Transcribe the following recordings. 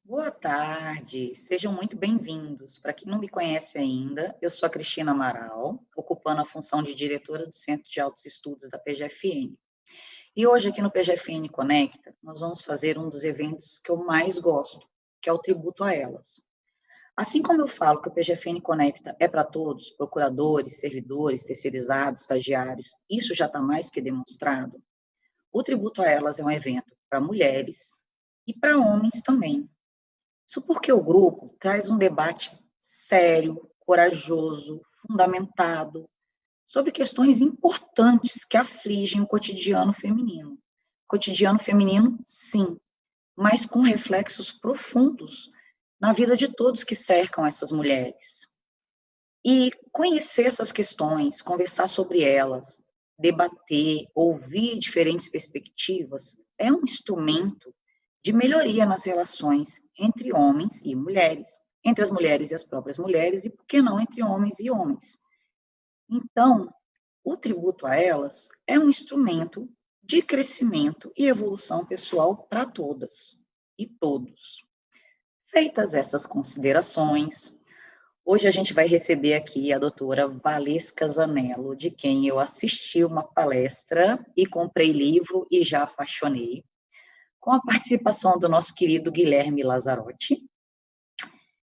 Boa tarde, sejam muito bem-vindos. Para quem não me conhece ainda, eu sou a Cristina Amaral, ocupando a função de diretora do Centro de Altos Estudos da PGFN. E hoje, aqui no PGFN Conecta, nós vamos fazer um dos eventos que eu mais gosto, que é o tributo a elas. Assim como eu falo que o PGFN Conecta é para todos, procuradores, servidores, terceirizados, estagiários, isso já está mais que demonstrado, o tributo a elas é um evento para mulheres e para homens também. Isso porque o grupo traz um debate sério, corajoso, fundamentado, sobre questões importantes que afligem o cotidiano feminino. Cotidiano feminino, sim, mas com reflexos profundos na vida de todos que cercam essas mulheres. E conhecer essas questões, conversar sobre elas, debater, ouvir diferentes perspectivas, é um instrumento de melhoria nas relações entre homens e mulheres, entre as mulheres e as próprias mulheres, e por que não entre homens e homens. Então, o tributo a elas é um instrumento de crescimento e evolução pessoal para todas e todos. Feitas essas considerações, hoje a gente vai receber aqui a doutora Valesca Zanello, de quem eu assisti uma palestra e comprei livro e já apaixonei, com a participação do nosso querido Guilherme Lazzarotti.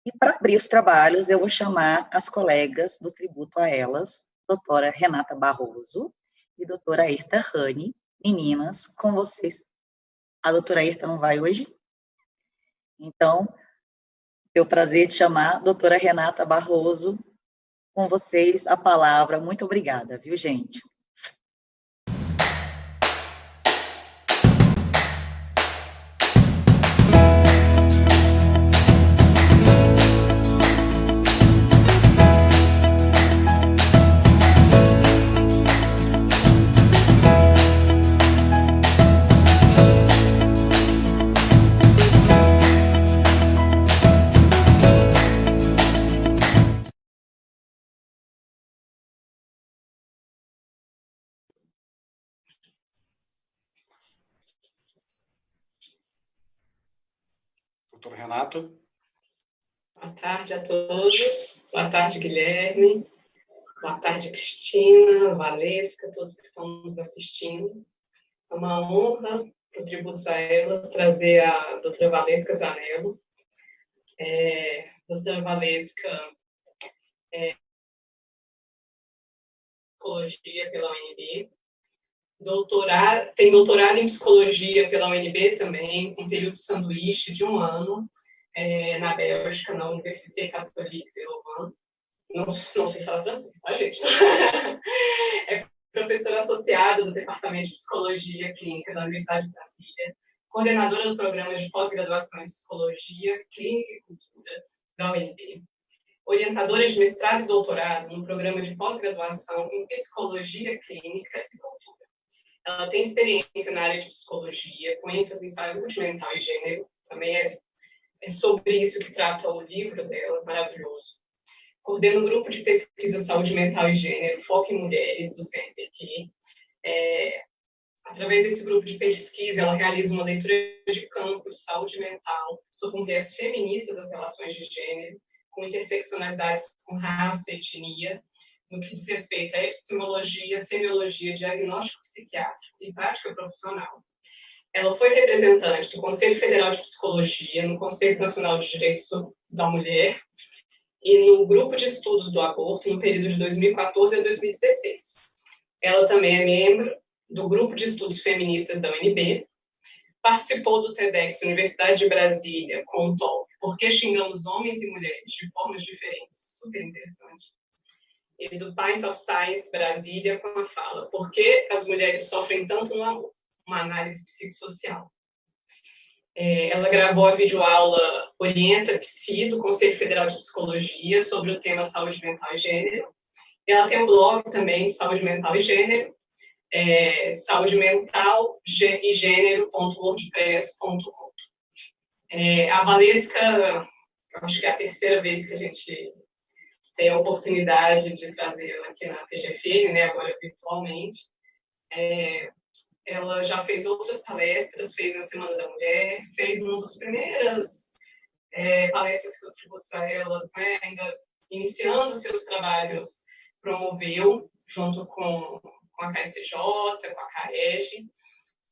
E para abrir os trabalhos, eu vou chamar as colegas do tributo a elas, doutora Renata Barroso e doutora Ayrta Rani. Meninas, com vocês. A doutora Ayrta não vai hoje? Então, tenho o prazer de chamar a doutora Renata Barroso, com vocês a palavra. Muito obrigada, viu, gente? Doutora Renata. Boa tarde a todos. Boa tarde, Guilherme. Boa tarde, Cristina, Valesca, todos que estão nos assistindo. É uma honra, para o Tributos a Elas, trazer a doutora Valesca Zanello. Doutora Valesca psicologia pela UNB. Tem doutorado em psicologia pela UNB também, com período de sanduíche de 1 ano, na Bélgica, na Université Catholique de Louvain. Não sei falar francês, tá, gente? É professora associada do Departamento de Psicologia Clínica da Universidade de Brasília, coordenadora do programa de pós-graduação em Psicologia Clínica e Cultura da UNB, orientadora de mestrado e doutorado no programa de pós-graduação em Psicologia Clínica e Cultura. Ela tem experiência na área de psicologia, com ênfase em saúde mental e gênero. Também é sobre isso que trata o livro dela, maravilhoso. Coordena o grupo de pesquisa Saúde Mental e Gênero, Foco em Mulheres, do CNPq. Através desse grupo de pesquisa, ela realiza uma leitura de campo de saúde mental sob um viés feminista das relações de gênero, com interseccionalidades com raça e etnia, no que diz respeito à epistemologia, semiologia, diagnóstico psiquiátrico e prática profissional. Ela foi representante do Conselho Federal de Psicologia, no Conselho Nacional de Direitos da Mulher e no Grupo de Estudos do Aborto, no período de 2014 a 2016. Ela também é membro do Grupo de Estudos Feministas da UNB, participou do TEDx Universidade de Brasília com o talk Por que xingamos homens e mulheres de formas diferentes? Super interessante. E do Pint of Science Brasília com a fala Por que as mulheres sofrem tanto no amor? Uma análise psicossocial. Ela gravou a videoaula Orienta Psi, do Conselho Federal de Psicologia, sobre o tema saúde mental e gênero. Ela tem um blog também de saúde mental e gênero, saudemental e gênero.wordpress.com. A Valesca, acho que é a terceira vez que a gente tem a oportunidade de trazê-la aqui na PGFN, né, agora virtualmente. Ela já fez outras palestras, fez a Semana da Mulher, fez uma das primeiras palestras que o Tributos a Elas, né, ainda iniciando seus trabalhos, promoveu, junto com a KSTJ, com a CAEG,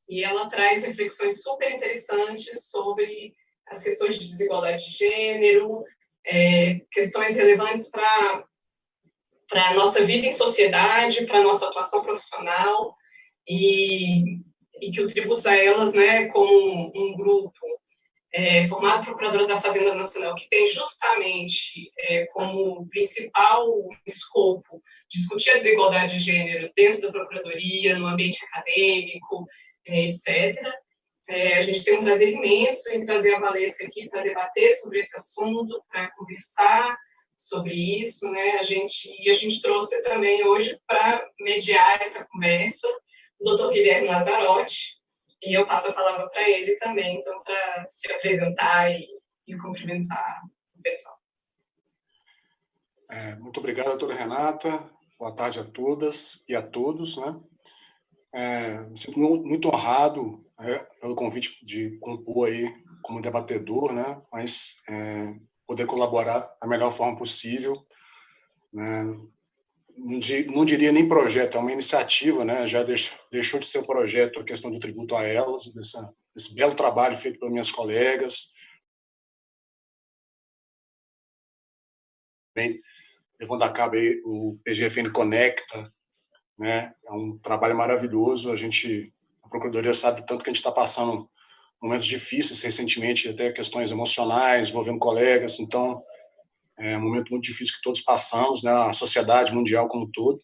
e ela traz reflexões super interessantes sobre as questões de desigualdade de gênero, questões relevantes para a nossa vida em sociedade, para a nossa atuação profissional, e que o Tributos a Elas, né, como um grupo formado por Procuradoras da Fazenda Nacional, que tem justamente como principal escopo discutir a desigualdade de gênero dentro da Procuradoria, no ambiente acadêmico, etc. A gente tem um prazer imenso em trazer a Valesca aqui para debater sobre esse assunto, para conversar sobre isso, né? A gente trouxe também hoje para mediar essa conversa o Dr. Guilherme Lazzarotti, e eu passo a palavra para ele também, então, para se apresentar e cumprimentar o pessoal. Muito obrigado, doutora Renata. Boa tarde a todas e a todos, né? Me sinto muito honrado pelo convite de compor aí como debatedor, né? Mas poder colaborar da melhor forma possível, né? Não diria nem projeto, é uma iniciativa, né? Já deixou de ser um projeto a questão do tributo a elas, desse belo trabalho feito pelas minhas colegas, bem, levando a cabo aí o PGFN Conecta, né? É um trabalho maravilhoso. A Procuradoria sabe tanto que a gente está passando momentos difíceis recentemente, até questões emocionais envolvendo colegas, então é um momento muito difícil que todos passamos, né? A sociedade mundial como um todo.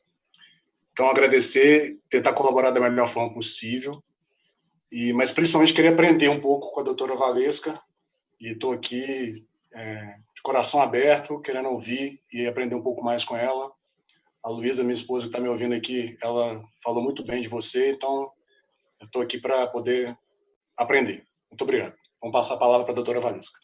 Então, agradecer, tentar colaborar da melhor forma possível, mas principalmente querer aprender um pouco com a doutora Valesca, e estou aqui de coração aberto, querendo ouvir e aprender um pouco mais com ela. A Luísa, minha esposa, que está me ouvindo aqui, ela falou muito bem de você, então eu estou aqui para poder aprender. Muito obrigado. Vamos passar a palavra para a doutora Valesca.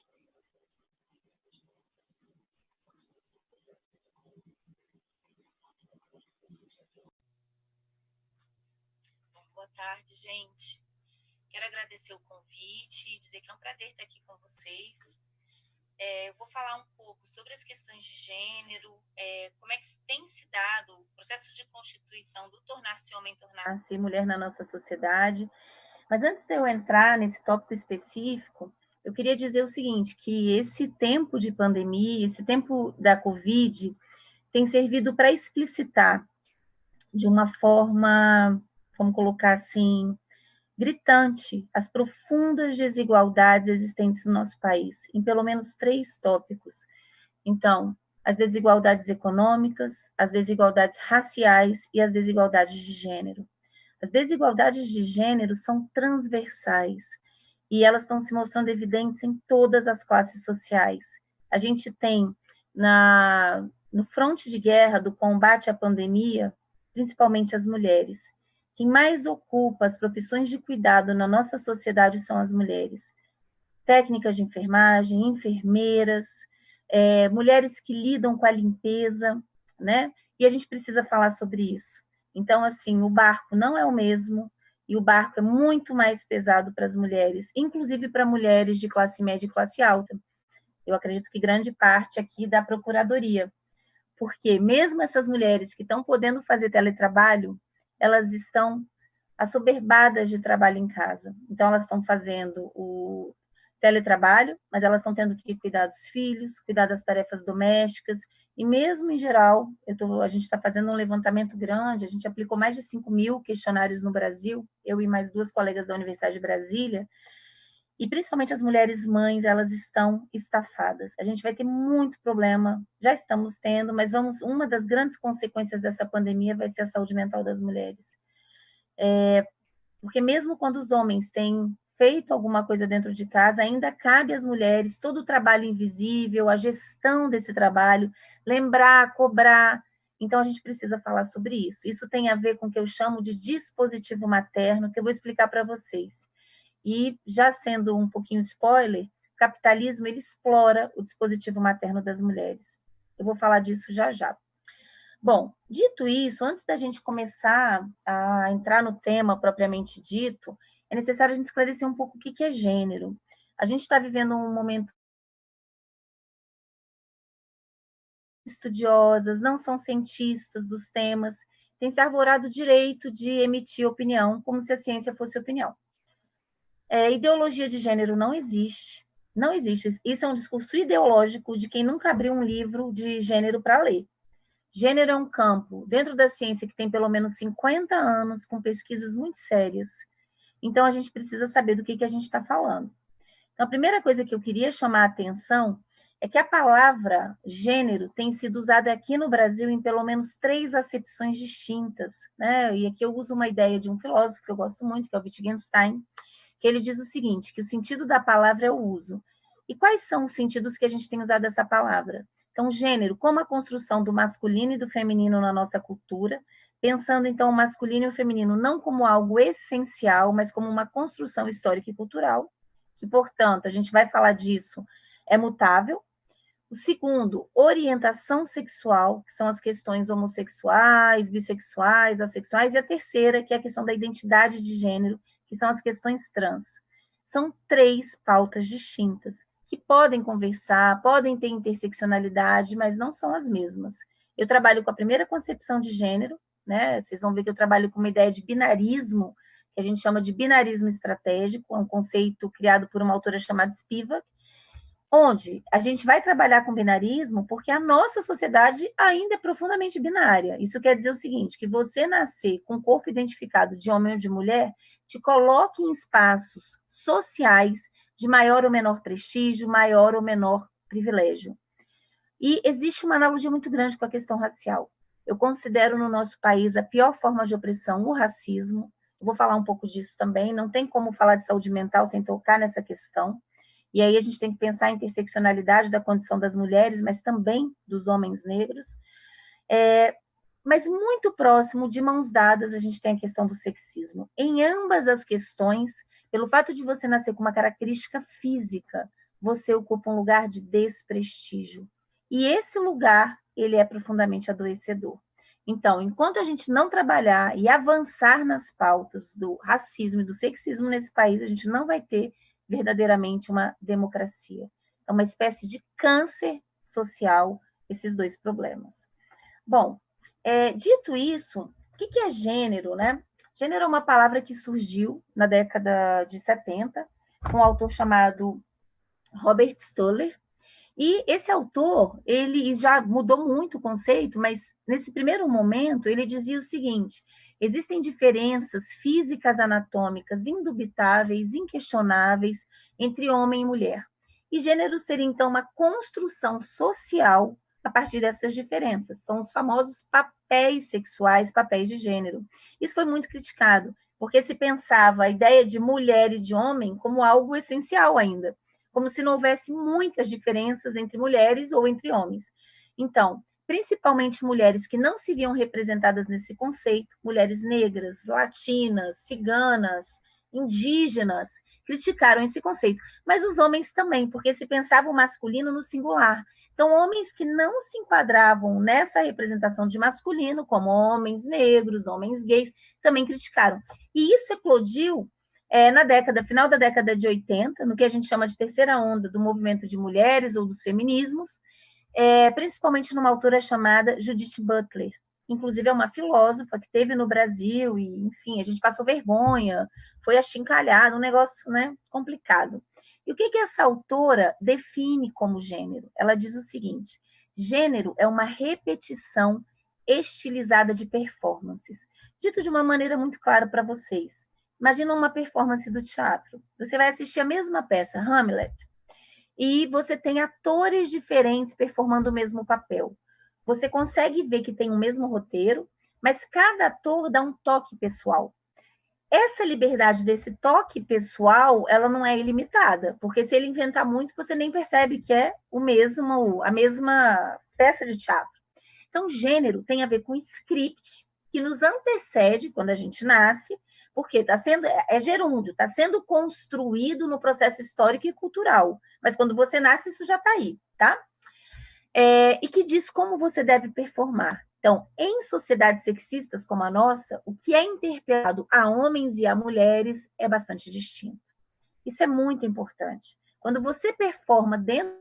Boa tarde, gente. Quero agradecer o convite e dizer que é um prazer estar aqui com vocês. Eu vou falar um pouco sobre as questões de gênero, como é que tem se dado o processo de constituição do tornar-se homem, tornar-se mulher na nossa sociedade. Mas antes de eu entrar nesse tópico específico, eu queria dizer o seguinte, que esse tempo de pandemia, esse tempo da Covid, tem servido para explicitar de uma forma, vamos colocar assim, gritante, as profundas desigualdades existentes no nosso país, em pelo menos 3 tópicos. Então, as desigualdades econômicas, as desigualdades raciais e as desigualdades de gênero. As desigualdades de gênero são transversais e elas estão se mostrando evidentes em todas as classes sociais. A gente tem no fronte de guerra do combate à pandemia, principalmente as mulheres. Quem mais ocupa as profissões de cuidado na nossa sociedade são as mulheres. Técnicas de enfermagem, enfermeiras, mulheres que lidam com a limpeza, né? E a gente precisa falar sobre isso. Então, assim, o barco não é o mesmo, e o barco é muito mais pesado para as mulheres, inclusive para mulheres de classe média e classe alta. Eu acredito que grande parte aqui da Procuradoria, porque mesmo essas mulheres que estão podendo fazer teletrabalho, elas estão assoberbadas de trabalho em casa. Então, elas estão fazendo o teletrabalho, mas elas estão tendo que cuidar dos filhos, cuidar das tarefas domésticas, e mesmo em geral, a gente está fazendo um levantamento grande, a gente aplicou mais de 5.000 questionários no Brasil, eu e mais 2 colegas da Universidade de Brasília, e principalmente as mulheres mães, elas estão estafadas. A gente vai ter muito problema, já estamos tendo, mas uma das grandes consequências dessa pandemia vai ser a saúde mental das mulheres. Porque mesmo quando os homens têm feito alguma coisa dentro de casa, ainda cabe às mulheres todo o trabalho invisível, a gestão desse trabalho, lembrar, cobrar. Então, a gente precisa falar sobre isso. Isso tem a ver com o que eu chamo de dispositivo materno, que eu vou explicar para vocês. E, já sendo um pouquinho spoiler, o capitalismo ele explora o dispositivo materno das mulheres. Eu vou falar disso já já. Bom, dito isso, antes da gente começar a entrar no tema propriamente dito, é necessário a gente esclarecer um pouco o que é gênero. A gente está vivendo um momento estudiosas, não são cientistas dos temas, têm se arvorado o direito de emitir opinião, como se a ciência fosse opinião. Ideologia de gênero não existe. Não existe. Isso é um discurso ideológico de quem nunca abriu um livro de gênero para ler. Gênero é um campo dentro da ciência que tem pelo menos 50 anos, com pesquisas muito sérias. Então, a gente precisa saber do que a gente está falando. Então, a primeira coisa que eu queria chamar a atenção é que a palavra gênero tem sido usada aqui no Brasil em pelo menos 3 acepções distintas, né? E aqui eu uso uma ideia de um filósofo que eu gosto muito, que é o Wittgenstein, que ele diz o seguinte, que o sentido da palavra é o uso. E quais são os sentidos que a gente tem usado essa palavra? Então, gênero, como a construção do masculino e do feminino na nossa cultura, pensando, então, o masculino e o feminino não como algo essencial, mas como uma construção histórica e cultural, que, portanto, a gente vai falar disso, é mutável. O segundo, orientação sexual, que são as questões homossexuais, bissexuais, assexuais, e a terceira, que é a questão da identidade de gênero, que são as questões trans. São 3 pautas distintas, que podem conversar, podem ter interseccionalidade, mas não são as mesmas. Eu trabalho com a primeira concepção de gênero, né? Vocês vão ver que eu trabalho com uma ideia de binarismo, que a gente chama de binarismo estratégico, é um conceito criado por uma autora chamada Spivak, onde a gente vai trabalhar com binarismo porque a nossa sociedade ainda é profundamente binária. Isso quer dizer o seguinte, que você nascer com o corpo identificado de homem ou de mulher te coloque em espaços sociais de maior ou menor prestígio, maior ou menor privilégio. E existe uma analogia muito grande com a questão racial. Eu considero no nosso país a pior forma de opressão o racismo. Eu vou falar um pouco disso também. Não tem como falar de saúde mental sem tocar nessa questão. E aí a gente tem que pensar a interseccionalidade da condição das mulheres, mas também dos homens negros. Mas muito próximo, de mãos dadas, a gente tem a questão do sexismo. Em ambas as questões, pelo fato de você nascer com uma característica física, você ocupa um lugar de desprestígio. E esse lugar, ele é profundamente adoecedor. Então, enquanto a gente não trabalhar e avançar nas pautas do racismo e do sexismo nesse país, a gente não vai ter verdadeiramente uma democracia. É uma espécie de câncer social, esses 2 problemas. Bom, dito isso, o que é gênero, né? Gênero é uma palavra que surgiu na década de 70, com um autor chamado Robert Stoller, e esse autor, ele já mudou muito o conceito, mas nesse primeiro momento ele dizia o seguinte, existem diferenças físicas anatômicas indubitáveis, inquestionáveis, entre homem e mulher. E gênero seria, então, uma construção social a partir dessas diferenças. São os famosos papéis sexuais, papéis de gênero. Isso foi muito criticado, porque se pensava a ideia de mulher e de homem como algo essencial ainda, como se não houvesse muitas diferenças entre mulheres ou entre homens. Então, principalmente mulheres que não se viam representadas nesse conceito, mulheres negras, latinas, ciganas, indígenas, criticaram esse conceito. Mas os homens também, porque se pensava o masculino no singular. Então, homens que não se enquadravam nessa representação de masculino, como homens negros, homens gays, também criticaram. E isso eclodiu final da década de 80, no que a gente chama de terceira onda do movimento de mulheres ou dos feminismos, principalmente numa autora chamada Judith Butler. Inclusive, é uma filósofa que teve no Brasil e, enfim, a gente passou vergonha, foi achincalhado, um negócio, né, complicado. E o que essa autora define como gênero? Ela diz o seguinte, gênero é uma repetição estilizada de performances. Dito de uma maneira muito clara para vocês, imagina uma performance do teatro. Você vai assistir a mesma peça, Hamlet, e você tem atores diferentes performando o mesmo papel. Você consegue ver que tem o mesmo roteiro, mas cada ator dá um toque pessoal. Essa liberdade desse toque pessoal, ela não é ilimitada, porque se ele inventar muito, você nem percebe que é a mesma peça de teatro. Então, gênero tem a ver com script, que nos antecede quando a gente nasce, porque é gerúndio, está sendo construído no processo histórico e cultural. Mas quando você nasce, isso já está aí, tá? E que diz como você deve performar. Então, em sociedades sexistas como a nossa, o que é interpelado a homens e a mulheres é bastante distinto. Isso é muito importante. Quando você performa dentro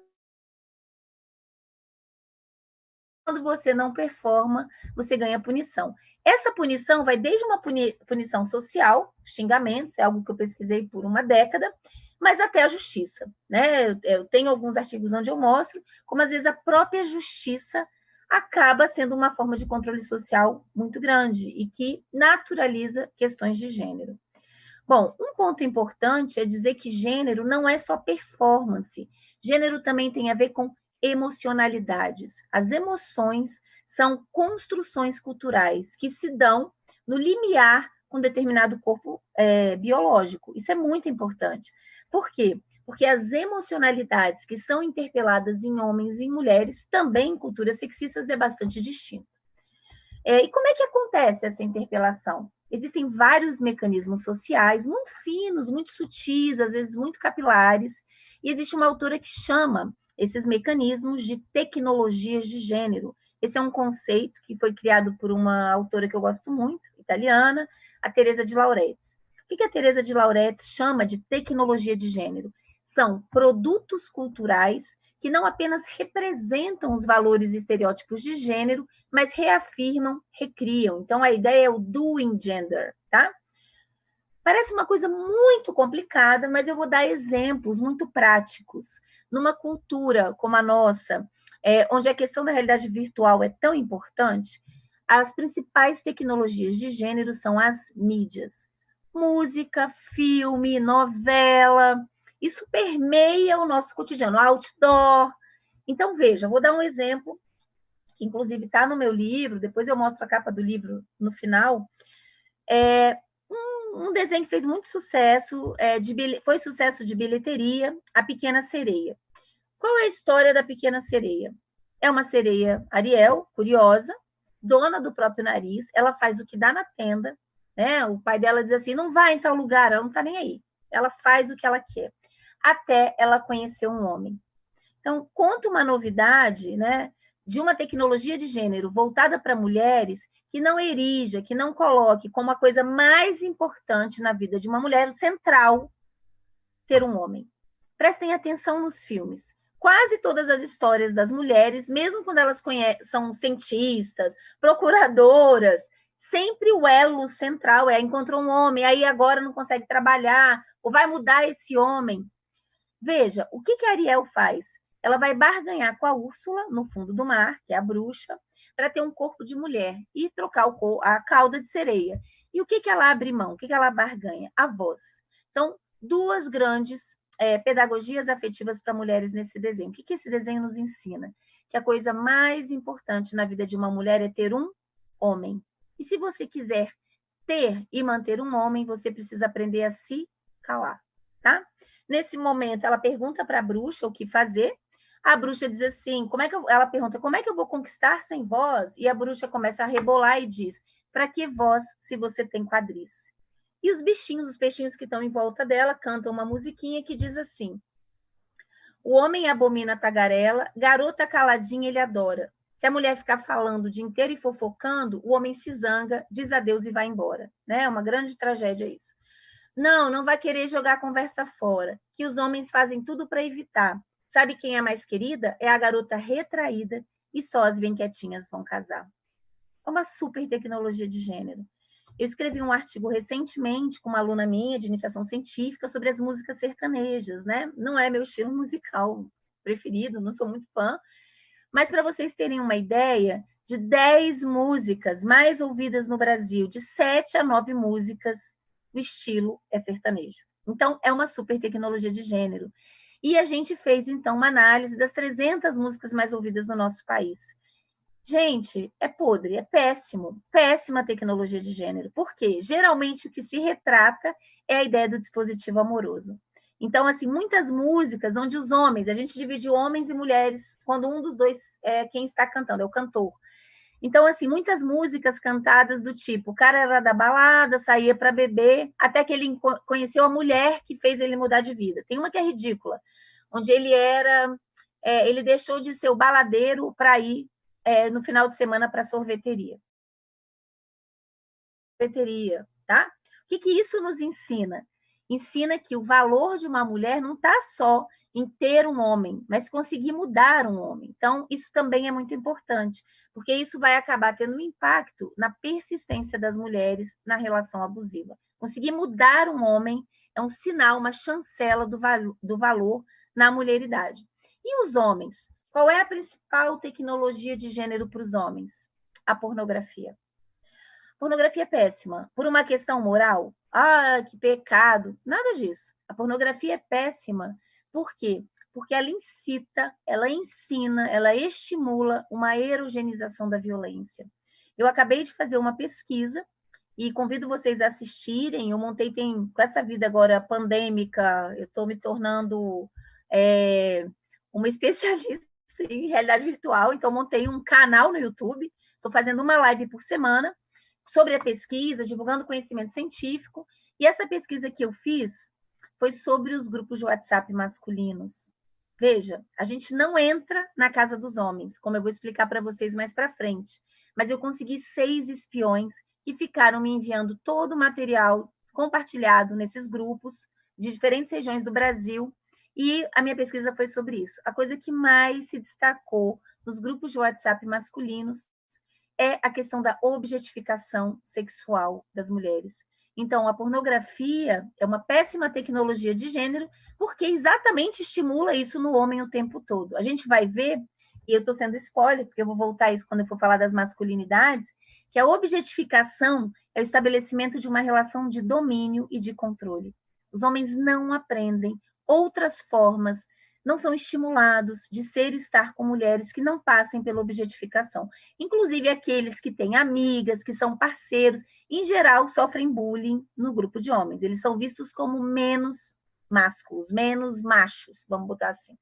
quando você não performa, você ganha punição. Essa punição vai desde uma punição social, xingamentos, é algo que eu pesquisei por uma década, mas até a justiça, né? Eu tenho alguns artigos onde eu mostro como, às vezes, a própria justiça acaba sendo uma forma de controle social muito grande e que naturaliza questões de gênero. Bom, um ponto importante é dizer que gênero não é só performance. Gênero também tem a ver com emocionalidades. As emoções são construções culturais que se dão no limiar com determinado corpo biológico. Isso é muito importante. Por quê? Porque as emocionalidades que são interpeladas em homens e em mulheres, também em culturas sexistas, é bastante distinto. E como é que acontece essa interpelação? Existem vários mecanismos sociais, muito finos, muito sutis, às vezes muito capilares, e existe uma autora que chama esses mecanismos de tecnologias de gênero. Esse é um conceito que foi criado por uma autora que eu gosto muito, italiana, a Teresa de Lauretis. O que a Teresa de Lauretis chama de tecnologia de gênero? São produtos culturais que não apenas representam os valores e estereótipos de gênero, mas reafirmam, recriam. Então, a ideia é o doing gender, tá? Parece uma coisa muito complicada, mas eu vou dar exemplos muito práticos. Numa cultura como a nossa, onde a questão da realidade virtual é tão importante, as principais tecnologias de gênero são as mídias. Música, filme, novela, isso permeia o nosso cotidiano, outdoor. Então, veja, vou dar um exemplo, que inclusive está no meu livro, depois eu mostro a capa do livro no final. Um desenho que fez muito sucesso, foi sucesso de bilheteria, A Pequena Sereia. Qual é a história da Pequena Sereia? É uma sereia Ariel, curiosa, dona do próprio nariz, ela faz o que dá na tenda, né? O pai dela diz assim, não vai em tal lugar, ela não está nem aí. Ela faz o que ela quer, até ela conhecer um homem. Então, conta uma novidade, né, de uma tecnologia de gênero voltada para mulheres que não erija, que não coloque como a coisa mais importante na vida de uma mulher, o central, ter um homem. Prestem atenção nos filmes. Quase todas as histórias das mulheres, mesmo quando elas são cientistas, procuradoras, sempre o elo central encontrou um homem, aí agora não consegue trabalhar, ou vai mudar esse homem. Veja, o que a Ariel faz? Ela vai barganhar com a Úrsula, no fundo do mar, que é a bruxa, para ter um corpo de mulher e trocar a cauda de sereia. E o que ela abre mão? O que ela barganha? A voz. Então, duas grandes pedagogias afetivas para mulheres nesse desenho. O que esse desenho nos ensina? Que a coisa mais importante na vida de uma mulher é ter um homem. E se você quiser ter e manter um homem, você precisa aprender a se calar, tá? Nesse momento, ela pergunta para a bruxa o que fazer. A bruxa diz assim, ela pergunta, como é que eu vou conquistar sem voz? E a bruxa começa a rebolar e diz, para que voz se você tem quadris? E os peixinhos que estão em volta dela, cantam uma musiquinha que diz assim, o homem abomina a tagarela, garota caladinha ele adora. Se a mulher ficar falando o dia inteiro e fofocando, o homem se zanga, diz adeus e vai embora. Né? É uma grande tragédia isso. Não vai querer jogar a conversa fora, que os homens fazem tudo para evitar. Sabe quem é mais querida? É a garota retraída e só as bem quietinhas vão casar. É uma super tecnologia de gênero. Eu escrevi um artigo recentemente com uma aluna minha de iniciação científica sobre as músicas sertanejas, né? Não é meu estilo musical preferido, não sou muito fã, mas para vocês terem uma ideia, de 10 músicas mais ouvidas no Brasil, de 7 a 9 músicas, o estilo é sertanejo. Então, é uma super tecnologia de gênero. E a gente fez, então, uma análise das 300 músicas mais ouvidas no nosso país. Gente, é podre, é péssimo, péssima tecnologia de gênero. Por quê? Geralmente, o que se retrata é a ideia do dispositivo amoroso. Então, assim, muitas músicas onde os homens, a gente divide homens e mulheres, quando um dos dois é quem está cantando, é o cantor. Então, assim, muitas músicas cantadas do tipo, o cara era da balada, saía para beber, até que ele conheceu a mulher que fez ele mudar de vida. Tem uma que é ridícula, onde ele deixou de ser o baladeiro para ir no final de semana para a sorveteria. Tá? O que isso nos ensina? Ensina que o valor de uma mulher não está só em ter um homem, mas conseguir mudar um homem. Então, isso também é muito importante, porque isso vai acabar tendo um impacto na persistência das mulheres na relação abusiva. Conseguir mudar um homem é um sinal, uma chancela do valor na mulheridade. E os homens? Qual é a principal tecnologia de gênero para os homens? A pornografia. Pornografia é péssima. Por uma questão moral? Ah, que pecado. Nada disso. A pornografia é péssima. Por quê? Porque ela incita, ela ensina, ela estimula uma erogenização da violência. Eu acabei de fazer uma pesquisa e convido vocês a assistirem. Eu montei, com essa vida agora pandêmica, eu estou me tornando uma especialista em realidade virtual, então montei um canal no YouTube, estou fazendo uma live por semana sobre a pesquisa, divulgando conhecimento científico, e essa pesquisa que eu fiz foi sobre os grupos de WhatsApp masculinos. Veja, a gente não entra na casa dos homens, como eu vou explicar para vocês mais para frente, mas eu consegui 6 espiões que ficaram me enviando todo o material compartilhado nesses grupos de diferentes regiões do Brasil, e a minha pesquisa foi sobre isso. A coisa que mais se destacou nos grupos de WhatsApp masculinos é a questão da objetificação sexual das mulheres. Então, a pornografia é uma péssima tecnologia de gênero, porque exatamente estimula isso no homem o tempo todo. A gente vai ver, e eu estou sendo spoiler, porque eu vou voltar a isso quando eu for falar das masculinidades, que a objetificação é o estabelecimento de uma relação de domínio e de controle. Os homens não aprendem outras formas, não são estimulados de ser e estar com mulheres que não passem pela objetificação. Inclusive aqueles que têm amigas, que são parceiros, em geral sofrem bullying no grupo de homens. Eles são vistos como menos másculos, menos machos, vamos botar assim.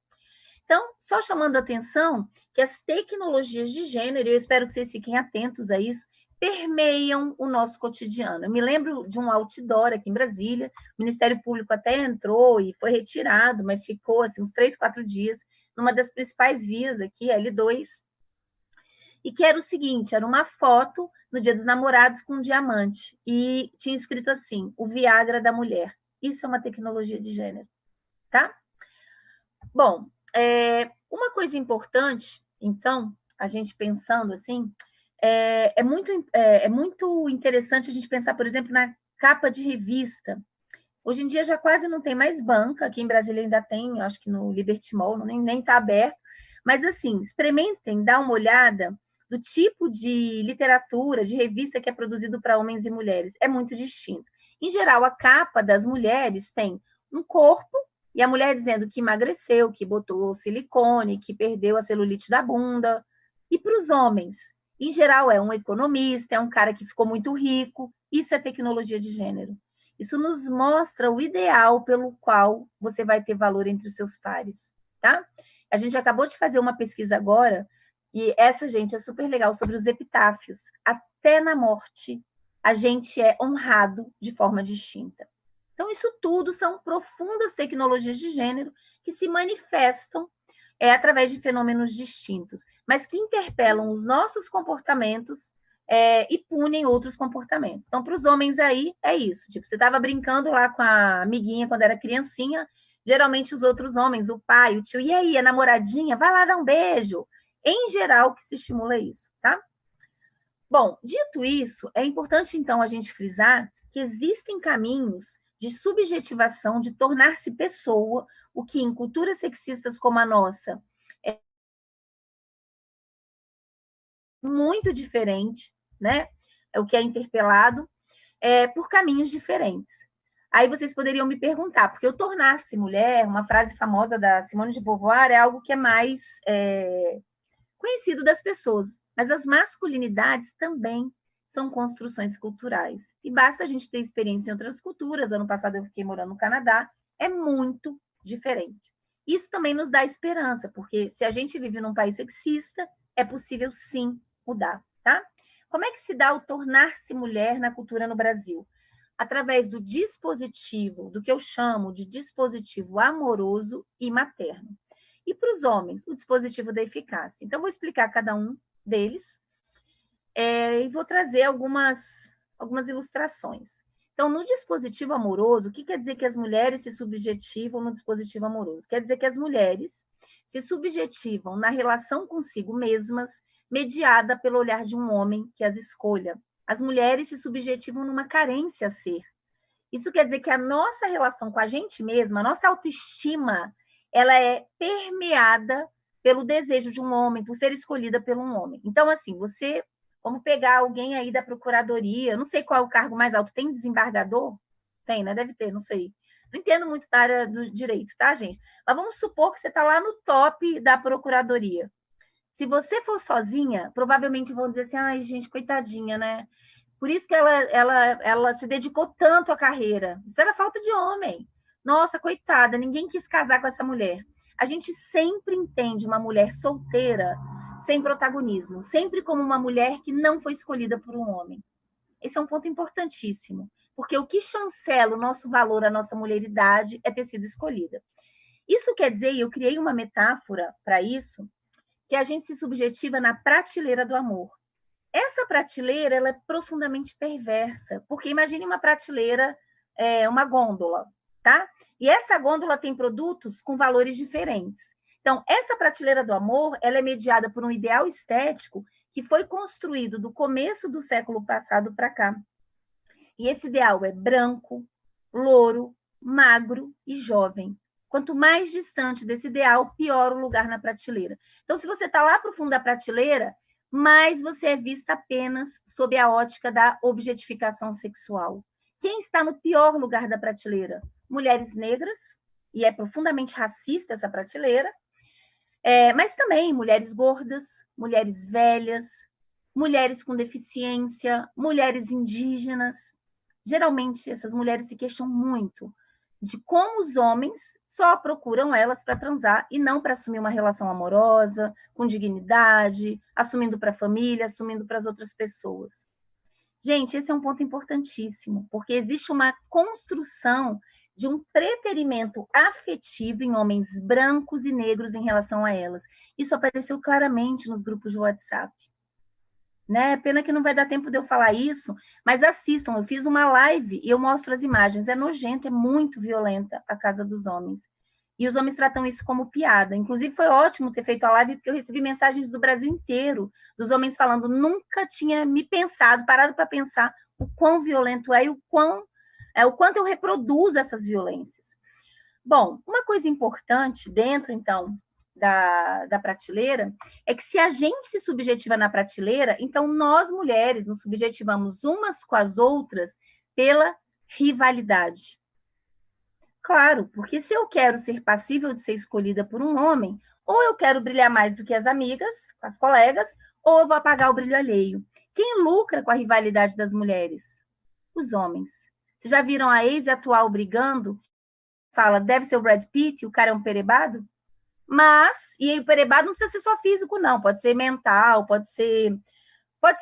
Então, só chamando a atenção que as tecnologias de gênero, eu espero que vocês fiquem atentos a isso, permeiam o nosso cotidiano. Eu me lembro de um outdoor aqui em Brasília, o Ministério Público até entrou e foi retirado, mas ficou assim, uns 3, 4 dias, numa das principais vias aqui, L2, e que era o seguinte, era uma foto no Dia dos Namorados com um diamante, e tinha escrito assim, o Viagra da mulher. Isso é uma tecnologia de gênero, tá? Bom, uma coisa importante, então, a gente pensando assim, é muito interessante a gente pensar, por exemplo, na capa de revista. Hoje em dia já quase não tem mais banca, aqui em Brasília ainda tem, eu acho que no Liberty Mall nem está aberto, mas assim, experimentem dar uma olhada do tipo de literatura, de revista que é produzido para homens e mulheres, é muito distinto. Em geral, a capa das mulheres tem um corpo, e a mulher dizendo que emagreceu, que botou silicone, que perdeu a celulite da bunda, e para os homens, em geral, é um economista, é um cara que ficou muito rico. Isso é tecnologia de gênero. Isso nos mostra o ideal pelo qual você vai ter valor entre os seus pares, tá? A gente acabou de fazer uma pesquisa agora, e essa, gente, é super legal, sobre os epitáfios. Até na morte, a gente é honrado de forma distinta. Então, isso tudo são profundas tecnologias de gênero que se manifestam através de fenômenos distintos, mas que interpelam os nossos comportamentos e punem outros comportamentos. Então, para os homens aí, é isso. Tipo, você estava brincando lá com a amiguinha quando era criancinha, geralmente os outros homens, o pai, o tio, e aí, a namoradinha, vai lá dar um beijo. Em geral, que se estimula isso, tá? Bom, dito isso, é importante, então, a gente frisar que existem caminhos de subjetivação, de tornar-se pessoa, o que em culturas sexistas como a nossa é muito diferente, né? É o que é interpelado, por caminhos diferentes. Aí vocês poderiam me perguntar, porque eu tornar-se mulher, uma frase famosa da Simone de Beauvoir, é algo que é mais conhecido das pessoas, mas as masculinidades também são construções culturais. E basta a gente ter experiência em outras culturas. Ano passado eu fiquei morando no Canadá, é muito diferente. Isso também nos dá esperança, porque se a gente vive num país sexista, é possível sim mudar, tá? Como é que se dá o tornar-se mulher na cultura no Brasil? Através do dispositivo, do que eu chamo de dispositivo amoroso e materno. E para os homens, o dispositivo da eficácia. Então, vou explicar cada um deles e vou trazer algumas ilustrações. Então, no dispositivo amoroso, o que quer dizer que as mulheres se subjetivam no dispositivo amoroso? Quer dizer que as mulheres se subjetivam na relação consigo mesmas, mediada pelo olhar de um homem que as escolha. As mulheres se subjetivam numa carência a ser. Isso quer dizer que a nossa relação com a gente mesma, a nossa autoestima, ela é permeada pelo desejo de um homem, por ser escolhida por um homem. Então, assim, vamos pegar alguém aí da procuradoria, não sei qual é o cargo mais alto, tem desembargador? Tem, né? Deve ter, não sei. Não entendo muito da área do direito, tá, gente? Mas vamos supor que você está lá no top da procuradoria. Se você for sozinha, provavelmente vão dizer assim, ai, gente, coitadinha, né? Por isso que ela se dedicou tanto à carreira. Isso era falta de homem. Nossa, coitada, ninguém quis casar com essa mulher. A gente sempre entende uma mulher solteira sem protagonismo, sempre como uma mulher que não foi escolhida por um homem. Esse é um ponto importantíssimo, porque o que chancela o nosso valor, a nossa mulheridade, é ter sido escolhida. Isso quer dizer, e eu criei uma metáfora para isso, que a gente se subjetiva na prateleira do amor. Essa prateleira, ela é profundamente perversa, porque imagine uma prateleira, uma gôndola, tá? E essa gôndola tem produtos com valores diferentes. Então, essa prateleira do amor, ela é mediada por um ideal estético que foi construído do começo do século passado para cá. E esse ideal é branco, louro, magro e jovem. Quanto mais distante desse ideal, pior o lugar na prateleira. Então, se você está lá para o fundo da prateleira, mais você é vista apenas sob a ótica da objetificação sexual. Quem está no pior lugar da prateleira? Mulheres negras, e é profundamente racista essa prateleira, mas também mulheres gordas, mulheres velhas, mulheres com deficiência, mulheres indígenas. Geralmente, essas mulheres se queixam muito de como os homens só procuram elas para transar e não para assumir uma relação amorosa, com dignidade, assumindo para a família, assumindo para as outras pessoas. Gente, esse é um ponto importantíssimo, porque existe uma construção de um preterimento afetivo em homens brancos e negros em relação a elas. Isso apareceu claramente nos grupos de WhatsApp. Né? Pena que não vai dar tempo de eu falar isso, mas assistam, eu fiz uma live e eu mostro as imagens, é nojento, é muito violenta a casa dos homens. E os homens tratam isso como piada. Inclusive, foi ótimo ter feito a live, porque eu recebi mensagens do Brasil inteiro, dos homens falando, nunca tinha parado para pensar o quão violento é e o quanto eu reproduzo essas violências. Bom, uma coisa importante dentro, então, da prateleira, é que se a gente se subjetiva na prateleira, então nós mulheres nos subjetivamos umas com as outras pela rivalidade. Claro, porque se eu quero ser passível de ser escolhida por um homem, ou eu quero brilhar mais do que as amigas, as colegas, ou eu vou apagar o brilho alheio. Quem lucra com a rivalidade das mulheres? Os homens. Vocês já viram a ex e a atual brigando? Fala, deve ser o Brad Pitt, o cara é um perebado? Mas, e o perebado não precisa ser só físico, não. Pode ser mental, pode ser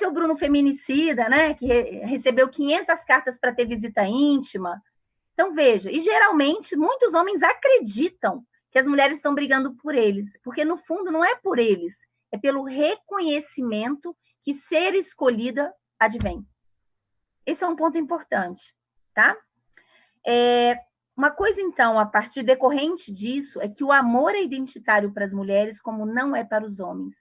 o Bruno feminicida, né? Que recebeu 500 cartas para ter visita íntima. Então, veja, e geralmente muitos homens acreditam que as mulheres estão brigando por eles, porque no fundo não é por eles, é pelo reconhecimento que ser escolhida advém. Esse é um ponto importante, tá? Uma coisa, então, a partir decorrente disso, é que o amor é identitário para as mulheres, como não é para os homens.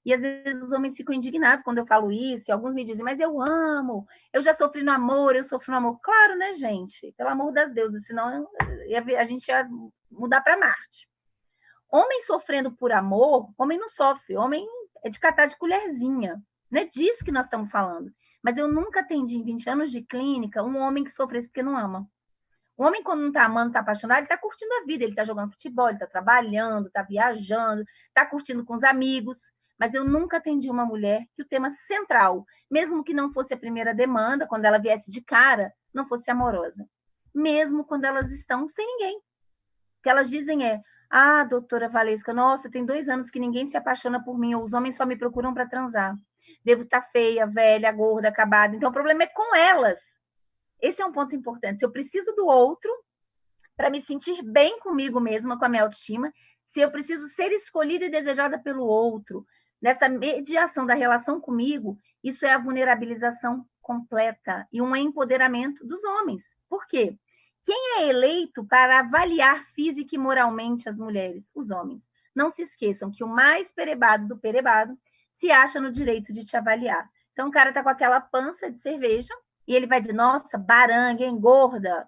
E às vezes os homens ficam indignados quando eu falo isso, e alguns me dizem, mas eu amo, eu já sofri no amor, eu sofro no amor. Claro, né, gente? Pelo amor das deusas, senão a gente ia mudar para Marte. Homem sofrendo por amor, homem não sofre, homem é de catar de colherzinha. Não é disso que nós estamos falando. Mas eu nunca atendi em 20 anos de clínica um homem que sofresse porque não ama. O homem, quando não está amando, está apaixonado, ele está curtindo a vida, ele está jogando futebol, ele está trabalhando, está viajando, está curtindo com os amigos. Mas eu nunca atendi uma mulher que o tema central, mesmo que não fosse a primeira demanda, quando ela viesse de cara, não fosse amorosa. Mesmo quando elas estão sem ninguém. O que elas dizem é, doutora Valesca, nossa, tem 2 anos que ninguém se apaixona por mim, ou os homens só me procuram para transar. Devo estar feia, velha, gorda, acabada. Então, o problema é com elas. Esse é um ponto importante. Se eu preciso do outro para me sentir bem comigo mesma, com a minha autoestima, se eu preciso ser escolhida e desejada pelo outro, nessa mediação da relação comigo, isso é a vulnerabilização completa e um empoderamento dos homens. Por quê? Quem é eleito para avaliar física e moralmente as mulheres? Os homens. Não se esqueçam que o mais perebado do perebado se acha no direito de te avaliar. Então, o cara tá com aquela pança de cerveja e ele vai dizer, nossa, baranga, engorda.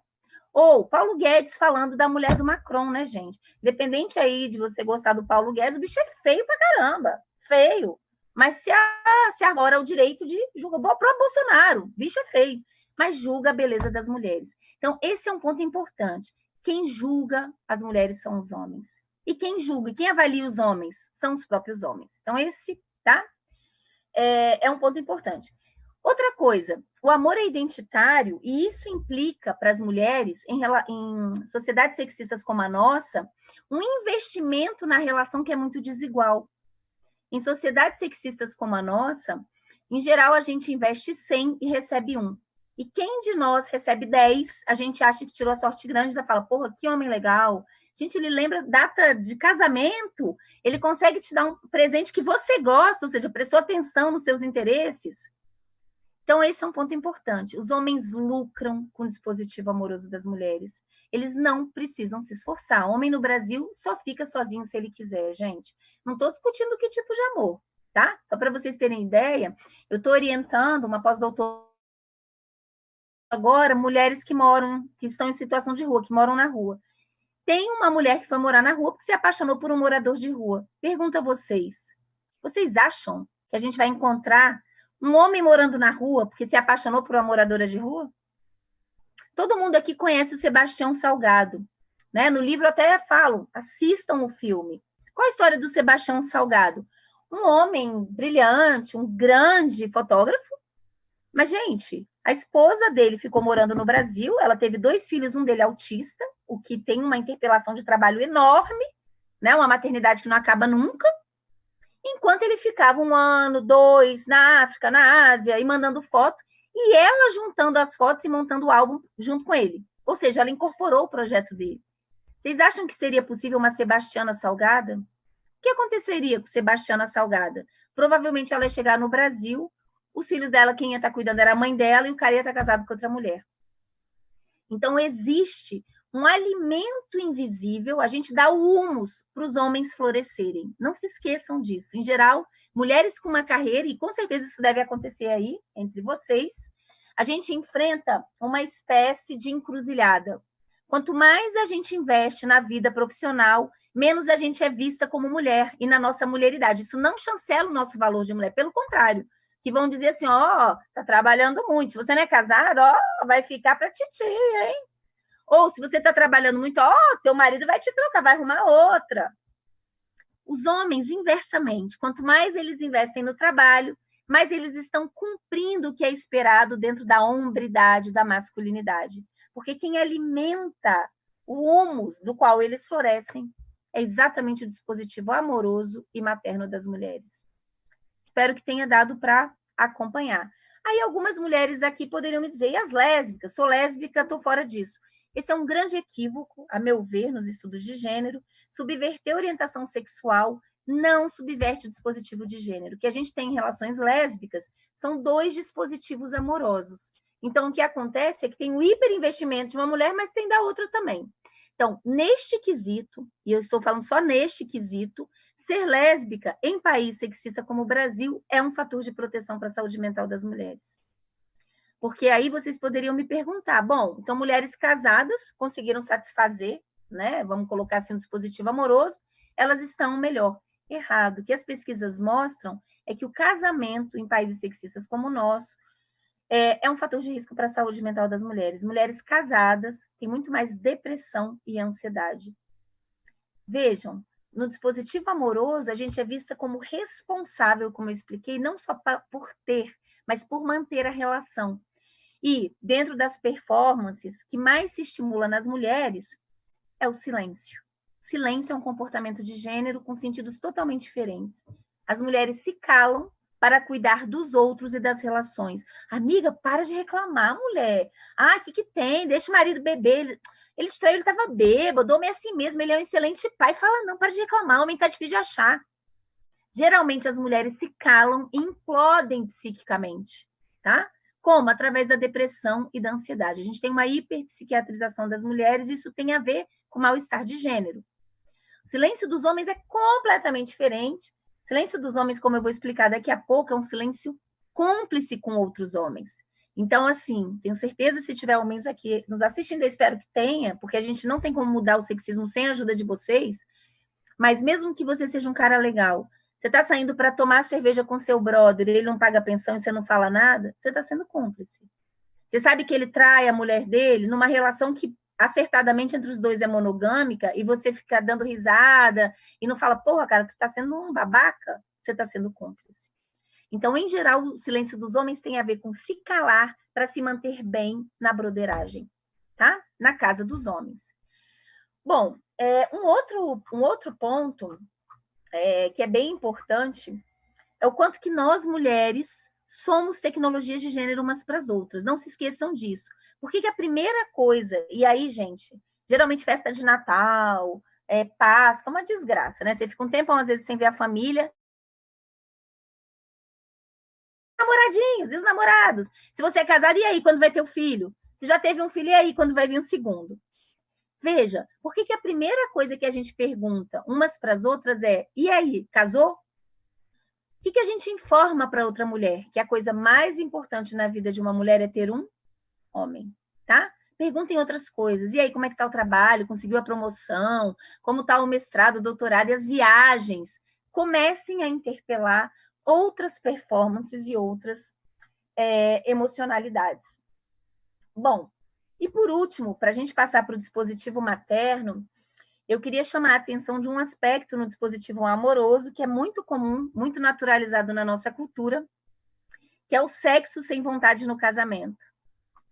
Ou Paulo Guedes falando da mulher do Macron, né, gente? Independente aí de você gostar do Paulo Guedes, o bicho é feio pra caramba. Feio. Mas se arvora o direito de julgar pro Bolsonaro. O bicho é feio. Mas julga a beleza das mulheres. Então, esse é um ponto importante. Quem julga as mulheres são os homens. E quem julga, quem avalia os homens, são os próprios homens. Então, esse, tá? É um ponto importante. Outra coisa, o amor é identitário, e isso implica para as mulheres, em sociedades sexistas como a nossa, um investimento na relação que é muito desigual. Em sociedades sexistas como a nossa, em geral, a gente investe 100 e recebe 1. E quem de nós recebe 10, a gente acha que tirou a sorte grande, já fala, porra, que homem legal. Gente, ele lembra data de casamento, ele consegue te dar um presente que você gosta, ou seja, prestou atenção nos seus interesses. Então, esse é um ponto importante. Os homens lucram com o dispositivo amoroso das mulheres. Eles não precisam se esforçar. O homem no Brasil só fica sozinho se ele quiser, gente. Não estou discutindo que tipo de amor, tá? Só para vocês terem ideia, eu estou orientando uma pós-doutora agora, mulheres que estão em situação de rua, que moram na rua. Tem uma mulher que foi morar na rua porque se apaixonou por um morador de rua. Pergunto a vocês, vocês acham que a gente vai encontrar um homem morando na rua porque se apaixonou por uma moradora de rua? Todo mundo aqui conhece o Sebastião Salgado, né? No livro eu até falo, assistam o filme. Qual a história do Sebastião Salgado? Um homem brilhante, um grande fotógrafo, mas, gente, a esposa dele ficou morando no Brasil, ela teve 2 filhos, um dele autista, o que tem uma interpelação de trabalho enorme, né? Uma maternidade que não acaba nunca, enquanto ele ficava 1 ano, 2, na África, na Ásia, e mandando foto, e ela juntando as fotos e montando o álbum junto com ele. Ou seja, ela incorporou o projeto dele. Vocês acham que seria possível uma Sebastiana Salgada? O que aconteceria com Sebastiana Salgada? Provavelmente ela ia chegar no Brasil, os filhos dela, quem ia estar cuidando era a mãe dela, e o cara ia estar casado com outra mulher. Então, existe um alimento invisível, a gente dá o humus para os homens florescerem. Não se esqueçam disso. Em geral, mulheres com uma carreira, e com certeza isso deve acontecer aí, entre vocês, a gente enfrenta uma espécie de encruzilhada. Quanto mais a gente investe na vida profissional, menos a gente é vista como mulher e na nossa mulheridade. Isso não chancela o nosso valor de mulher, pelo contrário, que vão dizer assim, ó, tá trabalhando muito, se você não é casado, ó, vai ficar pra titi, hein? Ou se você tá trabalhando muito, ó, teu marido vai te trocar, vai arrumar outra. Os homens, inversamente, quanto mais eles investem no trabalho, mais eles estão cumprindo o que é esperado dentro da hombridade, da masculinidade. Porque quem alimenta o humus do qual eles florescem é exatamente o dispositivo amoroso e materno das mulheres. Espero que tenha dado para acompanhar. Aí algumas mulheres aqui poderiam me dizer, e as lésbicas? Sou lésbica, estou fora disso. Esse é um grande equívoco, a meu ver, nos estudos de gênero. Subverter a orientação sexual não subverte o dispositivo de gênero. O que a gente tem em relações lésbicas são 2 dispositivos amorosos. Então, o que acontece é que tem o hiperinvestimento de uma mulher, mas tem da outra também. Então, neste quesito, e eu estou falando só neste quesito, ser lésbica em país sexista como o Brasil é um fator de proteção para a saúde mental das mulheres. Porque aí vocês poderiam me perguntar, bom, então mulheres casadas conseguiram satisfazer, né? Vamos colocar assim um dispositivo amoroso, elas estão melhor. Errado. O que as pesquisas mostram é que o casamento em países sexistas como o nosso é um fator de risco para a saúde mental das mulheres. Mulheres casadas têm muito mais depressão e ansiedade. Vejam, no dispositivo amoroso, a gente é vista como responsável, como eu expliquei, não só por ter, mas por manter a relação. E, dentro das performances, que mais se estimula nas mulheres é o silêncio. Silêncio é um comportamento de gênero com sentidos totalmente diferentes. As mulheres se calam para cuidar dos outros e das relações. Amiga, para de reclamar, mulher. Ah, o que tem? Deixa o marido beber. Ele distraiu, ele estava bêbado, homem é assim mesmo, ele é um excelente pai. Fala, não, para de reclamar, o homem está difícil de achar. Geralmente, as mulheres se calam e implodem psiquicamente, tá? Como? Através da depressão e da ansiedade. A gente tem uma hiperpsiquiatrização das mulheres, e isso tem a ver com mal-estar de gênero. O silêncio dos homens é completamente diferente. O silêncio dos homens, como eu vou explicar daqui a pouco, é um silêncio cúmplice com outros homens. Então, assim, tenho certeza, se tiver homens aqui nos assistindo, eu espero que tenha, porque a gente não tem como mudar o sexismo sem a ajuda de vocês, mas mesmo que você seja um cara legal, você está saindo para tomar cerveja com seu brother, ele não paga pensão e você não fala nada, você está sendo cúmplice. Você sabe que ele trai a mulher dele numa relação que acertadamente entre os dois é monogâmica, e você fica dando risada e não fala, porra, cara, tu está sendo um babaca, você está sendo cúmplice. Então, em geral, o silêncio dos homens tem a ver com se calar para se manter bem na broderagem, tá? Na casa dos homens. Bom, um outro ponto que é bem importante é o quanto que nós, mulheres, somos tecnologias de gênero umas para as outras. Não se esqueçam disso. Por que a primeira coisa... E aí, gente, geralmente festa de Natal, Páscoa, é uma desgraça, né? Você fica um tempo, às vezes, sem ver a família. Namoradinhos, e os namorados? Se você é casado, e aí, quando vai ter o filho? Se já teve um filho, e aí, quando vai vir um segundo? Veja, por que a primeira coisa que a gente pergunta umas para as outras é, e aí, casou? O que a gente informa para outra mulher? Que a coisa mais importante na vida de uma mulher é ter um homem, tá? Perguntem outras coisas. E aí, como é que está o trabalho? Conseguiu a promoção? Como está o mestrado, o doutorado e as viagens? Comecem a interpelar outras performances e outras emocionalidades. Bom, e por último, para a gente passar para o dispositivo materno, eu queria chamar a atenção de um aspecto no dispositivo amoroso que é muito comum, muito naturalizado na nossa cultura, que é o sexo sem vontade no casamento.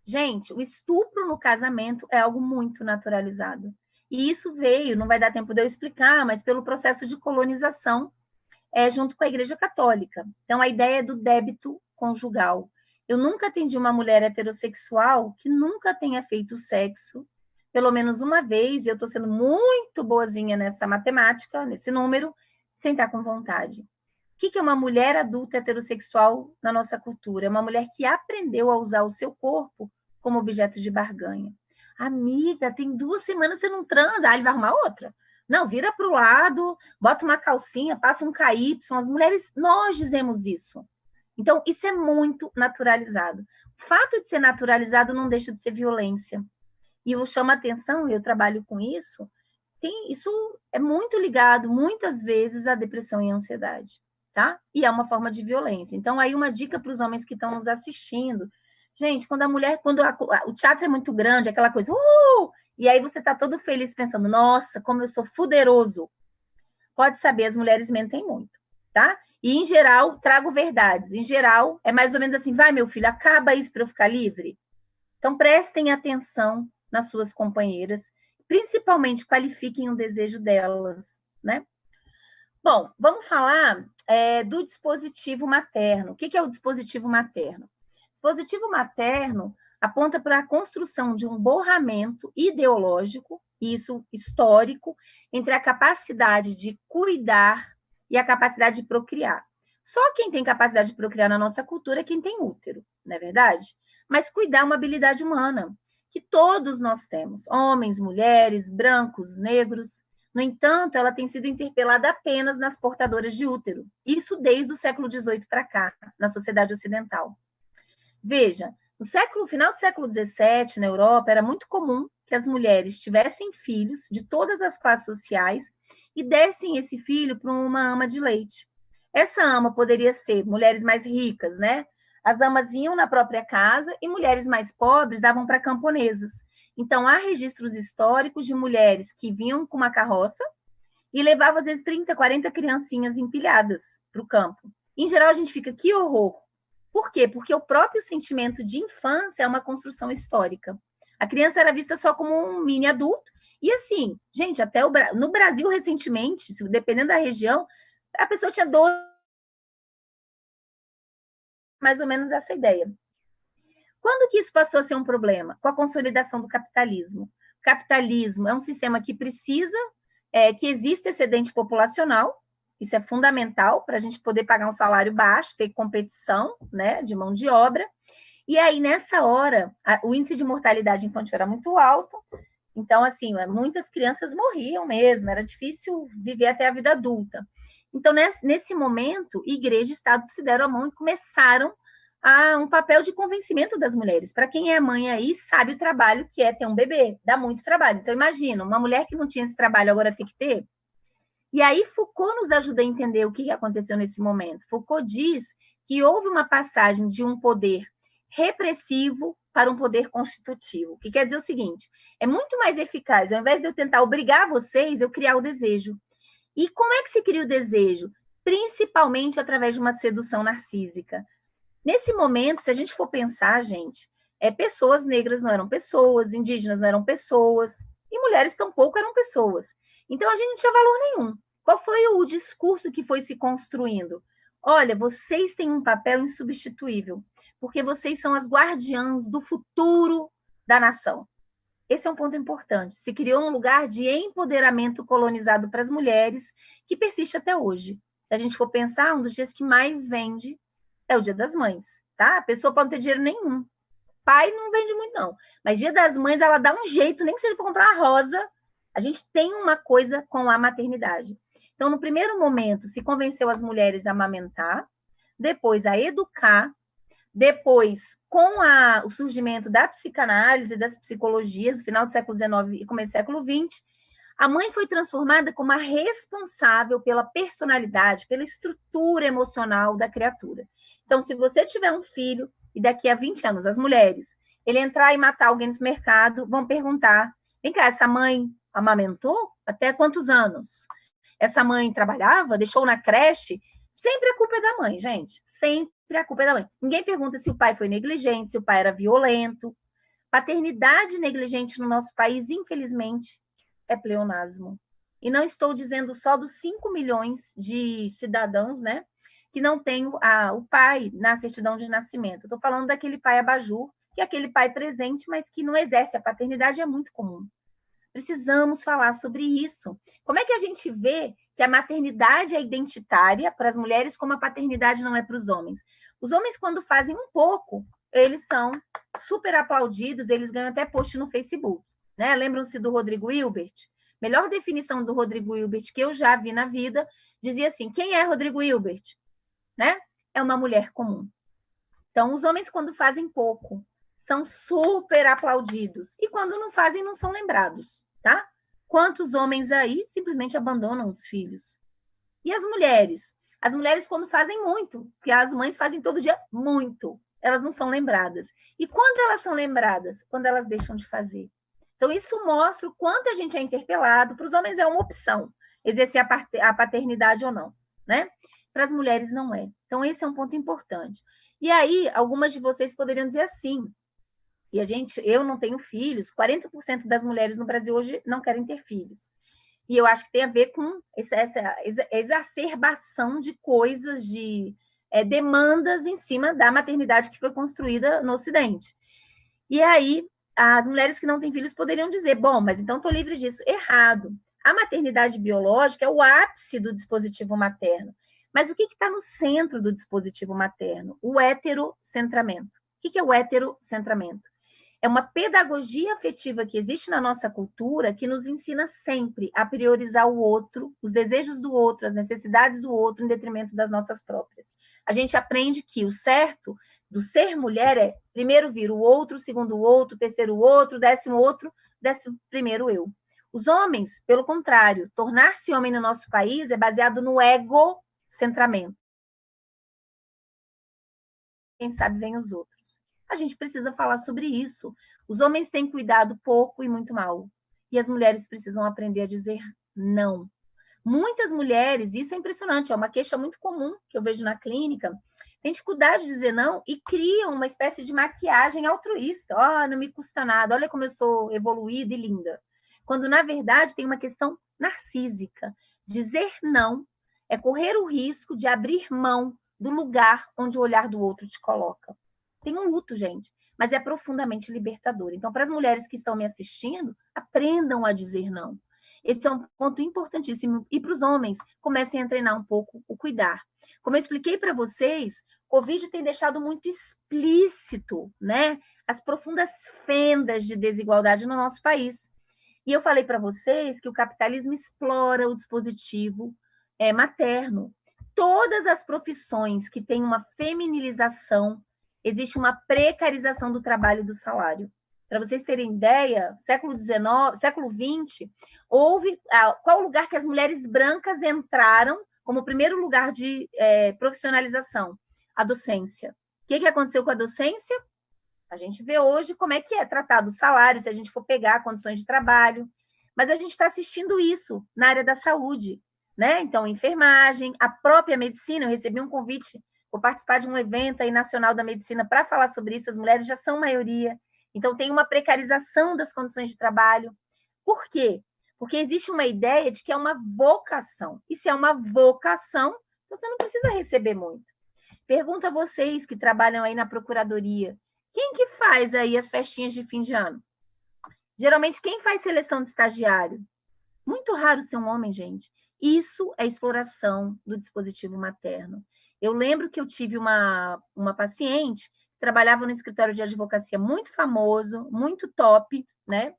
Gente, o estupro no casamento é algo muito naturalizado. E isso veio, não vai dar tempo de eu explicar, mas pelo processo de colonização junto com a Igreja Católica. Então, a ideia é do débito conjugal. Eu nunca atendi uma mulher heterossexual que nunca tenha feito sexo, pelo menos uma vez, e eu estou sendo muito boazinha nessa matemática, nesse número, sem estar com vontade. O que é uma mulher adulta heterossexual na nossa cultura? É uma mulher que aprendeu a usar o seu corpo como objeto de barganha. Amiga, tem 2 semanas você não transa, ele vai arrumar outra. Não, vira para o lado, bota uma calcinha, passa um KY. As mulheres, nós dizemos isso. Então, isso é muito naturalizado. O fato de ser naturalizado não deixa de ser violência. E eu chamo a atenção, eu trabalho com isso, isso é muito ligado, muitas vezes, à depressão e à ansiedade, tá? E é uma forma de violência. Então, aí uma dica para os homens que estão nos assistindo. Gente, quando o teatro é muito grande, aquela coisa, e aí você está todo feliz pensando, nossa, como eu sou fuderoso. Pode saber, as mulheres mentem muito, tá? E, em geral, trago verdades. Em geral, é mais ou menos assim, vai, meu filho, acaba isso para eu ficar livre. Então, prestem atenção nas suas companheiras, principalmente qualifiquem o desejo delas, né? Bom, vamos falar do dispositivo materno. O que é o dispositivo materno? O dispositivo materno aponta para a construção de um borramento ideológico, isso histórico, entre a capacidade de cuidar e a capacidade de procriar. Só quem tem capacidade de procriar na nossa cultura é quem tem útero, não é verdade? Mas cuidar é uma habilidade humana, que todos nós temos, homens, mulheres, brancos, negros. No entanto, ela tem sido interpelada apenas nas portadoras de útero. Isso desde o século XVIII para cá, na sociedade ocidental. Veja, no final do século XVII, na Europa, era muito comum que as mulheres tivessem filhos de todas as classes sociais e dessem esse filho para uma ama de leite. Essa ama poderia ser mulheres mais ricas, né? As amas vinham na própria casa e mulheres mais pobres davam para camponesas. Então, há registros históricos de mulheres que vinham com uma carroça e levavam, às vezes, 30, 40 criancinhas empilhadas para o campo. Em geral, a gente fica, que horror. Por quê? Porque o próprio sentimento de infância é uma construção histórica. A criança era vista só como um mini adulto. E assim, gente, até no Brasil, recentemente, dependendo da região, a pessoa tinha 12, mais ou menos essa ideia. Quando que isso passou a ser um problema? Com a consolidação do capitalismo. O capitalismo é um sistema que precisa que exista excedente populacional, isso é fundamental para a gente poder pagar um salário baixo, ter competição, né, de mão de obra, E aí, nessa hora, o índice de mortalidade infantil era muito alto, então, assim, muitas crianças morriam mesmo, era difícil viver até a vida adulta. Então, nesse momento, igreja e Estado se deram a mão e começaram a um papel de convencimento das mulheres. Para quem é mãe aí, sabe o trabalho que é ter um bebê, dá muito trabalho. Então, imagina, uma mulher que não tinha esse trabalho agora tem que ter. E aí, Foucault nos ajuda a entender o que aconteceu nesse momento. Foucault diz que houve uma passagem de um poder repressivo para um poder constitutivo, o que quer dizer o seguinte, é muito mais eficaz, ao invés de eu tentar obrigar vocês, eu criar o desejo. E como é que se cria o desejo? Principalmente através de uma sedução narcísica. Nesse momento, se a gente for pensar, gente, pessoas negras não eram pessoas, indígenas não eram pessoas, e mulheres tampouco eram pessoas. Então, a gente não tinha valor nenhum. Qual foi o discurso que foi se construindo? Olha, vocês têm um papel insubstituível, porque vocês são as guardiãs do futuro da nação. Esse é um ponto importante. Se criou um lugar de empoderamento colonizado para as mulheres, que persiste até hoje. Se a gente for pensar, um dos dias que mais vende é o Dia das Mães, tá? A pessoa pode não ter dinheiro nenhum. Pai não vende muito, não. Mas Dia das Mães, ela dá um jeito, nem que seja para comprar uma rosa. A gente tem uma coisa com a maternidade. Então, no primeiro momento, se convenceu as mulheres a amamentar, depois a educar, depois, com o surgimento da psicanálise, das psicologias, no final do século XIX e começo do século XX, a mãe foi transformada como a responsável pela personalidade, pela estrutura emocional da criatura. Então, se você tiver um filho, e daqui a 20 anos, as mulheres, ele entrar e matar alguém no mercado, vão perguntar, vem cá, essa mãe amamentou? Até quantos anos? Essa mãe trabalhava? Deixou na creche? Sempre a culpa é da mãe, gente. Sempre a culpa é da mãe. Ninguém pergunta se o pai foi negligente, se o pai era violento. Paternidade negligente no nosso país, infelizmente, é pleonasmo. E não estou dizendo só dos 5 milhões de cidadãos, né, que não tem o pai na certidão de nascimento. Estou falando daquele pai abajur, que é aquele pai presente, mas que não exerce a paternidade, é muito comum. Precisamos falar sobre isso. Como é que a gente vê que a maternidade é identitária para as mulheres, como a paternidade não é para os homens? Os homens, quando fazem um pouco, eles são super aplaudidos, eles ganham até post no Facebook, né? Lembram-se do Rodrigo Hilbert? Melhor definição do Rodrigo Hilbert que eu já vi na vida, dizia assim, quem é Rodrigo Hilbert? Né? É uma mulher comum. Então, os homens, quando fazem pouco, são super aplaudidos. E quando não fazem, não são lembrados, tá? Quantos homens aí simplesmente abandonam os filhos? E as mulheres? As mulheres, quando fazem muito, porque as mães fazem todo dia muito, elas não são lembradas. E quando elas são lembradas? Quando elas deixam de fazer. Então, isso mostra o quanto a gente é interpelado. Para os homens é uma opção, exercer a paternidade ou não, né? Para as mulheres não é. Então, esse é um ponto importante. E aí, algumas de vocês poderiam dizer assim, e eu não tenho filhos, 40% das mulheres no Brasil hoje não querem ter filhos. E eu acho que tem a ver com essa exacerbação de coisas, de demandas em cima da maternidade que foi construída no Ocidente. E aí, as mulheres que não têm filhos poderiam dizer, bom, mas então estou livre disso. Errado. A maternidade biológica é o ápice do dispositivo materno. Mas o que está no centro do dispositivo materno? O heterocentramento. O que é o heterocentramento? É uma pedagogia afetiva que existe na nossa cultura que nos ensina sempre a priorizar o outro, os desejos do outro, as necessidades do outro, em detrimento das nossas próprias. A gente aprende que o certo do ser mulher é primeiro vir o outro, segundo o outro, terceiro o outro, 11º eu. Os homens, pelo contrário, tornar-se homem no nosso país é baseado no egocentramento. Quem sabe vem os outros. A gente precisa falar sobre isso. Os homens têm cuidado pouco e muito mal. E as mulheres precisam aprender a dizer não. Muitas mulheres, isso é impressionante, é uma queixa muito comum que eu vejo na clínica, têm dificuldade de dizer não e criam uma espécie de maquiagem altruísta. Não me custa nada, olha como eu sou evoluída e linda. Quando, na verdade, tem uma questão narcísica. Dizer não é correr o risco de abrir mão do lugar onde o olhar do outro te coloca. Tem um luto, gente, mas é profundamente libertador. Então, para as mulheres que estão me assistindo, aprendam a dizer não. Esse é um ponto importantíssimo. E para os homens, comecem a treinar um pouco o cuidar. Como eu expliquei para vocês, Covid tem deixado muito explícito, né, as profundas fendas de desigualdade no nosso país. E eu falei para vocês que o capitalismo explora o dispositivo materno. Todas as profissões que têm uma feminilização, existe uma precarização do trabalho e do salário. Para vocês terem ideia, século XX, houve qual lugar que as mulheres brancas entraram como primeiro lugar de profissionalização? A docência. O que aconteceu com a docência? A gente vê hoje como é que é tratado o salário, se a gente for pegar condições de trabalho, mas a gente está assistindo isso na área da saúde, né? Então, enfermagem, a própria medicina, eu recebi um convite, vou participar de um evento aí nacional da medicina para falar sobre isso, as mulheres já são maioria, então tem uma precarização das condições de trabalho. Por quê? Porque existe uma ideia de que é uma vocação, e se é uma vocação, você não precisa receber muito. Pergunto a vocês que trabalham aí na procuradoria, quem que faz aí as festinhas de fim de ano? Geralmente, quem faz seleção de estagiário? Muito raro ser um homem, gente. Isso é exploração do dispositivo materno. Eu lembro que eu tive uma paciente que trabalhava no escritório de advocacia muito famoso, muito top, né?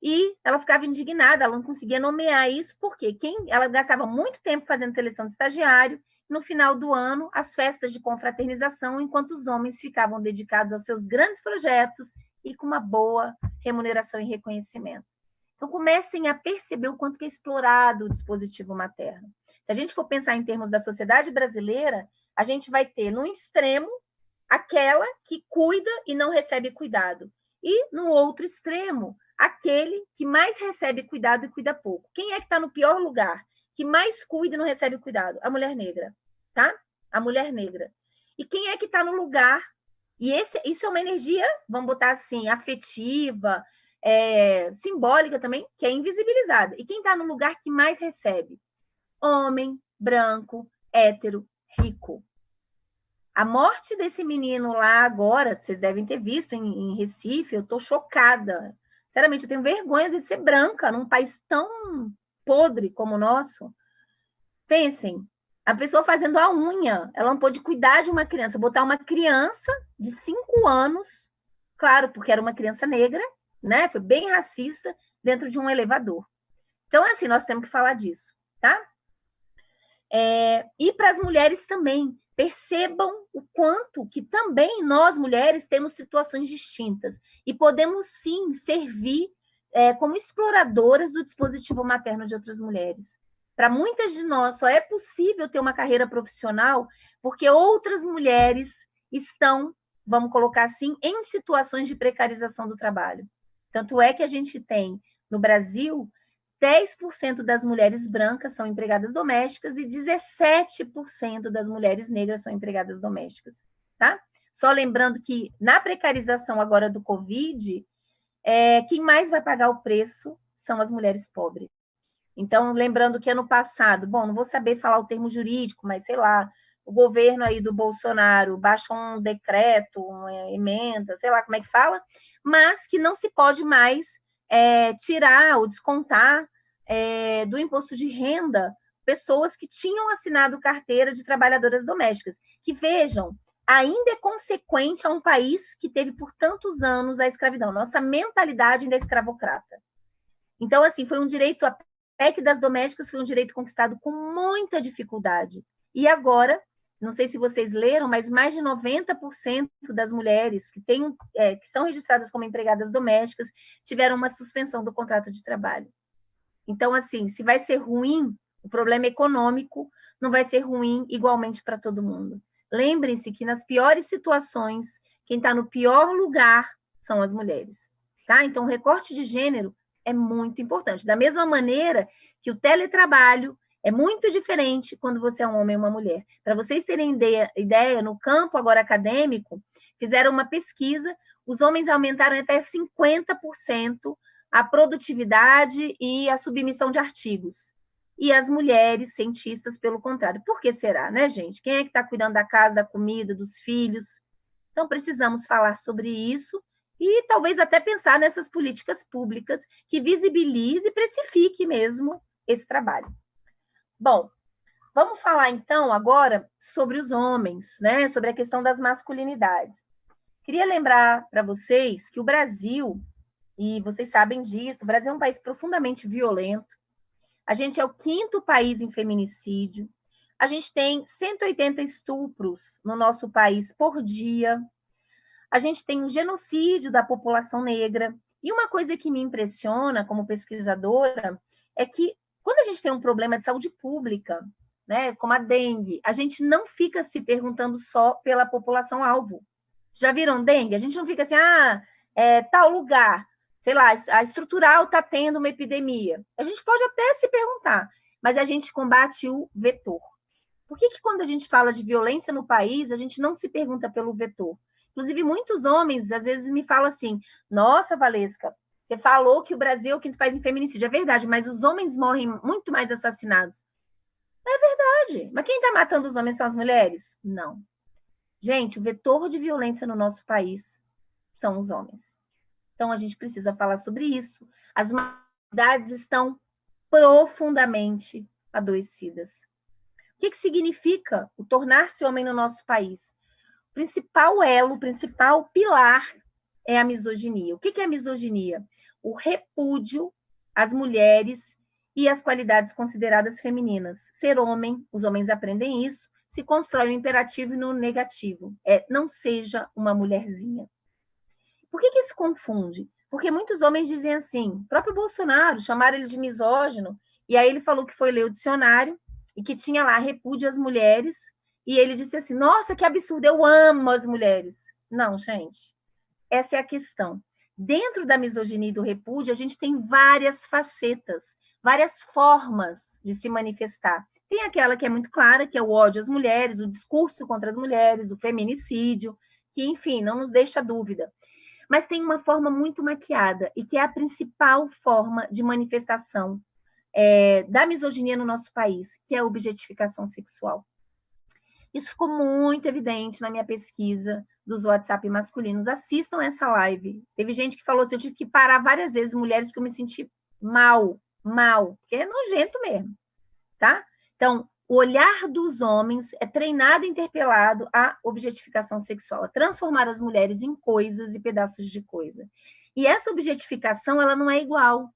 E ela ficava indignada, ela não conseguia nomear isso, porque ela gastava muito tempo fazendo seleção de estagiário, no final do ano, as festas de confraternização, enquanto os homens ficavam dedicados aos seus grandes projetos e com uma boa remuneração e reconhecimento. Então, comecem a perceber o quanto que é explorado o dispositivo materno. Se a gente for pensar em termos da sociedade brasileira, a gente vai ter, no extremo, aquela que cuida e não recebe cuidado. E, no outro extremo, aquele que mais recebe cuidado e cuida pouco. Quem é que está no pior lugar? Que mais cuida e não recebe cuidado? A mulher negra, tá? A mulher negra. E quem é que está no lugar? E isso é uma energia, vamos botar assim, afetiva, simbólica também, que é invisibilizada. E quem está no lugar que mais recebe? Homem, branco, hétero, rico. A morte desse menino lá agora, vocês devem ter visto em Recife, eu estou chocada. Sinceramente, eu tenho vergonha de ser branca num país tão podre como o nosso. Pensem, a pessoa fazendo a unha, ela não pôde cuidar de uma criança, botar uma criança de 5 anos, claro, porque era uma criança negra, né? Foi bem racista, dentro de um elevador. Então, assim, nós temos que falar disso, tá? E para as mulheres também, percebam o quanto que também nós, mulheres, temos situações distintas e podemos, sim, servir como exploradoras do dispositivo materno de outras mulheres. Para muitas de nós, só é possível ter uma carreira profissional porque outras mulheres estão, vamos colocar assim, em situações de precarização do trabalho. Tanto é que a gente tem, no Brasil, 10% das mulheres brancas são empregadas domésticas e 17% das mulheres negras são empregadas domésticas, tá? Só lembrando que na precarização agora do Covid, quem mais vai pagar o preço são as mulheres pobres. Então, lembrando que ano passado, bom, não vou saber falar o termo jurídico, mas sei lá, o governo aí do Bolsonaro baixou um decreto, uma emenda, sei lá como é que fala, mas que não se pode mais tirar ou descontar do imposto de renda pessoas que tinham assinado carteira de trabalhadoras domésticas, que vejam, ainda é consequente a um país que teve por tantos anos a escravidão. Nossa mentalidade ainda é escravocrata. Então, assim, foi um direito, a PEC das domésticas foi um direito conquistado com muita dificuldade. E agora, não sei se vocês leram, mas mais de 90% das mulheres que são registradas como empregadas domésticas tiveram uma suspensão do contrato de trabalho. Então, assim, se vai ser ruim, o problema econômico não vai ser ruim igualmente para todo mundo. Lembrem-se que nas piores situações, quem está no pior lugar são as mulheres, tá? Então, o recorte de gênero é muito importante. Da mesma maneira que o teletrabalho é muito diferente quando você é um homem ou uma mulher. Para vocês terem ideia, no campo agora acadêmico, fizeram uma pesquisa, os homens aumentaram até 50% a produtividade e a submissão de artigos. E as mulheres, cientistas, pelo contrário. Por que será, né, gente? Quem é que está cuidando da casa, da comida, dos filhos? Então, precisamos falar sobre isso e talvez até pensar nessas políticas públicas que visibilize e precifique mesmo esse trabalho. Bom, Vamos falar, então, agora sobre os homens, né? Sobre a questão das masculinidades. Queria lembrar para vocês que o Brasil, e vocês sabem disso, o Brasil é um país profundamente violento. A gente é o 5º país em feminicídio. A gente tem 180 estupros no nosso país por dia. A gente tem um genocídio da população negra. E uma coisa que me impressiona como pesquisadora é que quando a gente tem um problema de saúde pública, né, como a dengue, a gente não fica se perguntando só pela população-alvo. Já viram dengue? A gente não fica assim, tal lugar, sei lá, a estrutural está tendo uma epidemia. A gente pode até se perguntar, mas a gente combate o vetor. Por que quando a gente fala de violência no país, a gente não se pergunta pelo vetor? Inclusive, muitos homens, às vezes, me falam assim, nossa, Valesca, você falou que o Brasil é o 5º país em feminicídio. É verdade, mas os homens morrem muito mais assassinados. É verdade. Mas quem está matando os homens são as mulheres? Não. Gente, o vetor de violência no nosso país são os homens. Então, a gente precisa falar sobre isso. As masculinidades estão profundamente adoecidas. O que significa o tornar-se homem no nosso país? O principal elo, o principal pilar é a misoginia. O que é a misoginia? O repúdio às mulheres e às qualidades consideradas femininas. Ser homem, os homens aprendem isso, se constrói no imperativo e no negativo. Não seja uma mulherzinha. Por que isso confunde? Porque muitos homens dizem assim, o próprio Bolsonaro, chamaram ele de misógino, e aí ele falou que foi ler o dicionário, e que tinha lá repúdio às mulheres, e ele disse assim, nossa, que absurdo, eu amo as mulheres. Não, gente, essa é a questão. Dentro da misoginia e do repúdio, a gente tem várias facetas, várias formas de se manifestar. Tem aquela que é muito clara, que é o ódio às mulheres, o discurso contra as mulheres, o feminicídio, que, enfim, não nos deixa dúvida. Mas tem uma forma muito maquiada, e que é a principal forma de manifestação da misoginia no nosso país, que é a objetificação sexual. Isso ficou muito evidente na minha pesquisa dos WhatsApp masculinos. Assistam essa live. Teve gente que falou assim, eu tive que parar várias vezes, mulheres, porque eu me senti mal, porque é nojento mesmo, tá? Então, o olhar dos homens é treinado e interpelado à objetificação sexual, a transformar as mulheres em coisas e pedaços de coisa. E essa objetificação, ela não é igual.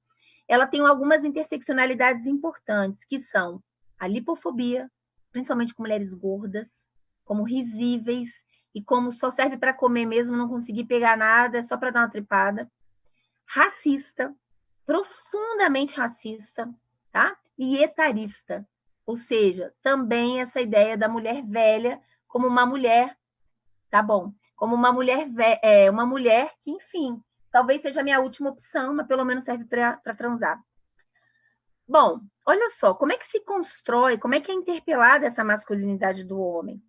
Ela tem algumas interseccionalidades importantes, que são a lipofobia, principalmente com mulheres gordas, como risíveis, e como só serve para comer mesmo, não conseguir pegar nada, é só para dar uma tripada. Racista, profundamente racista, tá? E etarista, ou seja, também essa ideia da mulher velha como uma mulher, tá bom? Como uma mulher uma mulher que, enfim, talvez seja a minha última opção, mas pelo menos serve para transar. Bom, olha só, como é que se constrói, como é que é interpelada essa masculinidade do homem?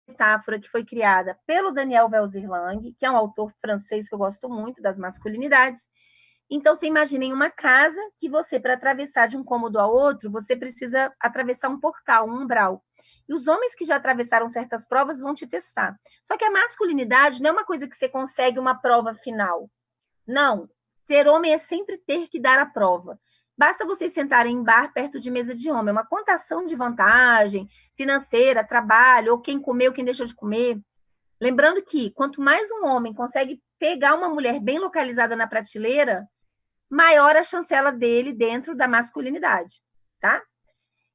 Metáfora que foi criada pelo Daniel Velzerlang, que é um autor francês que eu gosto muito das masculinidades. Então, você imagina em uma casa que você, para atravessar de um cômodo ao outro, você precisa atravessar um portal, um umbral. E os homens que já atravessaram certas provas vão te testar. Só que a masculinidade não é uma coisa que você consegue uma prova final. Não. Ser homem é sempre ter que dar a prova. Basta vocês sentarem em bar perto de mesa de homem. É uma contação de vantagem financeira, trabalho, ou quem comeu, quem deixou de comer. Lembrando que quanto mais um homem consegue pegar uma mulher bem localizada na prateleira, maior a chancela dele dentro da masculinidade, tá?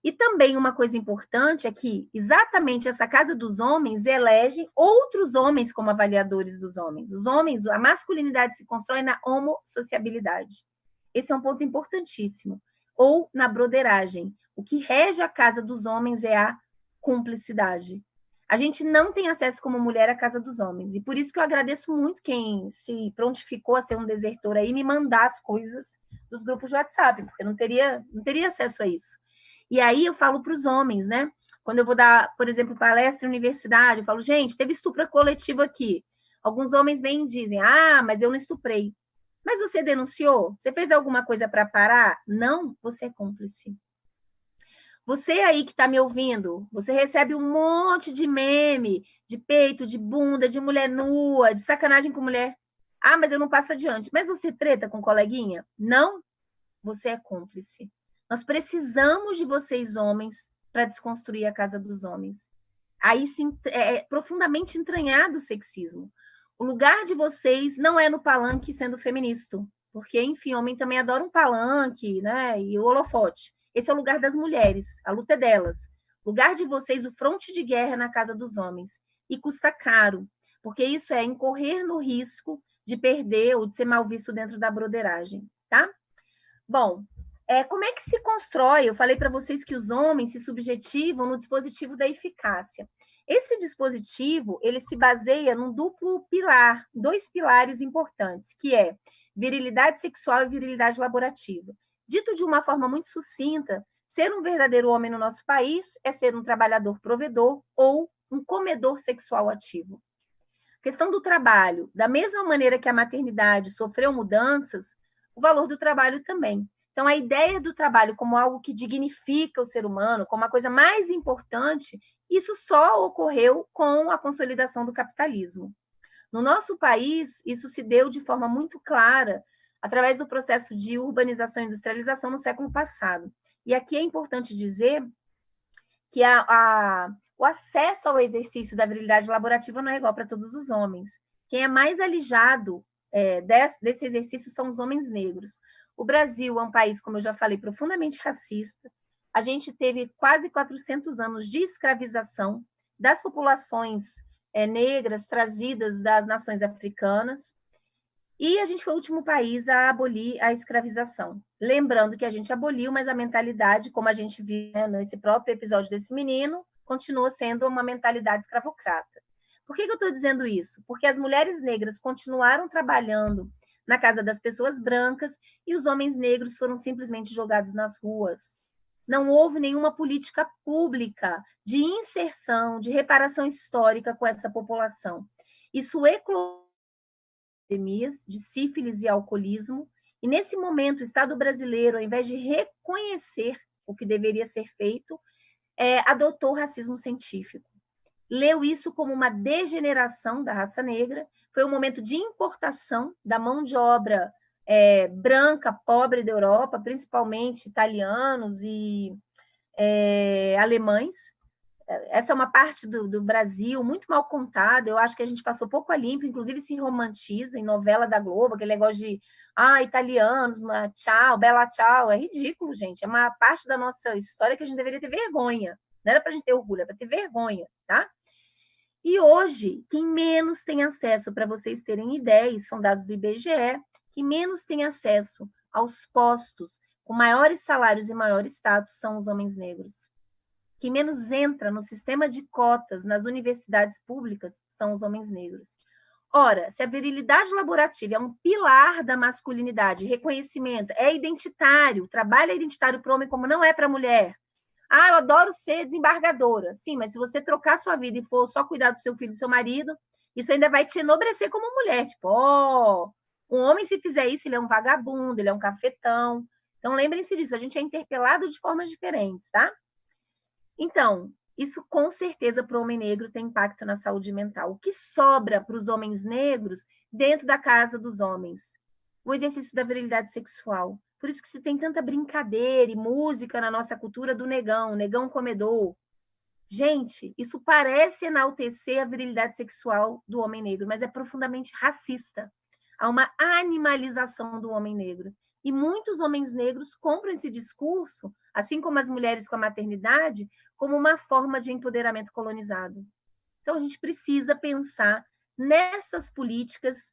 E também uma coisa importante é que exatamente essa casa dos homens elege outros homens como avaliadores dos homens. Os homens, a masculinidade se constrói na homossociabilidade. Esse é um ponto importantíssimo. Ou na broderagem. O que rege a casa dos homens é a cumplicidade. A gente não tem acesso como mulher à casa dos homens. E por isso que eu agradeço muito quem se prontificou a ser um desertor aí, me mandar as coisas dos grupos de WhatsApp, porque eu não teria acesso a isso. E aí eu falo para os homens, né? Quando eu vou dar, por exemplo, palestra em universidade, eu falo, gente, teve estupro coletivo aqui. Alguns homens vêm e dizem, mas eu não estuprei. Mas você denunciou? Você fez alguma coisa para parar? Não, você é cúmplice. Você aí que está me ouvindo, você recebe um monte de meme, de peito, de bunda, de mulher nua, de sacanagem com mulher. Mas eu não passo adiante. Mas você treta com coleguinha? Não, você é cúmplice. Nós precisamos de vocês, homens, para desconstruir a casa dos homens. Aí sim, é profundamente entranhado o sexismo. O lugar de vocês não é no palanque sendo feminista, porque, enfim, homem também adora um palanque, né? E o holofote. Esse é o lugar das mulheres, a luta é delas. O lugar de vocês, o fronte de guerra é na casa dos homens. E custa caro, porque isso é incorrer no risco de perder ou de ser mal visto dentro da broderagem, tá? Bom, como é que se constrói? Eu falei para vocês que os homens se subjetivam no dispositivo da eficácia. Esse dispositivo, ele se baseia num duplo pilar, 2 pilares importantes, que é virilidade sexual e virilidade laborativa. Dito de uma forma muito sucinta, ser um verdadeiro homem no nosso país é ser um trabalhador provedor ou um comedor sexual ativo. A questão do trabalho, da mesma maneira que a maternidade sofreu mudanças, o valor do trabalho também. Então, a ideia do trabalho como algo que dignifica o ser humano, como a coisa mais importante, isso só ocorreu com a consolidação do capitalismo. No nosso país, isso se deu de forma muito clara através do processo de urbanização e industrialização no século passado. E aqui é importante dizer que o acesso ao exercício da virilidade laborativa não é igual para todos os homens. Quem é mais alijado desse exercício são os homens negros. O Brasil é um país, como eu já falei, profundamente racista. A gente teve quase 400 anos de escravização das populações negras trazidas das nações africanas. E a gente foi o último país a abolir a escravização. Lembrando que a gente aboliu, mas a mentalidade, como a gente viu nesse próprio episódio desse menino, continua sendo uma mentalidade escravocrata. Por que eu estou dizendo isso? Porque as mulheres negras continuaram trabalhando na casa das pessoas brancas e os homens negros foram simplesmente jogados nas ruas. Não houve nenhuma política pública de inserção, de reparação histórica com essa população. Isso eclodiu epidemias de sífilis e alcoolismo, e nesse momento o Estado brasileiro, ao invés de reconhecer o que deveria ser feito, adotou o racismo científico. Leu isso como uma degeneração da raça negra, foi um momento de importação da mão de obra branca, pobre da Europa, principalmente italianos e alemães. Essa é uma parte do Brasil muito mal contada, eu acho que a gente passou pouco a limpo, inclusive se romantiza em novela da Globo, aquele negócio de italianos, tchau, bela tchau, é ridículo, gente, é uma parte da nossa história que a gente deveria ter vergonha, não era para a gente ter orgulho, é para ter vergonha, tá? E hoje, quem menos tem acesso, para vocês terem ideia, e são dados do IBGE, quem menos tem acesso aos postos com maiores salários e maior status são os homens negros. Quem menos entra no sistema de cotas nas universidades públicas são os homens negros. Ora, se a virilidade laborativa é um pilar da masculinidade, reconhecimento, é identitário, trabalho é identitário para o homem como não é para a mulher. Eu adoro ser desembargadora. Sim, mas se você trocar sua vida e for só cuidar do seu filho e do seu marido, isso ainda vai te enobrecer como mulher. Tipo, um homem, se fizer isso, ele é um vagabundo, ele é um cafetão. Então, lembrem-se disso, a gente é interpelado de formas diferentes, tá? Então, isso com certeza para o homem negro tem impacto na saúde mental. O que sobra para os homens negros dentro da casa dos homens? O exercício da virilidade sexual. Por isso que se tem tanta brincadeira e música na nossa cultura do negão comedor. Gente, isso parece enaltecer a virilidade sexual do homem negro, mas é profundamente racista. Há uma animalização do homem negro. E muitos homens negros compram esse discurso, assim como as mulheres com a maternidade, como uma forma de empoderamento colonizado. Então, a gente precisa pensar nessas políticas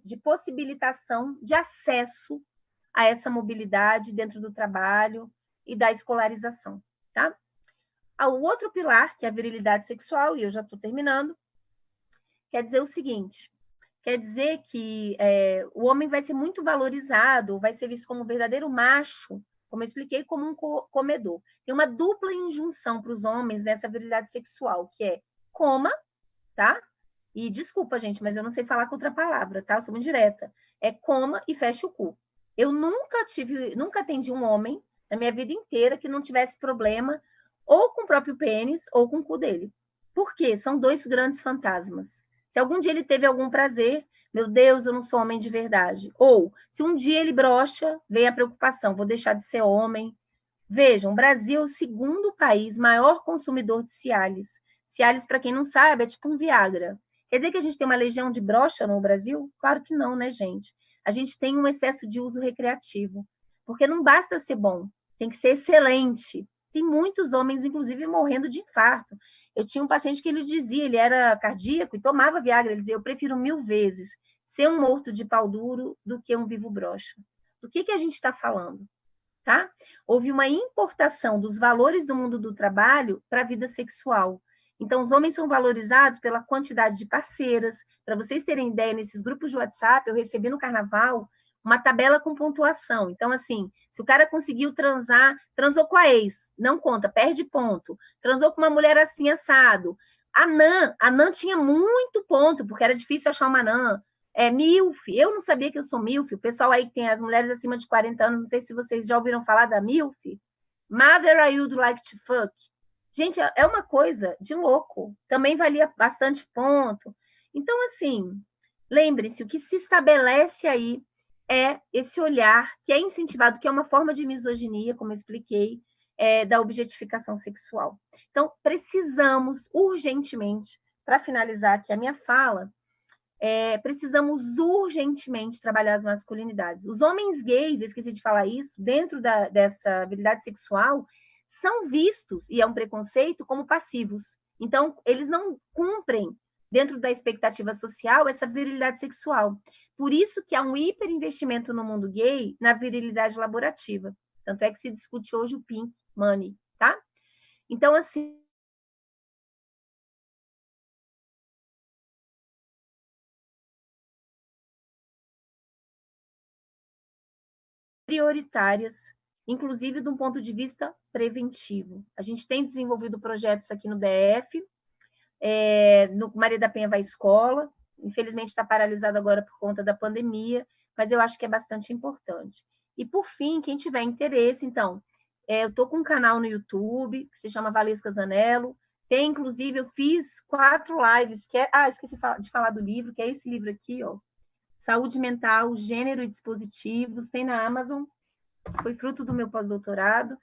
de possibilitação de acesso a essa mobilidade dentro do trabalho e da escolarização, tá? O outro pilar, que é a virilidade sexual, e eu já estou terminando, quer dizer o seguinte, quer dizer que o homem vai ser muito valorizado, vai ser visto como um verdadeiro macho, como eu expliquei, como um comedor. Tem uma dupla injunção para os homens nessa virilidade sexual, que é coma, tá? E desculpa, gente, mas eu não sei falar com outra palavra, tá? Eu sou muito direta. É coma e feche o cu. Eu nunca atendi um homem na minha vida inteira que não tivesse problema ou com o próprio pênis ou com o cu dele. Por quê? São dois grandes fantasmas. Se algum dia ele teve algum prazer, Meu Deus, eu não sou homem de verdade. Ou, se um dia ele brocha, vem a preocupação, vou deixar de ser homem. Vejam, o Brasil é o segundo país maior consumidor de Cialis. Cialis, para quem não sabe, é tipo um Viagra. Quer dizer que a gente tem uma legião de broxa no Brasil? Claro que não, né, gente? A gente tem um excesso de uso recreativo. Porque não basta ser bom, tem que ser excelente. Tem muitos homens, inclusive, morrendo de infarto. Eu tinha um paciente que ele dizia, ele era cardíaco e tomava Viagra, ele dizia, eu prefiro 1000 vezes ser um morto de pau duro do que um vivo broxa. Do que a gente está falando? Tá? Houve uma importação dos valores do mundo do trabalho para a vida sexual. Então, os homens são valorizados pela quantidade de parceiras. Para vocês terem ideia, nesses grupos de WhatsApp, eu recebi no carnaval uma tabela com pontuação. Então, assim, se o cara conseguiu transar, transou com a ex, não conta, perde ponto. Transou com uma mulher assim, assado. A NAN tinha muito ponto, porque era difícil achar uma NAN. MILF, eu não sabia que eu sou MILF. O pessoal aí que tem as mulheres acima de 40 anos, não sei se vocês já ouviram falar da MILF. Mother I would like to fuck. Gente, é uma coisa de louco. Também valia bastante ponto. Então, assim, lembrem-se, o que se estabelece aí é esse olhar que é incentivado, que é uma forma de misoginia, como eu expliquei, da objetificação sexual. Então, precisamos urgentemente, para finalizar aqui a minha fala, precisamos urgentemente trabalhar as masculinidades. Os homens gays, eu esqueci de falar isso, dentro dessa habilidade sexual, são vistos, e é um preconceito, como passivos. Então, eles não cumprem, dentro da expectativa social, essa virilidade sexual. Por isso que há um hiperinvestimento no mundo gay na virilidade laborativa. Tanto é que se discute hoje o pink money, tá? Então, assim, prioritárias, inclusive de um ponto de vista preventivo. A gente tem desenvolvido projetos aqui no DF, no Maria da Penha vai escola, infelizmente está paralisado agora por conta da pandemia, mas eu acho que é bastante importante. E, por fim, quem tiver interesse, então, eu estou com um canal no YouTube, que se chama Valesca Zanello, tem, inclusive, eu fiz 4 lives, esqueci de falar do livro, que é esse livro aqui, ó, Saúde Mental, Gênero e Dispositivos, tem na Amazon, foi fruto do meu pós-doutorado,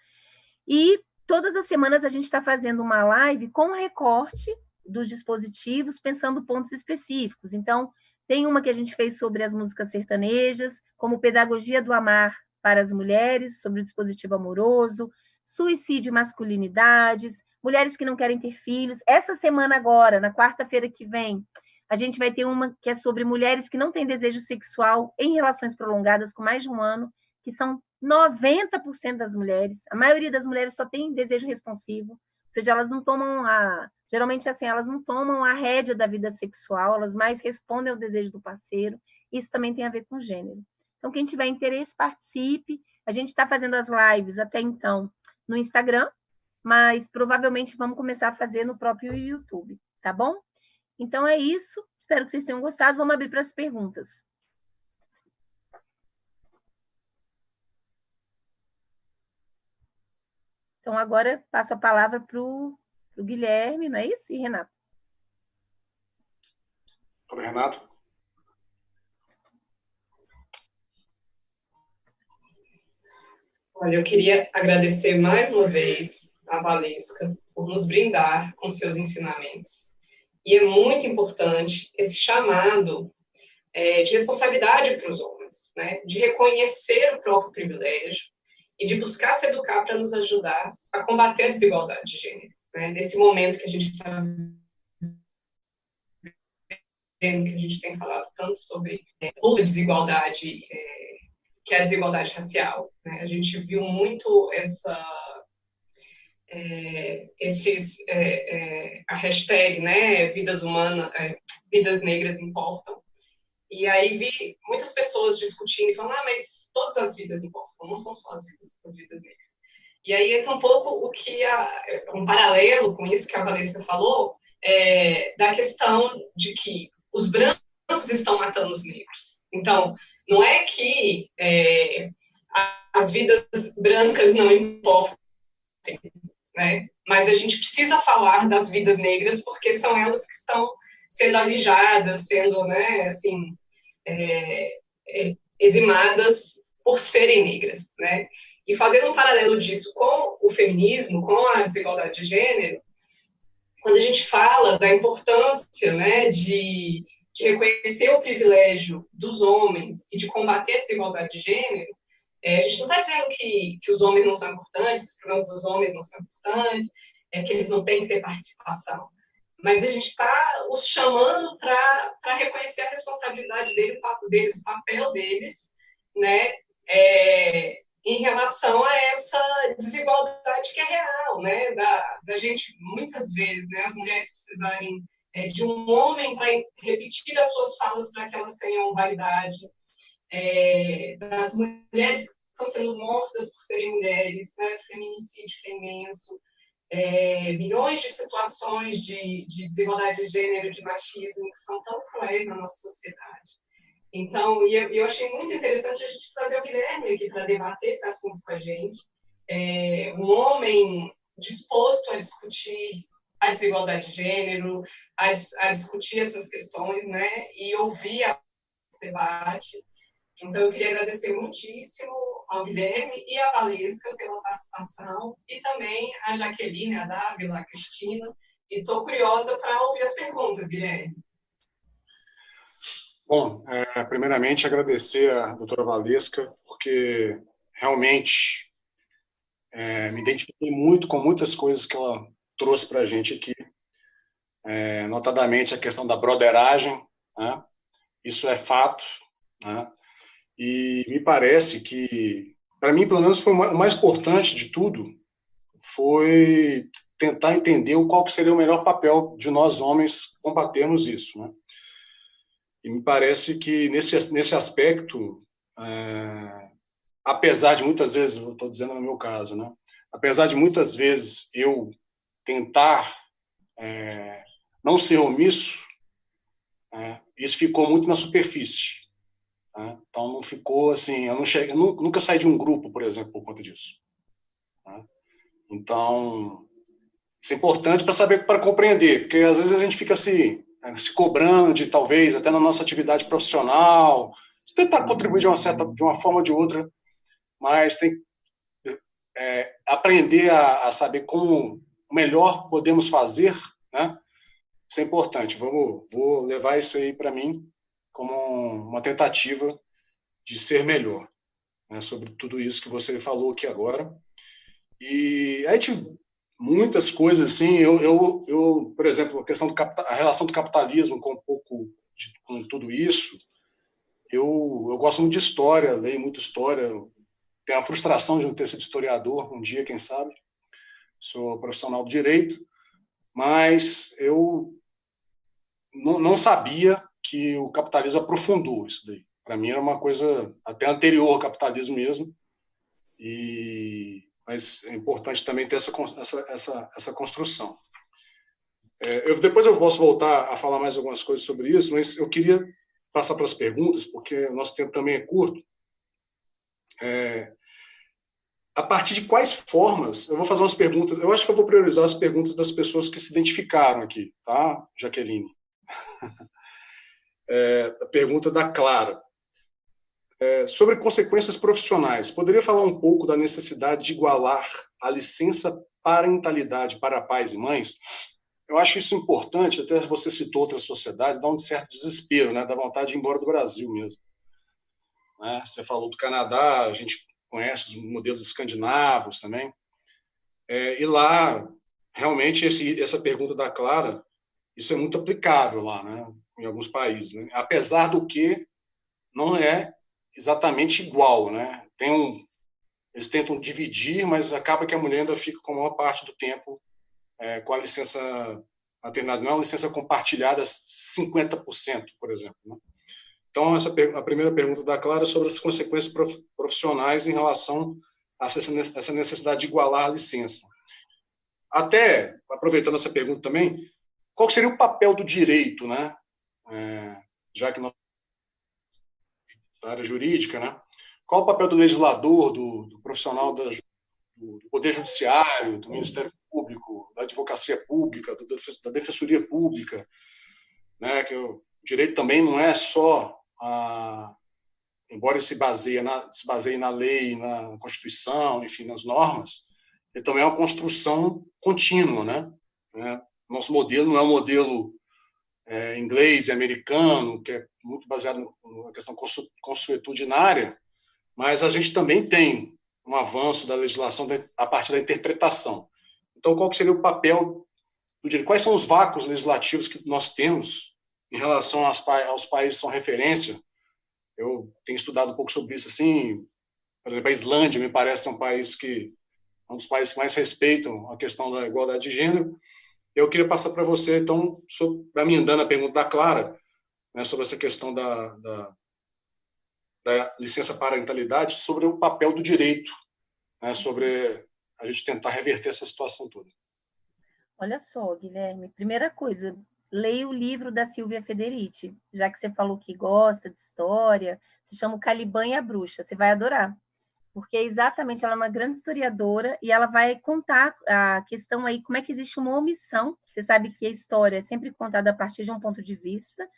e todas as semanas a gente está fazendo uma live com recorte dos dispositivos, pensando pontos específicos. Então, tem uma que a gente fez sobre as músicas sertanejas, como Pedagogia do Amar para as mulheres, sobre o dispositivo amoroso, suicídio e masculinidades, mulheres que não querem ter filhos. Essa semana agora, na quarta-feira que vem, a gente vai ter uma que é sobre mulheres que não têm desejo sexual em relações prolongadas com mais de um ano, que são 90% das mulheres. A maioria das mulheres só tem desejo responsivo, ou seja, elas não tomam geralmente assim, elas não tomam a rédea da vida sexual, elas mais respondem ao desejo do parceiro. Isso também tem a ver com gênero. Então, quem tiver interesse, participe. A gente está fazendo as lives até então no Instagram, mas provavelmente vamos começar a fazer no próprio YouTube, tá bom? Então é isso. Espero que vocês tenham gostado. Vamos abrir para as perguntas. Então, agora passo a palavra para o Guilherme, não é isso? E Renato. Oi, Renato. Olha, eu queria agradecer mais uma vez a Valesca por nos brindar com seus ensinamentos. E é muito importante esse chamado de responsabilidade para os homens, né? De reconhecer o próprio privilégio e de buscar se educar para nos ajudar a combater a desigualdade de gênero, né? Nesse momento que a gente está vendo, que a gente tem falado tanto sobre a desigualdade, que é a desigualdade racial, né? A gente viu muito a hashtag, né, vidas negras importam. E aí vi muitas pessoas discutindo e falando, mas todas as vidas importam, não são só as vidas negras. E aí entra um pouco um paralelo com isso que a Valesca falou, da questão de que os brancos estão matando os negros. Então, não é que as vidas brancas não importam, né? Mas a gente precisa falar das vidas negras porque são elas que estão sendo alijadas, sendo, né, assim, eximadas por serem negras, né? E fazendo um paralelo disso com o feminismo, com a desigualdade de gênero, quando a gente fala da importância, né, de reconhecer o privilégio dos homens e de combater a desigualdade de gênero, a gente não está dizendo que os homens não são importantes, que os problemas dos homens não são importantes, que eles não têm que ter participação. Mas a gente está os chamando para reconhecer a responsabilidade deles, o papel deles, né, em relação a essa desigualdade que é real, né, da gente, muitas vezes, né, as mulheres precisarem de um homem para repetir as suas falas para que elas tenham validade, das mulheres que estão sendo mortas por serem mulheres, né, feminicídio que é imenso, milhões de situações de desigualdade de gênero, de machismo, que são tão cruéis na nossa sociedade. Então, eu achei muito interessante a gente trazer o Guilherme aqui para debater esse assunto com a gente. Um homem disposto a discutir a desigualdade de gênero, a discutir essas questões, né, e ouvir esse debate. Então, eu queria agradecer muitíssimo ao Guilherme e à Valesca pela participação, e também a Jaqueline, a Dávila, a Cristina. E estou curiosa para ouvir as perguntas, Guilherme. Bom, primeiramente agradecer à doutora Valesca, porque realmente me identifiquei muito com muitas coisas que ela trouxe para a gente aqui, notadamente a questão da broderagem, né? Isso é fato, né? E me parece que, para mim, pelo menos, foi o mais importante de tudo, foi tentar entender qual que seria o melhor papel de nós homens combatermos isso, né? E me parece que, nesse aspecto, apesar de muitas vezes, eu estou dizendo no meu caso, né? Apesar de muitas vezes eu tentar não ser omisso, isso ficou muito na superfície. Né? Então, não ficou assim, eu nunca saí de um grupo, por exemplo, por conta disso. Né? Então, isso é importante para compreender, porque às vezes a gente fica se cobrando de, talvez, até na nossa atividade profissional, tentar contribuir de uma forma ou de outra, mas tem que aprender a saber como melhor podemos fazer, né? Isso é importante. Vou levar isso aí para mim como uma tentativa de ser melhor, né, sobre tudo isso que você falou aqui agora. E aí muitas coisas assim, eu por exemplo, a questão a relação do capitalismo com com tudo isso, eu gosto muito de história, leio muito história, tenho a frustração de não ter sido historiador um dia, quem sabe. Sou profissional do direito, mas eu não sabia que o capitalismo aprofundou isso daí. Para mim era uma coisa até anterior ao capitalismo mesmo, mas é importante também ter essa construção. Depois eu posso voltar a falar mais algumas coisas sobre isso, mas eu queria passar para as perguntas, porque o nosso tempo também é curto. A partir de quais formas, eu vou fazer umas perguntas, eu acho que eu vou priorizar as perguntas das pessoas que se identificaram aqui, tá, Jaqueline? A pergunta da Clara. Sobre consequências profissionais, poderia falar um pouco da necessidade de igualar a licença parentalidade para pais e mães? Eu acho isso importante, até você citou outras sociedades, dá um certo desespero, né? Dá vontade de ir embora do Brasil mesmo. Né? Você falou do Canadá, a gente conhece os modelos escandinavos também. E lá, realmente, essa pergunta da Clara, isso é muito aplicável lá, né? Em alguns países. Né? Apesar do que não é exatamente igual, né? Eles tentam dividir, mas acaba que a mulher ainda fica com a maior parte do tempo com a licença maternidade. Não é uma licença compartilhada 50%, por exemplo. Né? Então, a primeira pergunta da Clara é sobre as consequências profissionais em relação a essa necessidade de igualar a licença. Até, aproveitando essa pergunta também, qual seria o papel do direito, né? Já que nós da área jurídica, né? Qual o papel do legislador, do profissional do Poder Judiciário, do Ministério Público, da Advocacia Pública, da Defensoria Pública, né? Que o direito também não é só embora se baseie na lei, na Constituição, enfim, nas normas, ele também é uma construção contínua, né? Nosso modelo não é um modelo inglês e americano, que é muito baseado na questão consuetudinária, mas a gente também tem um avanço da legislação a partir da interpretação. Então, qual que seria o papel do direito? Quais são os vácuos legislativos que nós temos em relação aos países que são referência? Eu tenho estudado um pouco sobre isso, assim, por exemplo, a Islândia me parece um país um dos países que mais respeitam a questão da igualdade de gênero. Eu queria passar para você, então, emendando a pergunta da Clara, né, sobre essa questão da licença parentalidade, sobre o papel do direito, né, sobre a gente tentar reverter essa situação toda. Olha só, Guilherme, primeira coisa, leia o livro da Silvia Federici, já que você falou que gosta de história, se chama O Caliban e a Bruxa, você vai adorar, porque exatamente ela é uma grande historiadora e ela vai contar a questão aí, como é que existe uma omissão. Você sabe que a história é sempre contada a partir de um ponto de vista,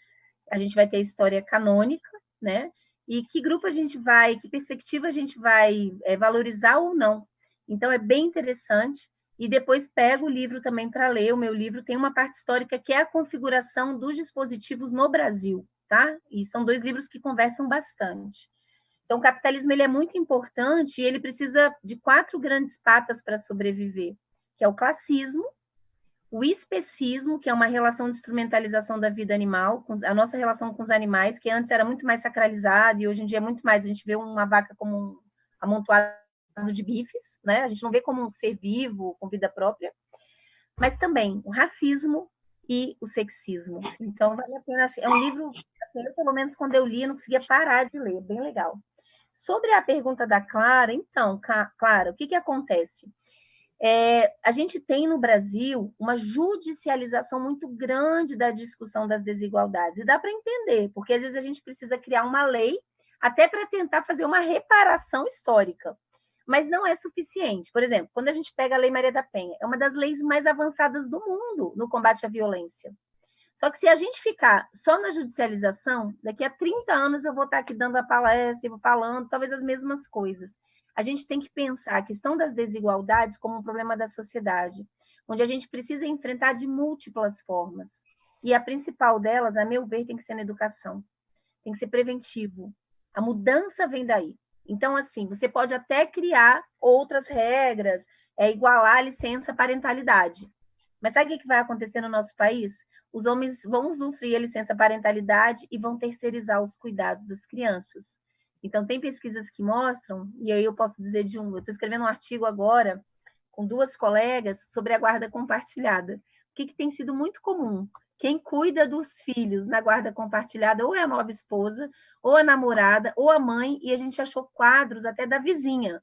a gente vai ter a história canônica, né? E que grupo a gente vai, que perspectiva a gente vai valorizar ou não. Então, é bem interessante. E depois pego o livro também para ler. O meu livro tem uma parte histórica que é a configuração dos dispositivos no Brasil, tá? E são 2 livros que conversam bastante. Então, o capitalismo ele é muito importante e ele precisa de 4 grandes patas para sobreviver, que é o classismo, o especismo, que é uma relação de instrumentalização da vida animal, a nossa relação com os animais, que antes era muito mais sacralizada e hoje em dia é muito mais, a gente vê uma vaca como um amontoado de bifes, né? A gente não vê como um ser vivo, com vida própria, mas também o racismo e o sexismo. Então, vale a pena, é um livro, eu, pelo menos quando eu li, eu não conseguia parar de ler, bem legal. Sobre a pergunta da Clara, então, Clara, o que acontece? A gente tem no Brasil uma judicialização muito grande da discussão das desigualdades, e dá para entender, porque às vezes a gente precisa criar uma lei até para tentar fazer uma reparação histórica, mas não é suficiente. Por exemplo, quando a gente pega a Lei Maria da Penha, é uma das leis mais avançadas do mundo no combate à violência. Só que se a gente ficar só na judicialização, daqui a 30 anos eu vou estar aqui dando a palestra, falando talvez as mesmas coisas. A gente tem que pensar a questão das desigualdades como um problema da sociedade, onde a gente precisa enfrentar de múltiplas formas. E a principal delas, a meu ver, tem que ser na educação. Tem que ser preventivo. A mudança vem daí. Então, assim, você pode até criar outras regras, igualar a licença parentalidade. Mas sabe o que vai acontecer no nosso país? Os homens vão usufruir a licença parentalidade e vão terceirizar os cuidados das crianças. Então, tem pesquisas que mostram, e aí eu posso dizer eu estou escrevendo um artigo agora com 2 colegas sobre a guarda compartilhada. O que tem sido muito comum? Quem cuida dos filhos na guarda compartilhada ou é a nova esposa, ou a namorada, ou a mãe, e a gente achou quadros até da vizinha.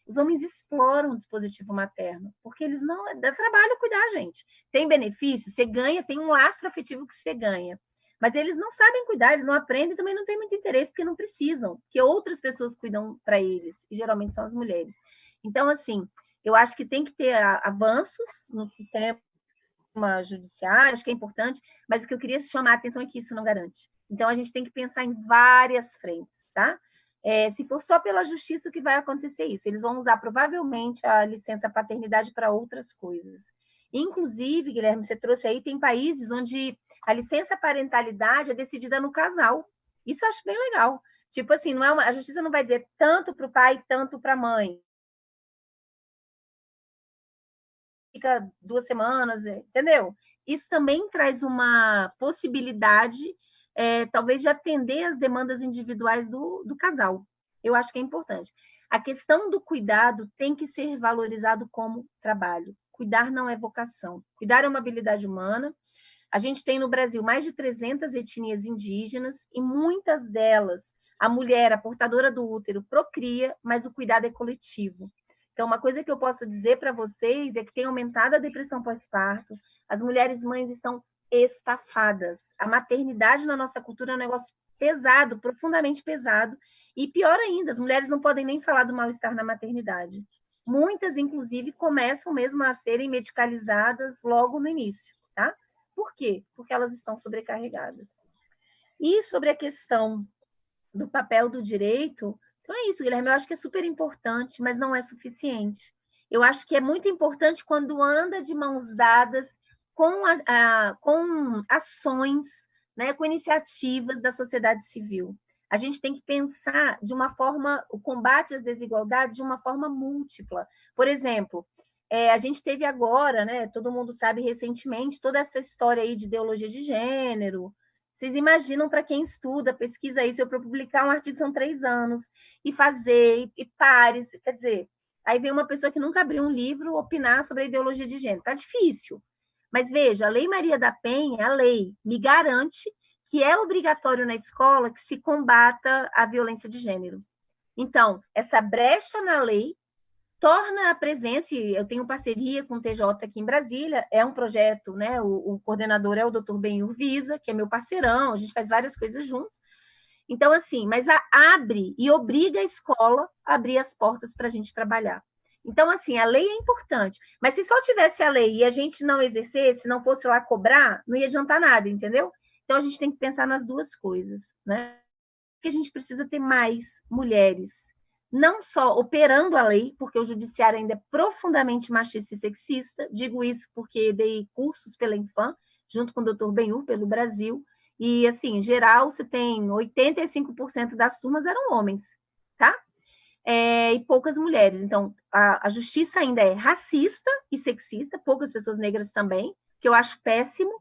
Os homens exploram o dispositivo materno, porque eles não... dá trabalho cuidar, gente. Tem benefício, você ganha, tem um lastro afetivo que você ganha. Mas eles não sabem cuidar, eles não aprendem, também não têm muito interesse, porque não precisam, porque outras pessoas cuidam para eles, e geralmente são as mulheres. Então, assim, eu acho que tem que ter avanços no sistema judiciário, acho que é importante, mas o que eu queria chamar a atenção é que isso não garante. Então, a gente tem que pensar em várias frentes, tá? Se for só pela justiça, o que vai acontecer isso? Eles vão usar, provavelmente, a licença paternidade para outras coisas. Inclusive, Guilherme, você trouxe aí, tem países onde a licença parentalidade é decidida no casal. Isso eu acho bem legal. Tipo assim, não é a justiça não vai dizer tanto para o pai, tanto para a mãe. Fica 2 semanas, entendeu? Isso também traz uma possibilidade, talvez, de atender as demandas individuais do casal. Eu acho que é importante. A questão do cuidado tem que ser valorizado como trabalho. Cuidar não é vocação. Cuidar é uma habilidade humana. A gente tem no Brasil mais de 300 etnias indígenas e muitas delas, a mulher, a portadora do útero, procria, mas o cuidado é coletivo. Então, uma coisa que eu posso dizer para vocês é que tem aumentado a depressão pós-parto, as mulheres mães estão estafadas. A maternidade na nossa cultura é um negócio pesado, profundamente pesado, e pior ainda, as mulheres não podem nem falar do mal-estar na maternidade. Muitas, inclusive, começam mesmo a serem medicalizadas logo no início, tá? Por quê? Porque elas estão sobrecarregadas. E sobre a questão do papel do direito, então é isso, Guilherme, eu acho que é super importante, mas não é suficiente. Eu acho que é muito importante quando anda de mãos dadas com ações, né, com iniciativas da sociedade civil. A gente tem que pensar de uma forma, o combate às desigualdades de uma forma múltipla. Por exemplo, a gente teve agora, né, todo mundo sabe recentemente, toda essa história aí de ideologia de gênero. Vocês imaginam, para quem estuda, pesquisa isso, eu para publicar um artigo são 3 anos, e fazer, e pares, quer dizer, aí vem uma pessoa que nunca abriu um livro opinar sobre a ideologia de gênero. Tá difícil. Mas veja, a Lei Maria da Penha, a lei, me garante que é obrigatório na escola que se combata a violência de gênero. Então, essa brecha na lei torna a presença, eu tenho parceria com o TJ aqui em Brasília, é um projeto, né? O coordenador é o Dr. Benhur Visa, que é meu parceirão, a gente faz várias coisas juntos. Então, assim, mas abre e obriga a escola a abrir as portas para a gente trabalhar. Então, assim, a lei é importante, mas se só tivesse a lei e a gente não exercesse, não fosse lá cobrar, não ia adiantar nada, entendeu? Então, a gente tem que pensar nas duas coisas, né? Que a gente precisa ter mais mulheres, não só operando a lei, porque o judiciário ainda é profundamente machista e sexista, digo isso porque dei cursos pela Infam, junto com o Dr. Benhur, pelo Brasil, e, assim, em geral, você tem 85% das turmas eram homens, tá? E poucas mulheres. Então, a justiça ainda é racista e sexista, poucas pessoas negras também, que eu acho péssimo,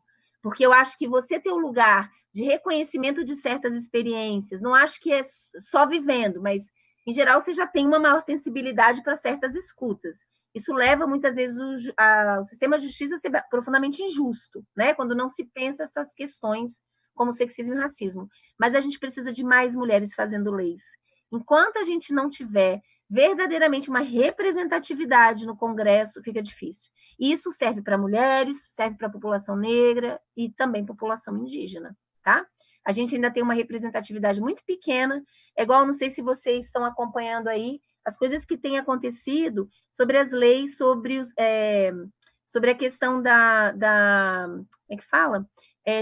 porque eu acho que você ter um lugar de reconhecimento de certas experiências, não acho que é só vivendo, mas, em geral, você já tem uma maior sensibilidade para certas escutas. Isso leva, muitas vezes, o sistema de justiça a ser profundamente injusto, né? Quando não se pensa essas questões como sexismo e racismo. Mas a gente precisa de mais mulheres fazendo leis. Enquanto a gente não tiver verdadeiramente uma representatividade no Congresso, fica difícil. E isso serve para mulheres, serve para a população negra e também população indígena, tá? A gente ainda tem uma representatividade muito pequena, é igual, não sei se vocês estão acompanhando aí, as coisas que têm acontecido sobre as leis, sobre a questão como é que fala?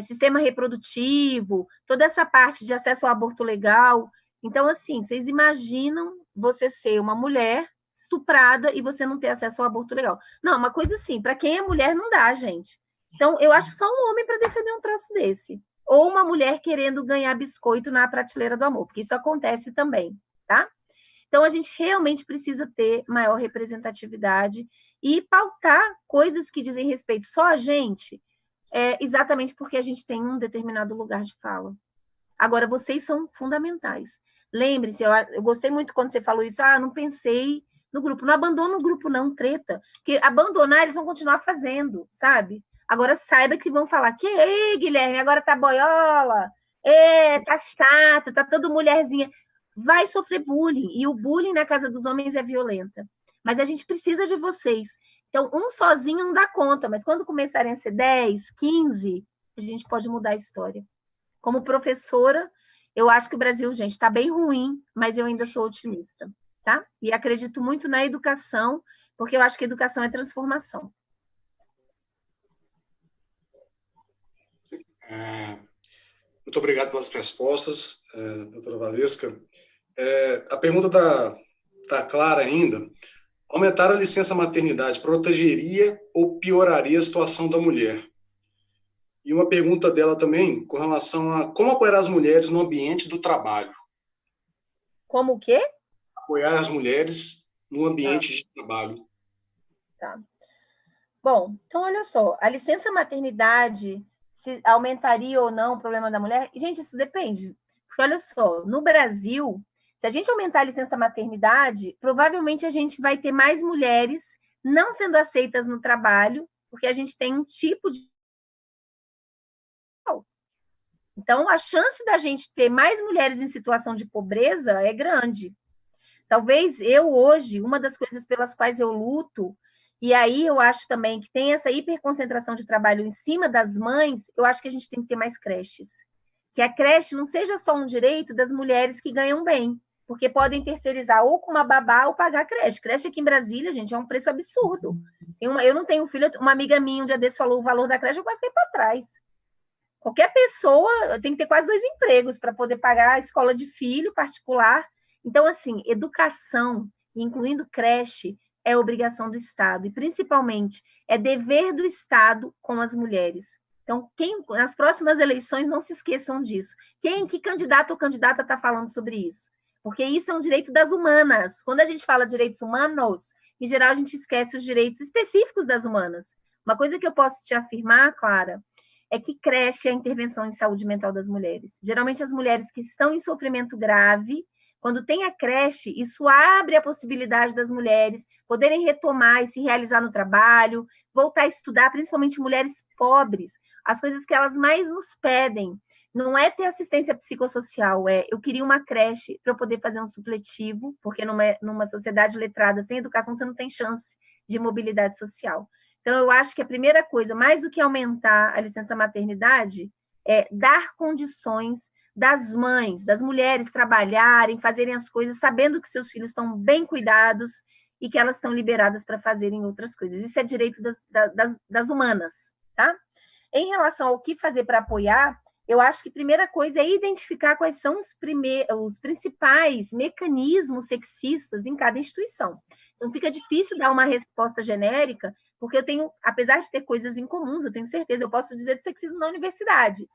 Sistema reprodutivo, toda essa parte de acesso ao aborto legal. Então, assim, vocês imaginam você ser uma mulher estuprada e você não ter acesso ao aborto legal. Não, uma coisa assim, para quem é mulher não dá, gente. Então, eu acho só um homem para defender um troço desse. Ou uma mulher querendo ganhar biscoito na prateleira do amor, porque isso acontece também, tá? Então, a gente realmente precisa ter maior representatividade e pautar coisas que dizem respeito só a gente, exatamente porque a gente tem um determinado lugar de fala. Agora, vocês são fundamentais. Lembre-se, eu gostei muito quando você falou isso, não pensei no grupo. Não abandona o grupo, não, treta. Porque abandonar, eles vão continuar fazendo, sabe? Agora, saiba que vão falar, ei, Guilherme, agora tá boiola, tá chato, tá toda mulherzinha. Vai sofrer bullying, e o bullying na casa dos homens é violenta. Mas a gente precisa de vocês. Então, um sozinho não dá conta, mas quando começarem a ser 10, 15, a gente pode mudar a história. Como professora, eu acho que o Brasil, gente, está bem ruim, mas eu ainda sou otimista, tá? E acredito muito na educação, porque eu acho que educação é transformação. Muito obrigado pelas respostas, doutora Valesca. A pergunta está clara ainda. Aumentar a licença maternidade protegeria ou pioraria a situação da mulher? E uma pergunta dela também com relação a como apoiar as mulheres no ambiente do trabalho. Como o quê? Apoiar as mulheres no ambiente de trabalho. Tá. Bom, então olha só, a licença maternidade, se aumentaria ou não o problema da mulher? Gente, isso depende. Porque olha só, no Brasil, se a gente aumentar a licença maternidade, provavelmente a gente vai ter mais mulheres não sendo aceitas no trabalho, porque a gente tem um tipo de... Então, a chance da gente ter mais mulheres em situação de pobreza é grande. Talvez eu hoje, uma das coisas pelas quais eu luto, e aí eu acho também que tem essa hiperconcentração de trabalho em cima das mães, eu acho que a gente tem que ter mais creches. Que a creche não seja só um direito das mulheres que ganham bem, porque podem terceirizar ou com uma babá ou pagar a creche. Creche aqui em Brasília, gente, é um preço absurdo. Eu não tenho filho, uma amiga minha um dia desse falou o valor da creche, eu quase caí para trás. Qualquer pessoa tem que ter quase 2 empregos para poder pagar a escola de filho particular. Então, assim, educação, incluindo creche, é obrigação do Estado, e principalmente é dever do Estado com as mulheres. Então, nas próximas eleições, não se esqueçam disso. Que candidato ou candidata está falando sobre isso? Porque isso é um direito das humanas. Quando a gente fala de direitos humanos, em geral, a gente esquece os direitos específicos das humanas. Uma coisa que eu posso te afirmar, Clara, é que creche é a intervenção em saúde mental das mulheres. Geralmente, as mulheres que estão em sofrimento grave, quando tem a creche, isso abre a possibilidade das mulheres poderem retomar e se realizar no trabalho, voltar a estudar, principalmente mulheres pobres. As coisas que elas mais nos pedem não é ter assistência psicossocial, eu queria uma creche para eu poder fazer um supletivo, porque numa sociedade letrada sem educação você não tem chance de mobilidade social. Então, eu acho que a primeira coisa, mais do que aumentar a licença maternidade, é dar condições das mães, das mulheres trabalharem, fazerem as coisas, sabendo que seus filhos estão bem cuidados e que elas estão liberadas para fazerem outras coisas. Isso é direito das humanas, tá? Em relação ao que fazer para apoiar, eu acho que a primeira coisa é identificar quais são os principais mecanismos sexistas em cada instituição. Então, fica difícil dar uma resposta genérica, porque eu tenho, apesar de ter coisas em comuns, eu tenho certeza, eu posso dizer do sexismo na universidade,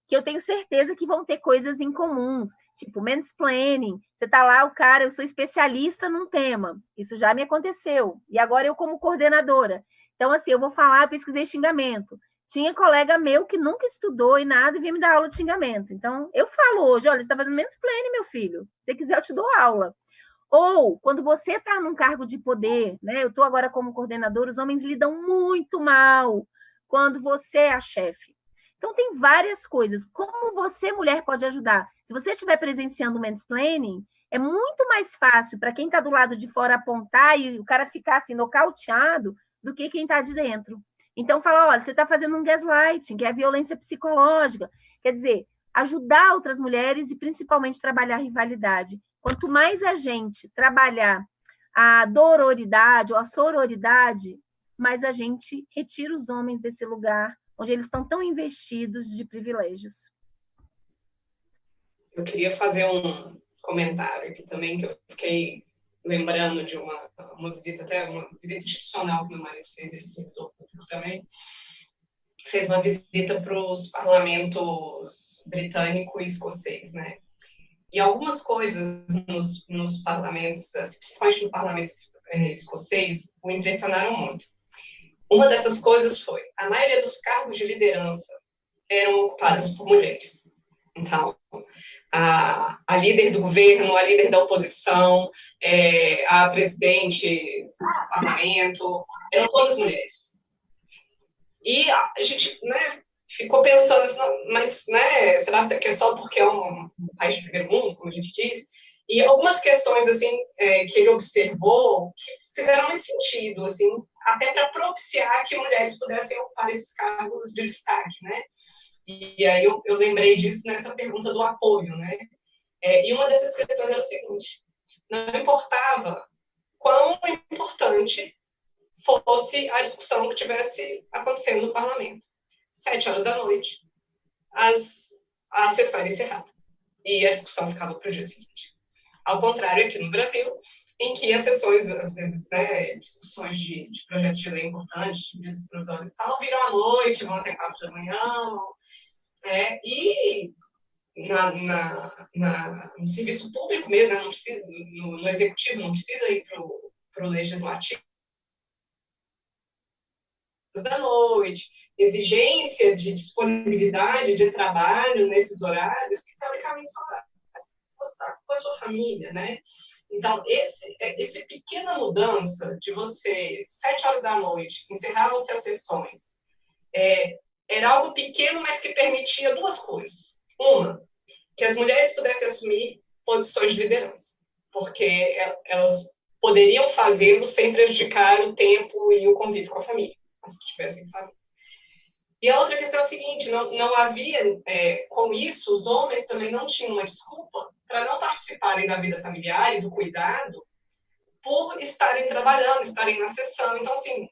que eu tenho certeza que vão ter coisas em comuns, tipo mansplaining, você tá lá, o cara, eu sou especialista num tema, isso já me aconteceu, e agora eu como coordenadora. Então, assim, eu vou falar, eu pesquisei xingamento. Tinha colega meu que nunca estudou e nada e vinha me dar aula de xingamento. Então, eu falo hoje, olha, você está fazendo mansplaining, meu filho. Se você quiser, eu te dou aula. Ou, quando você está num cargo de poder, né? Eu estou agora como coordenadora, os homens lidam muito mal quando você é a chefe. Então, tem várias coisas. Como você, mulher, pode ajudar? Se você estiver presenciando o mansplaining, é muito mais fácil para quem está do lado de fora apontar e o cara ficar assim, nocauteado, do que quem está de dentro. Então, fala, olha, você está fazendo um gaslighting, que é a violência psicológica. Quer dizer, ajudar outras mulheres e, principalmente, trabalhar a rivalidade. Quanto mais a gente trabalhar a dororidade ou a sororidade, mais a gente retira os homens desse lugar onde eles estão tão investidos de privilégios. Eu queria fazer um comentário aqui também, que eu fiquei lembrando de uma visita, até uma visita institucional que meu marido fez, ele é servidor público também, fez uma visita para os parlamentos britânico e escocês, né? E algumas coisas nos parlamentos, principalmente no parlamento escocês, o impressionaram muito. Uma dessas coisas foi, a maioria dos cargos de liderança eram ocupados por mulheres. Então, a líder do governo, a líder da oposição, a presidente do parlamento, eram todas mulheres. E a gente, né, ficou pensando assim, mas, né, será que é só porque é um país de primeiro mundo, como a gente diz? E algumas questões assim que ele observou que fizeram muito sentido, assim, até para propiciar que mulheres pudessem ocupar esses cargos de destaque, né? E aí eu lembrei disso nessa pergunta do apoio, né? E uma dessas questões era o seguinte: não importava quão importante fosse a discussão que estivesse acontecendo no parlamento. 19h, a sessão era encerrada e a discussão ficava para o dia seguinte. Ao contrário, aqui no Brasil, em que as sessões, às vezes, né, discussões de projetos de lei importantes, de medidas provisórias e tal, viram à noite, vão até 4h, e no serviço público mesmo, né, não precisa, no executivo, não precisa ir para o legislativo da noite, exigência de disponibilidade de trabalho nesses horários, que teoricamente são horários que você está com a sua família, né? Então, essa pequena mudança de você, 19h, encerravam-se as sessões, era algo pequeno, mas que permitia duas coisas. Uma, que as mulheres pudessem assumir posições de liderança, porque elas poderiam fazê-lo sem prejudicar o tempo e o convívio com a família, as que tivessem família. E a outra questão é a seguinte: não havia, com isso, os homens também não tinham uma desculpa para não participarem da vida familiar e do cuidado por estarem trabalhando, estarem na sessão. Então, assim,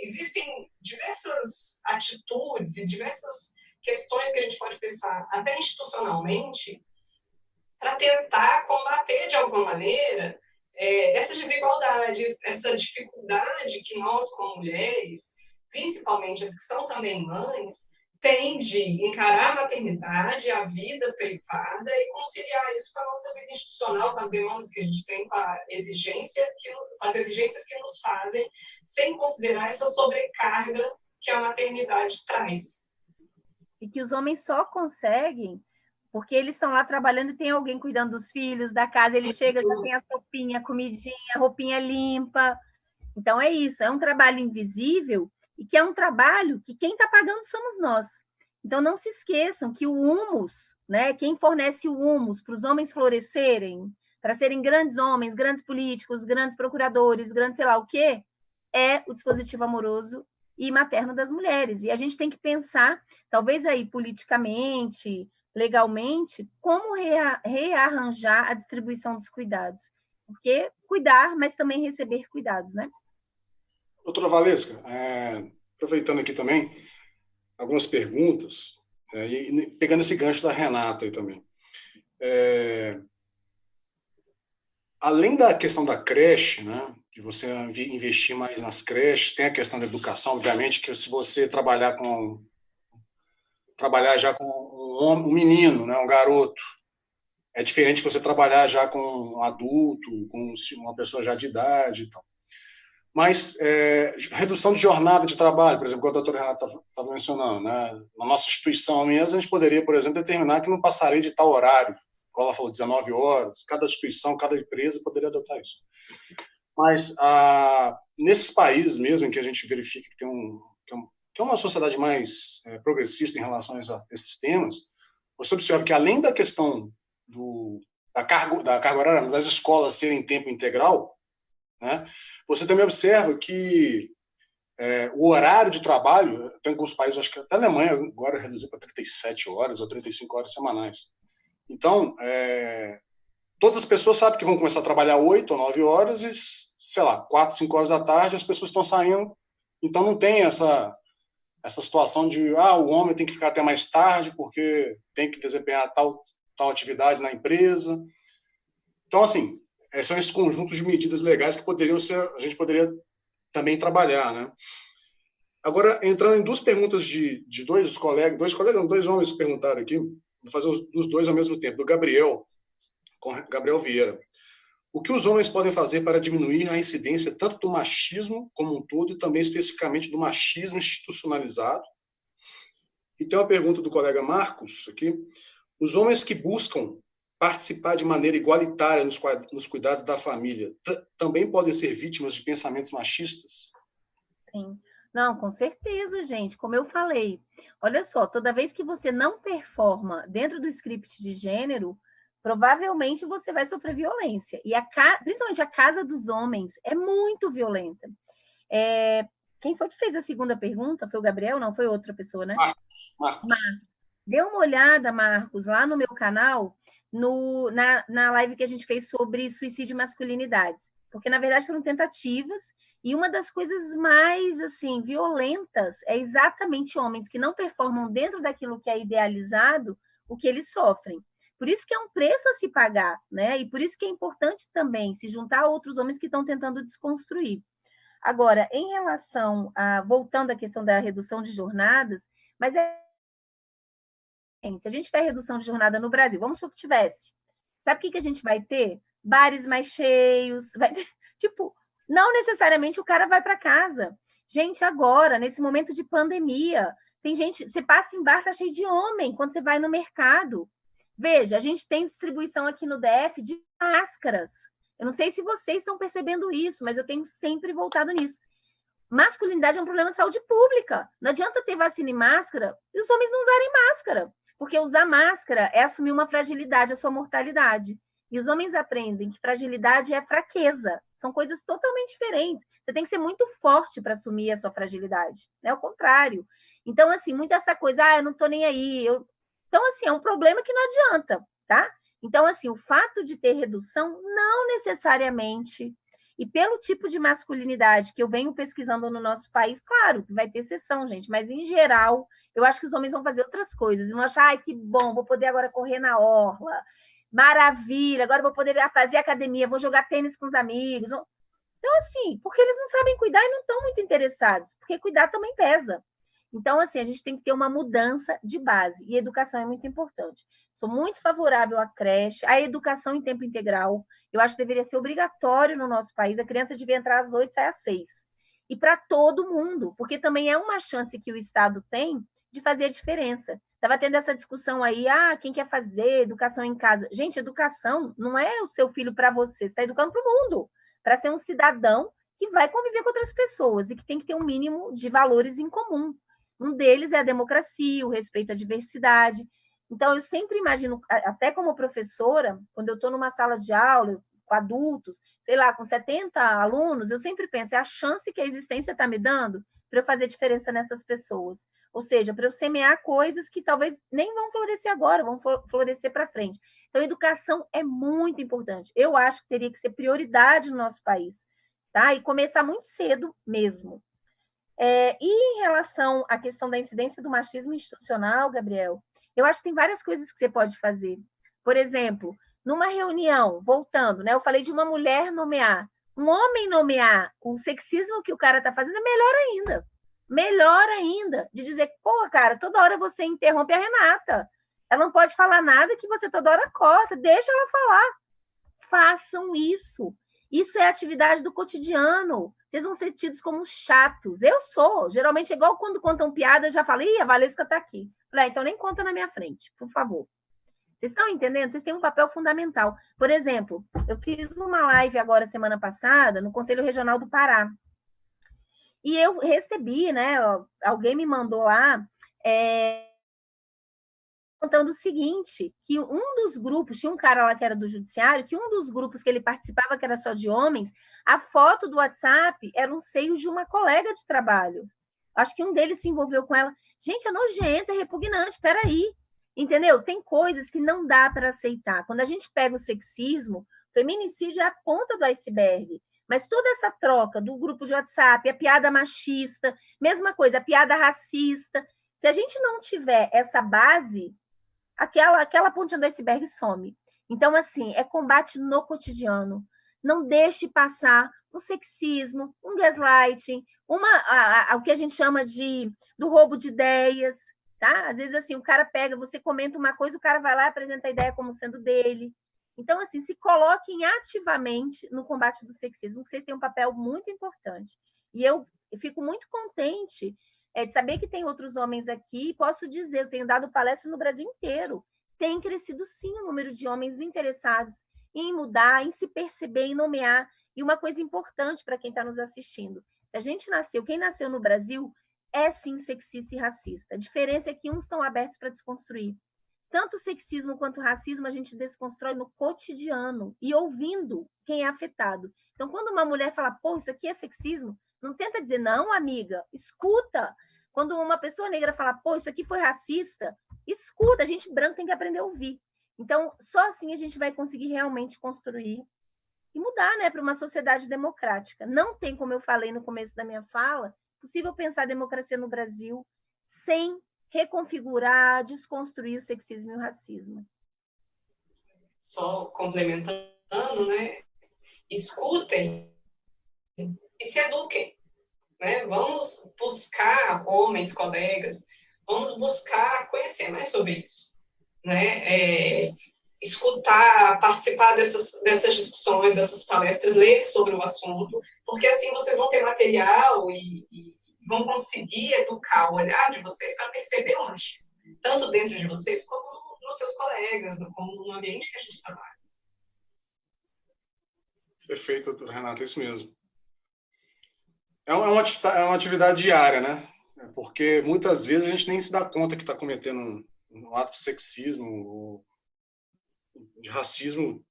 existem diversas atitudes e diversas questões que a gente pode pensar até institucionalmente para tentar combater, de alguma maneira, essas desigualdades, essa dificuldade que nós, como mulheres, principalmente as que são também mães, têm de encarar a maternidade, a vida privada e conciliar isso com a nossa vida institucional, com as demandas que a gente tem, com as exigências que nos fazem, sem considerar essa sobrecarga que a maternidade traz. E que os homens só conseguem porque eles estão lá trabalhando e tem alguém cuidando dos filhos, da casa, ele chega, já tem a sopinha, a comidinha, a roupinha limpa. Então, é isso, é um trabalho invisível e que é um trabalho que quem está pagando somos nós. Então, não se esqueçam que o humus, né, quem fornece o humus para os homens florescerem, para serem grandes homens, grandes políticos, grandes procuradores, grandes sei lá o quê, é o dispositivo amoroso e materno das mulheres. E a gente tem que pensar, talvez aí politicamente, legalmente, como rearranjar a distribuição dos cuidados. Porque cuidar, mas também receber cuidados, né? Doutora Valesca, aproveitando aqui também algumas perguntas, e pegando esse gancho da Renata aí também. Além da questão da creche, né, de você investir mais nas creches, tem a questão da educação, obviamente, que se você trabalhar já com um menino, né, um garoto, é diferente de você trabalhar já com um adulto, com uma pessoa já de idade e tal. Mas redução de jornada de trabalho, por exemplo, como a doutora Renata estava mencionando, né, na nossa instituição mesmo, a gente poderia, por exemplo, determinar que não passaria de tal horário, como ela falou, 19 horas, cada instituição, cada empresa poderia adotar isso. Mas nesses países mesmo em que a gente verifica que é uma sociedade mais progressista em relação a esses temas, você observa que, além da questão da carga horária das escolas serem em tempo integral, né, você também observa que o horário de trabalho, tem alguns países, acho que até a Alemanha agora reduziu para 37 horas ou 35 horas semanais. Então, todas as pessoas sabem que vão começar a trabalhar 8 ou 9 horas e, sei lá, 4, 5 horas da tarde as pessoas estão saindo. Então, não tem essa situação de o homem tem que ficar até mais tarde porque tem que desempenhar tal atividade na empresa. Então, assim, são esses conjuntos de medidas legais que a gente poderia também trabalhar, né? Agora, entrando em duas perguntas de dois homens que perguntaram aqui, vou fazer os dois ao mesmo tempo, do Gabriel, com Gabriel Vieira. O que os homens podem fazer para diminuir a incidência tanto do machismo como um todo e também especificamente do machismo institucionalizado? E tem uma pergunta do colega Marcos aqui. Os homens que buscam participar de maneira igualitária nos cuidados da família também podem ser vítimas de pensamentos machistas? Sim. Não, com certeza, gente. Como eu falei, olha só, toda vez que você não performa dentro do script de gênero, provavelmente você vai sofrer violência. E principalmente a casa dos homens é muito violenta. Quem foi que fez a segunda pergunta? Foi o Gabriel? Não, foi outra pessoa, né? Marcos. Dê uma olhada, Marcos, lá no meu canal, na live que a gente fez sobre suicídio e masculinidades. Porque, na verdade, foram tentativas, e uma das coisas mais, assim, violentas é exatamente homens que não performam dentro daquilo que é idealizado, o que eles sofrem. Por isso que é um preço a se pagar, né? E por isso que é importante também se juntar a outros homens que estão tentando desconstruir. Agora, em relação voltando à questão da redução de jornadas, mas se a gente tiver redução de jornada no Brasil, vamos supor que tivesse. Sabe o que a gente vai ter? Bares mais cheios, vai ter, tipo, não necessariamente o cara vai para casa. Gente, agora, nesse momento de pandemia, tem gente, você passa em bar, tá cheio de homem quando você vai no mercado. Veja, a gente tem distribuição aqui no DF de máscaras. Eu não sei se vocês estão percebendo isso, mas eu tenho sempre voltado nisso. Masculinidade é um problema de saúde pública. Não adianta ter vacina e máscara e os homens não usarem máscara, porque usar máscara é assumir uma fragilidade, a sua mortalidade. E os homens aprendem que fragilidade é fraqueza. São coisas totalmente diferentes. Você tem que ser muito forte para assumir a sua fragilidade. É o contrário. Então, assim, muita essa coisa, eu não estou nem aí. Então, assim, é um problema que não adianta, tá? Então, assim, o fato de ter redução não necessariamente, e pelo tipo de masculinidade que eu venho pesquisando no nosso país, claro que vai ter exceção, gente, mas em geral, eu acho que os homens vão fazer outras coisas, vão achar, ai, que bom, vou poder agora correr na orla, maravilha, agora vou poder fazer academia, vou jogar tênis com os amigos. Então, assim, porque eles não sabem cuidar e não estão muito interessados, porque cuidar também pesa. Então, assim, a gente tem que ter uma mudança de base, e educação é muito importante. Sou muito favorável à creche, à educação em tempo integral. Eu acho que deveria ser obrigatório no nosso país, a criança devia entrar às 8 e sair às 6. E para todo mundo, porque também é uma chance que o Estado tem de fazer a diferença. Estava tendo essa discussão aí, quem quer fazer educação em casa? Gente, educação não é o seu filho para você está educando para o mundo, para ser um cidadão que vai conviver com outras pessoas e que tem que ter um mínimo de valores em comum. Um deles é a democracia, o respeito à diversidade. Então, eu sempre imagino, até como professora, quando eu estou numa sala de aula com adultos, sei lá, com 70 alunos, eu sempre penso, é a chance que a existência está me dando para eu fazer diferença nessas pessoas. Ou seja, para eu semear coisas que talvez nem vão florescer agora, vão florescer para frente. Então, educação é muito importante. Eu acho que teria que ser prioridade no nosso país, tá? E começar muito cedo mesmo. E em relação à questão da incidência do machismo institucional, Gabriel, eu acho que tem várias coisas que você pode fazer. Por exemplo, numa reunião, voltando, né? Eu falei de uma mulher nomear. Um homem nomear o sexismo que o cara está fazendo é melhor ainda. Melhor ainda. De dizer, pô, cara, toda hora você interrompe a Renata. Ela não pode falar nada que você toda hora corta. Deixa ela falar. Façam isso. Isso é atividade do cotidiano. Vocês vão ser tidos como chatos. Eu sou. Geralmente é igual quando contam piada, eu já falei, a Valesca está aqui. Falei, então nem conta na minha frente, por favor. Vocês estão entendendo? Vocês têm um papel fundamental. Por exemplo, eu fiz uma live agora, semana passada, no Conselho Regional do Pará. E eu recebi, né? Alguém me mandou lá contando o seguinte, que um dos grupos, tinha um cara lá que era do judiciário, que um dos grupos que ele participava, que era só de homens, a foto do WhatsApp era um seio de uma colega de trabalho. Acho que um deles se envolveu com ela. Gente, é nojento, é repugnante, espera aí. Entendeu? Tem coisas que não dá para aceitar. Quando a gente pega o sexismo, feminicídio é a ponta do iceberg. Mas toda essa troca do grupo de WhatsApp, a piada machista, mesma coisa, a piada racista, se a gente não tiver essa base, aquela pontinha do iceberg some. Então, assim, é combate no cotidiano. Não deixe passar um sexismo, um gaslighting, o que a gente chama do roubo de ideias, tá? Às vezes, assim, o cara pega, você comenta uma coisa, o cara vai lá e apresenta a ideia como sendo dele. Então, assim, se coloquem ativamente no combate do sexismo, que vocês têm um papel muito importante. E eu fico muito contente de saber que tem outros homens aqui, posso dizer, eu tenho dado palestra no Brasil inteiro, tem crescido sim o número de homens interessados em mudar, em se perceber, em nomear, e uma coisa importante para quem está nos assistindo, se a gente nasceu, quem nasceu no Brasil é sim sexista e racista, a diferença é que uns estão abertos para desconstruir. Tanto o sexismo quanto o racismo a gente desconstrói no cotidiano e ouvindo quem é afetado. Então, quando uma mulher fala, pô, isso aqui é sexismo, não tenta dizer, não, amiga, escuta. Quando uma pessoa negra fala, pô, isso aqui foi racista, escuta, a gente branco tem que aprender a ouvir. Então, só assim a gente vai conseguir realmente construir e mudar, né, para uma sociedade democrática. Não tem, como eu falei no começo da minha fala, possível pensar a democracia no Brasil sem reconfigurar, desconstruir o sexismo e o racismo. Só complementando, né? Escutem e se eduquem, né? Vamos buscar homens, colegas, vamos buscar conhecer mais sobre isso, né? Escutar, participar dessas discussões, dessas palestras, ler sobre o assunto, porque assim vocês vão ter material e vão conseguir educar o olhar de vocês para perceber o machismo, tanto dentro de vocês como nos seus colegas, como no ambiente que a gente trabalha. Perfeito, doutora Renata, isso mesmo. É uma atividade diária, né? Porque muitas vezes a gente nem se dá conta que está cometendo um ato de sexismo ou de racismo.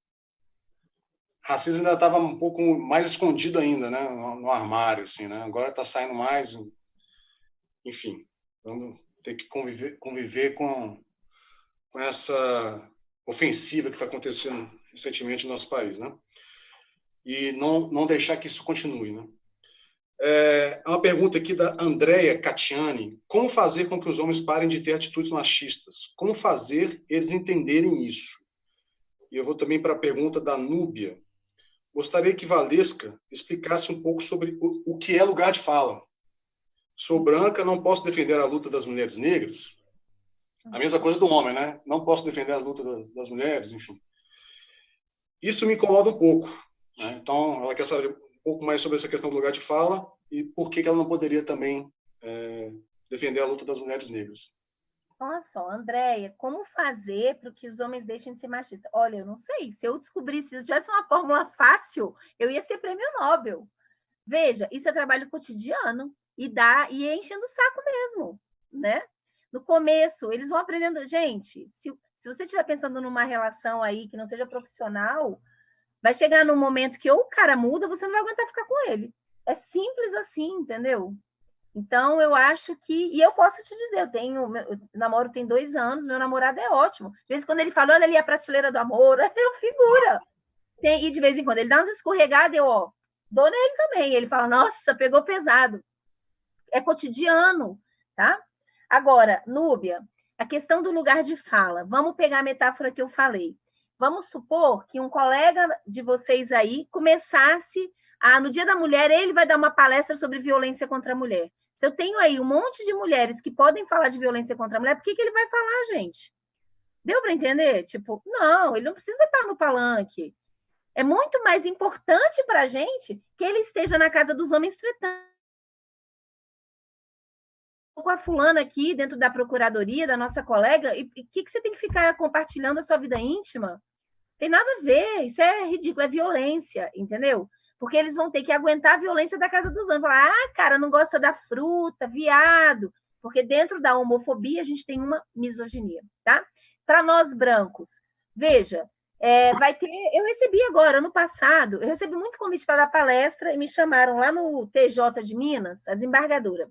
Racismo ainda estava um pouco mais escondido ainda, né? No armário, assim, né? Agora está saindo mais. Enfim, vamos ter que conviver com essa ofensiva que está acontecendo recentemente no nosso país, né? E não deixar que isso continue, né? É uma pergunta aqui da Andrea Catiani. Como fazer com que os homens parem de ter atitudes machistas? Como fazer eles entenderem isso? E eu vou também para a pergunta da Núbia. Gostaria que Valesca explicasse um pouco sobre o que é lugar de fala. Sou branca, não posso defender a luta das mulheres negras. A mesma coisa do homem, né? Não posso defender a luta das mulheres, enfim. Isso me incomoda um pouco, né? Então, ela quer saber um pouco mais sobre essa questão do lugar de fala e por que ela não poderia também defender a luta das mulheres negras. Olha só, Andréia, como fazer para que os homens deixem de ser machistas? Olha, eu não sei. Se eu descobrisse, se eu tivesse uma fórmula fácil, eu ia ser prêmio Nobel. Veja, isso é trabalho cotidiano e enchendo o saco mesmo, né? No começo, eles vão aprendendo. Gente, se você estiver pensando numa relação aí que não seja profissional, vai chegar num momento que ou o cara muda, você não vai aguentar ficar com ele. É simples assim, entendeu? Então, eu acho que... E eu posso te dizer, eu namoro tem 2 anos, meu namorado é ótimo. De vez em quando ele fala, olha ali a prateleira do amor, eu figura. E de vez em quando ele dá uns escorregados, eu dou nele também. Ele fala, nossa, pegou pesado. É cotidiano, tá? Agora, Núbia, a questão do lugar de fala. Vamos pegar a metáfora que eu falei. Vamos supor que um colega de vocês aí começasse no Dia da Mulher, ele vai dar uma palestra sobre violência contra a mulher. Se eu tenho aí um monte de mulheres que podem falar de violência contra a mulher, por que ele vai falar, gente? Deu para entender? Tipo, não, ele não precisa estar no palanque. É muito mais importante para a gente que ele esteja na casa dos homens tretando com a fulana aqui dentro da procuradoria, da nossa colega, e o que você tem que ficar compartilhando a sua vida íntima? Tem nada a ver, isso é ridículo, é violência, entendeu? Porque eles vão ter que aguentar a violência da casa dos homens. Falar, cara, não gosta da fruta, viado. Porque dentro da homofobia a gente tem uma misoginia, tá? Para nós brancos, veja, vai ter... Eu recebi agora, ano passado, eu recebi muito convite para dar palestra e me chamaram lá no TJ de Minas, a desembargadora,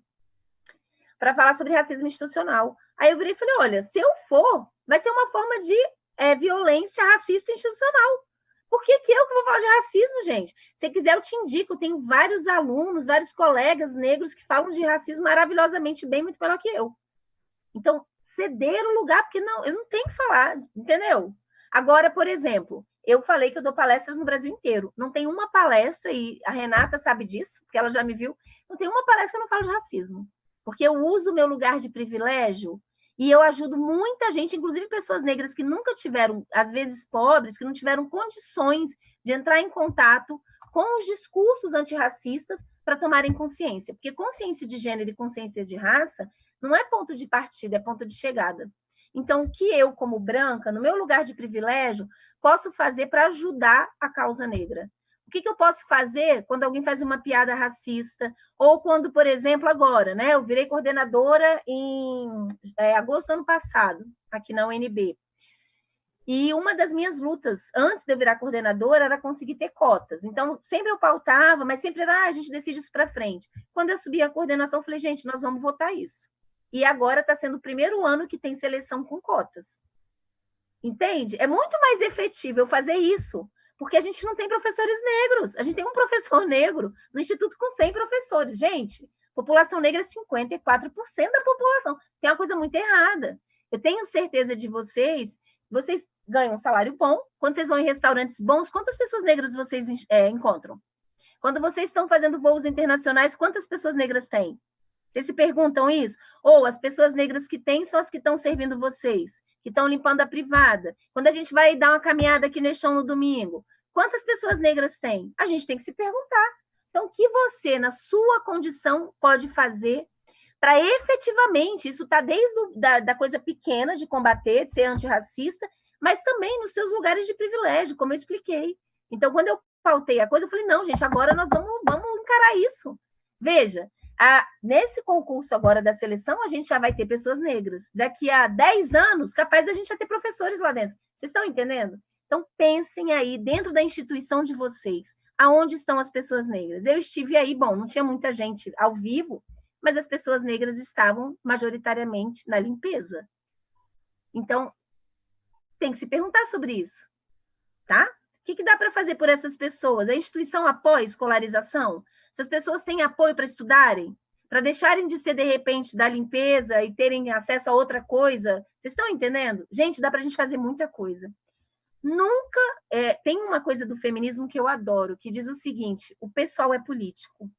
para falar sobre racismo institucional. Aí eu virei e falei, olha, se eu for, vai ser uma forma de violência racista institucional. Por que eu que vou falar de racismo, gente? Se quiser, eu te indico, eu tenho vários alunos, vários colegas negros que falam de racismo maravilhosamente bem, muito melhor que eu. Então, ceder o lugar, porque não, eu não tenho que falar, entendeu? Agora, por exemplo, eu falei que eu dou palestras no Brasil inteiro. Não tem uma palestra, e a Renata sabe disso, porque ela já me viu, não tem uma palestra que eu não falo de racismo. Porque eu uso o meu lugar de privilégio e eu ajudo muita gente, inclusive pessoas negras que nunca tiveram, às vezes pobres, que não tiveram condições de entrar em contato com os discursos antirracistas para tomarem consciência. Porque consciência de gênero e consciência de raça não é ponto de partida, é ponto de chegada. Então, o que eu, como branca, no meu lugar de privilégio, posso fazer para ajudar a causa negra? O que eu posso fazer quando alguém faz uma piada racista? Ou quando, por exemplo, agora, né? Eu virei coordenadora em agosto do ano passado, aqui na UNB. E uma das minhas lutas, antes de eu virar coordenadora, era conseguir ter cotas. Então, sempre eu pautava, mas sempre era, a gente decide isso para frente. Quando eu subi a coordenação, eu falei, gente, nós vamos votar isso. E agora está sendo o primeiro ano que tem seleção com cotas. Entende? É muito mais efetivo eu fazer isso, porque a gente não tem professores negros. A gente tem um professor negro no instituto com 100 professores. Gente, população negra é 54% da população. Tem uma coisa muito errada. Eu tenho certeza de vocês ganham um salário bom. Quando vocês vão em restaurantes bons, quantas pessoas negras vocês encontram? Quando vocês estão fazendo voos internacionais, quantas pessoas negras têm? Vocês se perguntam isso? Ou as pessoas negras que têm são as que estão servindo vocês, que estão limpando a privada. Quando a gente vai dar uma caminhada aqui no chão no domingo, quantas pessoas negras tem? A gente tem que se perguntar. Então, o que você, na sua condição, pode fazer para efetivamente, isso está desde da coisa pequena de combater, de ser antirracista, mas também nos seus lugares de privilégio, como eu expliquei. Então, quando eu pautei a coisa, eu falei, não, gente, agora nós vamos encarar isso. Veja, nesse concurso agora da seleção, a gente já vai ter pessoas negras. Daqui a 10 anos, capaz da gente já ter professores lá dentro. Vocês estão entendendo? Então, pensem aí, dentro da instituição de vocês, aonde estão as pessoas negras? Eu estive aí, bom, não tinha muita gente ao vivo, mas as pessoas negras estavam majoritariamente na limpeza. Então, tem que se perguntar sobre isso, tá? O que dá para fazer por essas pessoas? A instituição apoia a escolarização? Essas pessoas têm apoio para estudarem? Para deixarem de ser, de repente, da limpeza e terem acesso a outra coisa? Vocês estão entendendo? Gente, dá para a gente fazer muita coisa. Nunca... tem uma coisa do feminismo que eu adoro, que diz o seguinte: o pessoal é político.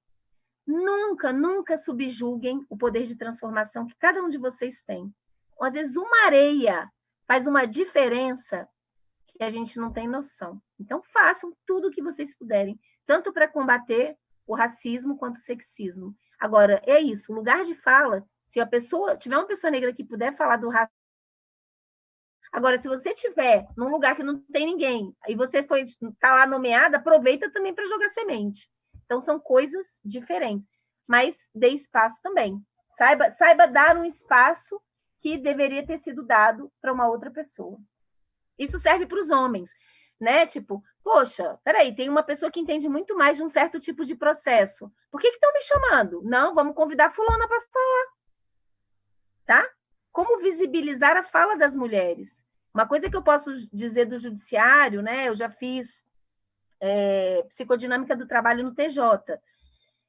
Nunca, nunca subjuguem o poder de transformação que cada um de vocês tem. Às vezes, uma areia faz uma diferença que a gente não tem noção. Então, façam tudo o que vocês puderem, tanto para combater o racismo quanto o sexismo. Agora, é isso, o lugar de fala, se a pessoa tiver uma pessoa negra que puder falar do racismo. Agora, se você tiver num lugar que não tem ninguém, e você está lá nomeada, aproveita também para jogar semente. Então, são coisas diferentes. Mas dê espaço também. Saiba dar um espaço que deveria ter sido dado para uma outra pessoa. Isso serve para os homens, né? Tipo, poxa, peraí, tem uma pessoa que entende muito mais de um certo tipo de processo. Por que estão me chamando? Não, vamos convidar fulana para falar. Tá? Como visibilizar a fala das mulheres? Uma coisa que eu posso dizer do judiciário, né? Eu já fiz psicodinâmica do trabalho no TJ.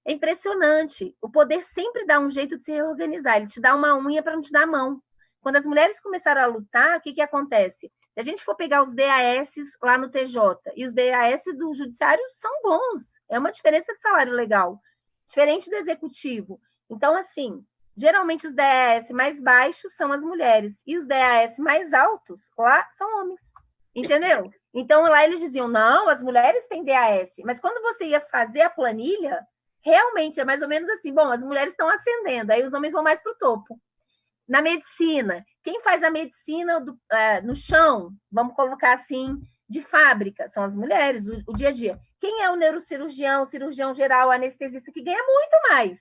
É impressionante. O poder sempre dá um jeito de se reorganizar. Ele te dá uma unha para não te dar a mão. Quando as mulheres começaram a lutar, o que acontece? Se a gente for pegar os DAS lá no TJ, e os DAS do judiciário são bons. É uma diferença de salário legal. Diferente do executivo. Então, assim, geralmente os DAS mais baixos são as mulheres. E os DAS mais altos lá são homens. Entendeu? Então, lá eles diziam, não, as mulheres têm DAS. Mas quando você ia fazer a planilha, realmente é mais ou menos assim, bom, as mulheres estão ascendendo, aí os homens vão mais para o topo. Na medicina, quem faz a medicina no chão, vamos colocar assim, de fábrica, são as mulheres, o dia a dia. Quem é o neurocirurgião, o cirurgião geral, o anestesista, que ganha muito mais?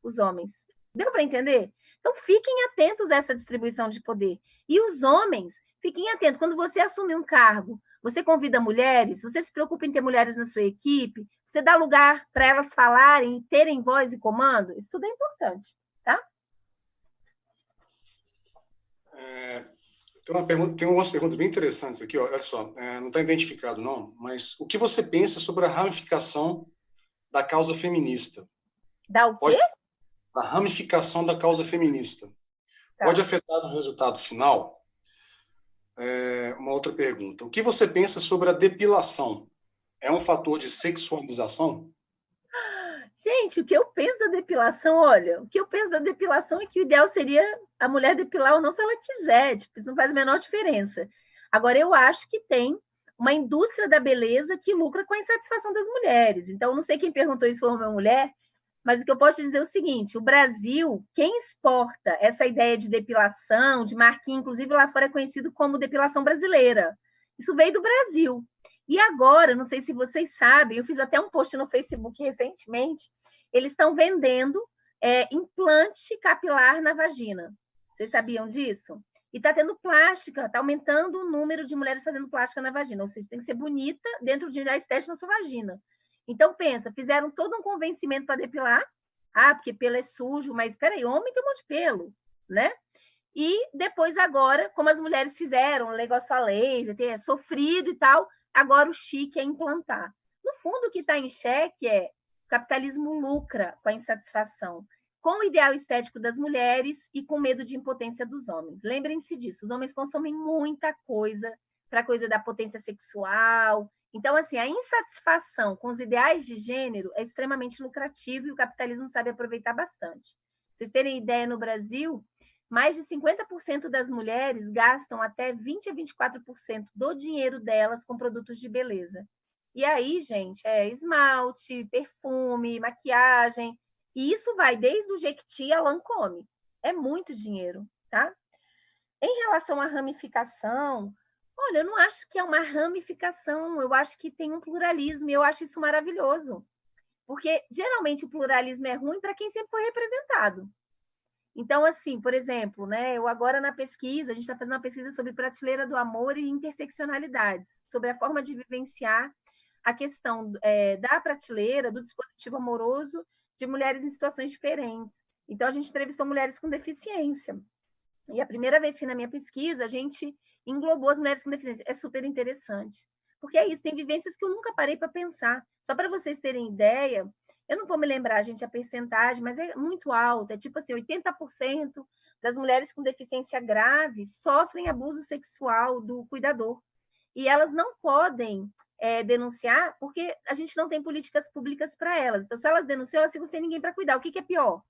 Os homens. Deu para entender? Então, fiquem atentos a essa distribuição de poder. E os homens, fiquem atentos. Quando você assume um cargo, você convida mulheres, você se preocupa em ter mulheres na sua equipe, você dá lugar para elas falarem, terem voz e comando, isso tudo é importante, tá? Tem algumas perguntas bem interessantes aqui, olha só, não está identificado não, mas o que você pensa sobre a ramificação da causa feminista? Da o quê? A ramificação da causa feminista. Tá. Pode afetar o resultado final? Uma outra pergunta. O que você pensa sobre a depilação? É um fator de sexualização? Gente, o que eu penso da depilação, olha, o que eu penso da depilação é que o ideal seria a mulher depilar ou não se ela quiser, tipo, isso não faz a menor diferença. Agora, eu acho que tem uma indústria da beleza que lucra com a insatisfação das mulheres. Então, não sei quem perguntou isso, foi uma mulher, mas o que eu posso dizer é o seguinte, o Brasil, quem exporta essa ideia de depilação, de marquinha, inclusive lá fora é conhecido como depilação brasileira. Isso veio do Brasil. E agora, não sei se vocês sabem, eu fiz até um post no Facebook recentemente, eles estão vendendo implante capilar na vagina. Vocês sabiam disso? E está tendo plástica, está aumentando o número de mulheres fazendo plástica na vagina, ou seja, tem que ser bonita dentro de da estética na sua vagina. Então, pensa, fizeram todo um convencimento para depilar, porque pelo é sujo, mas peraí, homem tem um monte de pelo, né? E depois agora, como as mulheres fizeram, negócio a laser, ter sofrido e tal, agora o chique é implantar. No fundo, o que está em xeque é o capitalismo lucra com a insatisfação, com o ideal estético das mulheres e com medo de impotência dos homens. Lembrem-se disso, os homens consomem muita coisa para a coisa da potência sexual. Então, assim, a insatisfação com os ideais de gênero é extremamente lucrativa e o capitalismo sabe aproveitar bastante. Vocês terem ideia, no Brasil, mais de 50% das mulheres gastam até 20% a 24% do dinheiro delas com produtos de beleza. E aí, gente, esmalte, perfume, maquiagem, e isso vai desde o Jequiti a Lancôme. É muito dinheiro, tá? Em relação à ramificação, olha, eu não acho que é uma ramificação, eu acho que tem um pluralismo, e eu acho isso maravilhoso. Porque, geralmente, o pluralismo é ruim para quem sempre foi representado. Então, assim, por exemplo, né, eu agora na pesquisa, a gente está fazendo uma pesquisa sobre prateleira do amor e interseccionalidades, sobre a forma de vivenciar a questão da prateleira, do dispositivo amoroso de mulheres em situações diferentes. Então, a gente entrevistou mulheres com deficiência. E a primeira vez que na minha pesquisa, a gente englobou as mulheres com deficiência. É super interessante. Porque é isso, tem vivências que eu nunca parei para pensar. Só para vocês terem ideia, eu não vou me lembrar, gente, a percentagem, mas é muito alta, é tipo assim, 80% das mulheres com deficiência grave sofrem abuso sexual do cuidador. E elas não podem denunciar porque a gente não tem políticas públicas para elas. Então, se elas denunciam, elas ficam sem ninguém para cuidar. O que é pior?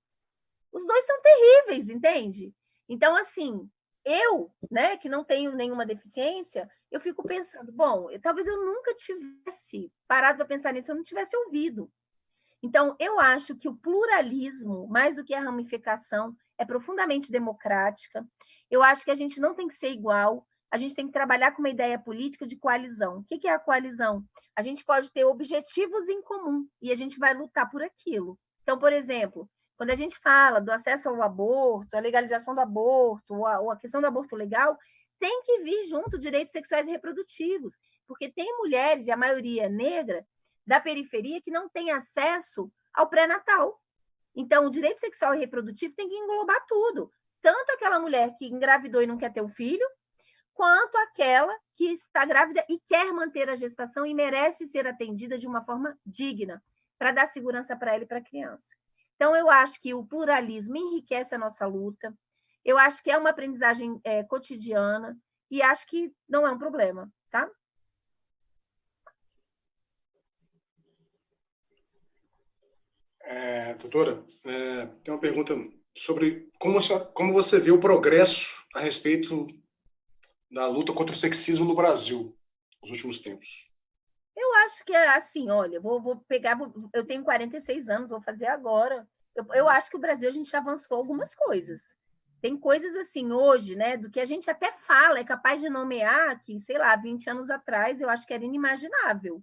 Os dois são terríveis, entende? Então, assim, eu, né, que não tenho nenhuma deficiência, eu fico pensando, bom, talvez eu nunca tivesse parado para pensar nisso, eu não tivesse ouvido. Então, eu acho que o pluralismo, mais do que a ramificação, é profundamente democrática. Eu acho que a gente não tem que ser igual, a gente tem que trabalhar com uma ideia política de coalizão. O que é a coalizão? A gente pode ter objetivos em comum e a gente vai lutar por aquilo. Então, por exemplo, quando a gente fala do acesso ao aborto, a legalização do aborto, ou a questão do aborto legal, tem que vir junto direitos sexuais e reprodutivos, porque tem mulheres, e a maioria negra, da periferia que não tem acesso ao pré-natal. Então, o direito sexual e reprodutivo tem que englobar tudo. Tanto aquela mulher que engravidou e não quer ter o filho, quanto aquela que está grávida e quer manter a gestação e merece ser atendida de uma forma digna, para dar segurança para ela e para a criança. Então, eu acho que o pluralismo enriquece a nossa luta, eu acho que é uma aprendizagem cotidiana e acho que não é um problema, tá? Doutora, tem uma pergunta sobre como você vê o progresso a respeito da luta contra o sexismo no Brasil nos últimos tempos. Eu acho que é assim, olha, vou pegar, eu tenho 46 anos, vou fazer agora. Eu acho que o Brasil, a gente avançou algumas coisas. Tem coisas assim, hoje, né, do que a gente até fala, é capaz de nomear que, sei lá, 20 anos atrás, eu acho que era inimaginável.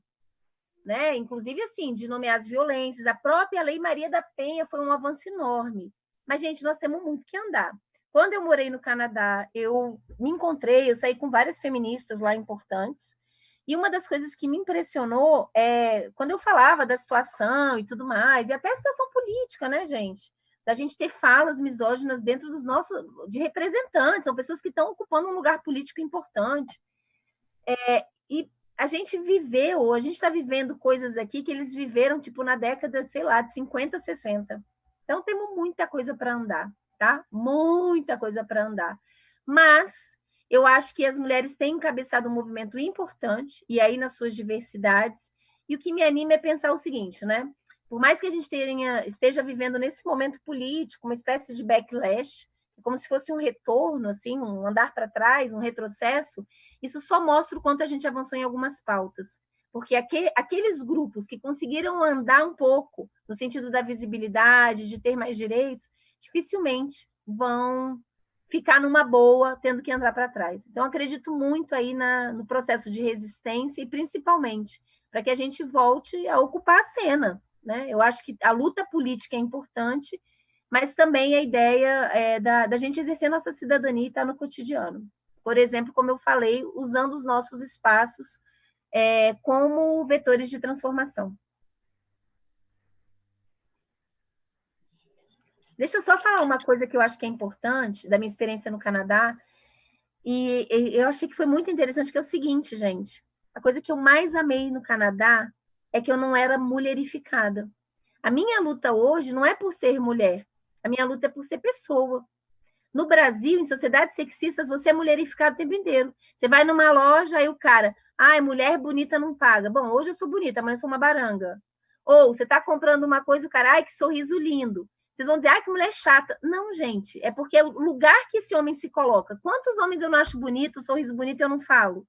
Né? Inclusive, assim, de nomear as violências. A própria Lei Maria da Penha foi um avanço enorme. Mas, gente, nós temos muito que andar. Quando eu morei no Canadá, eu me encontrei, eu saí com várias feministas lá importantes, e uma das coisas que me impressionou é quando eu falava da situação e tudo mais, e até a situação política, né, gente? Da gente ter falas misóginas dentro dos nossos, de representantes, são pessoas que estão ocupando um lugar político importante. E a gente viveu, a gente está vivendo coisas aqui que eles viveram, tipo, na década, sei lá, de 50, 60. Então, temos muita coisa para andar, tá? Muita coisa para andar. Mas eu acho que as mulheres têm encabeçado um movimento importante, e aí nas suas diversidades. E o que me anima é pensar o seguinte, né? Por mais que a gente esteja vivendo nesse momento político, uma espécie de backlash, como se fosse um retorno, assim, um andar para trás, um retrocesso, isso só mostra o quanto a gente avançou em algumas pautas. Porque aqueles grupos que conseguiram andar um pouco no sentido da visibilidade, de ter mais direitos, dificilmente vão ficar numa boa, tendo que andar para trás. Então, acredito muito aí no processo de resistência e, principalmente, para que a gente volte a ocupar a cena. Né? Eu acho que a luta política é importante, mas também a ideia da gente exercer nossa cidadania e estar no cotidiano. Por exemplo, como eu falei, usando os nossos espaços como vetores de transformação. Deixa eu só falar uma coisa que eu acho que é importante, da minha experiência no Canadá, e eu achei que foi muito interessante, que é o seguinte, gente, a coisa que eu mais amei no Canadá é que eu não era mulherificada. A minha luta hoje não é por ser mulher, a minha luta é por ser pessoa. No Brasil, em sociedades sexistas, você é mulherificado o tempo inteiro. Você vai numa loja, aí o cara, mulher bonita não paga. Bom, hoje eu sou bonita, amanhã eu sou uma baranga. Ou você está comprando uma coisa, o cara, que sorriso lindo. Vocês vão dizer, que mulher chata. Não, gente, é porque é o lugar que esse homem se coloca. Quantos homens eu não acho bonito, sorriso bonito eu não falo?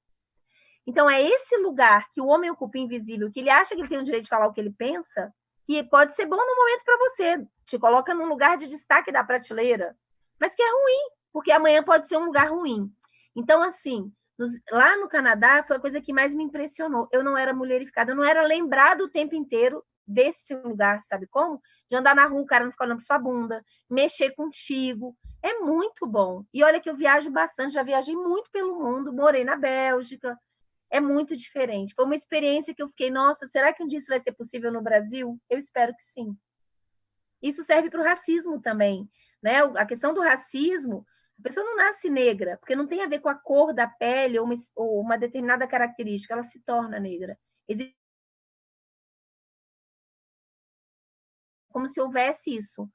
Então, é esse lugar que o homem ocupa invisível, que ele acha que ele tem o direito de falar o que ele pensa, que pode ser bom no momento para você. Te coloca num lugar de destaque da prateleira, mas que é ruim, porque amanhã pode ser um lugar ruim. Então, assim, lá no Canadá, foi a coisa que mais me impressionou. Eu não era mulherificada, eu não era lembrada o tempo inteiro desse lugar, sabe como? De andar na rua, o cara não ficar olhando para sua bunda, mexer contigo. É muito bom. E olha que eu viajo bastante, já viajei muito pelo mundo, morei na Bélgica. É muito diferente. Foi uma experiência que eu fiquei, nossa, será que um dia isso vai ser possível no Brasil? Eu espero que sim. Isso serve para o racismo também. Né? A questão do racismo, a pessoa não nasce negra, porque não tem a ver com a cor da pele ou uma determinada característica, ela se torna negra. Existe como se houvesse isso,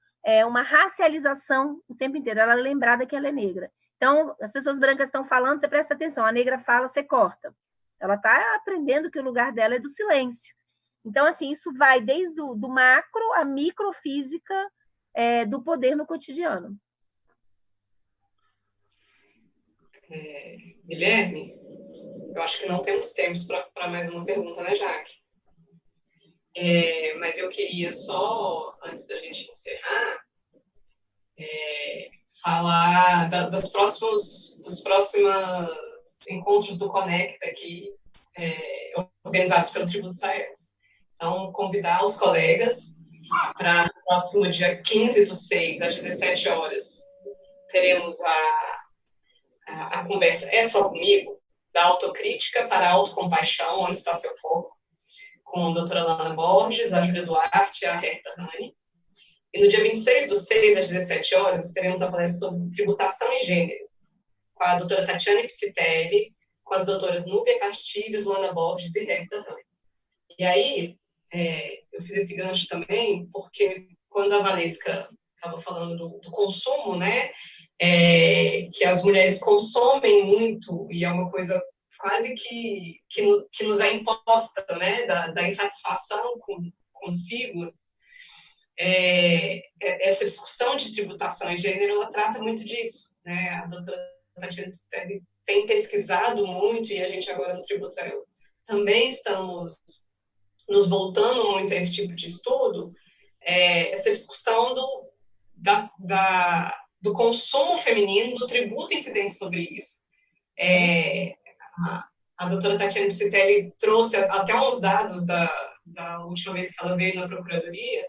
uma racialização o tempo inteiro, ela é lembrada que ela é negra. Então, as pessoas brancas estão falando, você presta atenção, a negra fala, você corta. Ela está aprendendo que o lugar dela é do silêncio. Então, assim, isso vai desde do macro à microfísica do poder no cotidiano. Guilherme, eu acho que não temos tempo para mais uma pergunta, né, Jaque? Mas eu queria só, antes da gente encerrar, falar dos próximos encontros do Conecta aqui, organizados pelo Tributo Saeros. Então, convidar os colegas para o próximo dia 15/6, às 17 horas, teremos a conversa É Só Comigo? Da autocrítica para a autocompaixão, onde está seu foco, com a doutora Lana Borges, a Júlia Duarte e a Herta Rani. E no dia 26/6, às 17 horas, teremos a palestra sobre tributação e gênero, com a doutora Tatiana Psitelli, com as doutoras Núbia Castilhos, Lana Borges e Herta Rani. E aí, eu fiz esse gancho também, porque quando a Valesca estava falando do consumo, né, que as mulheres consomem muito, e é uma coisa quase que nos é imposta, né, da insatisfação consigo, essa discussão de tributação e gênero, ela trata muito disso, né? A doutora Tatiana Psitelli tem pesquisado muito, e a gente agora no Tributo Saeros também estamos nos voltando muito a esse tipo de estudo, essa discussão do consumo feminino, do tributo incidente sobre isso. A doutora Tatiana Psitelli trouxe até uns dados da última vez que ela veio na Procuradoria,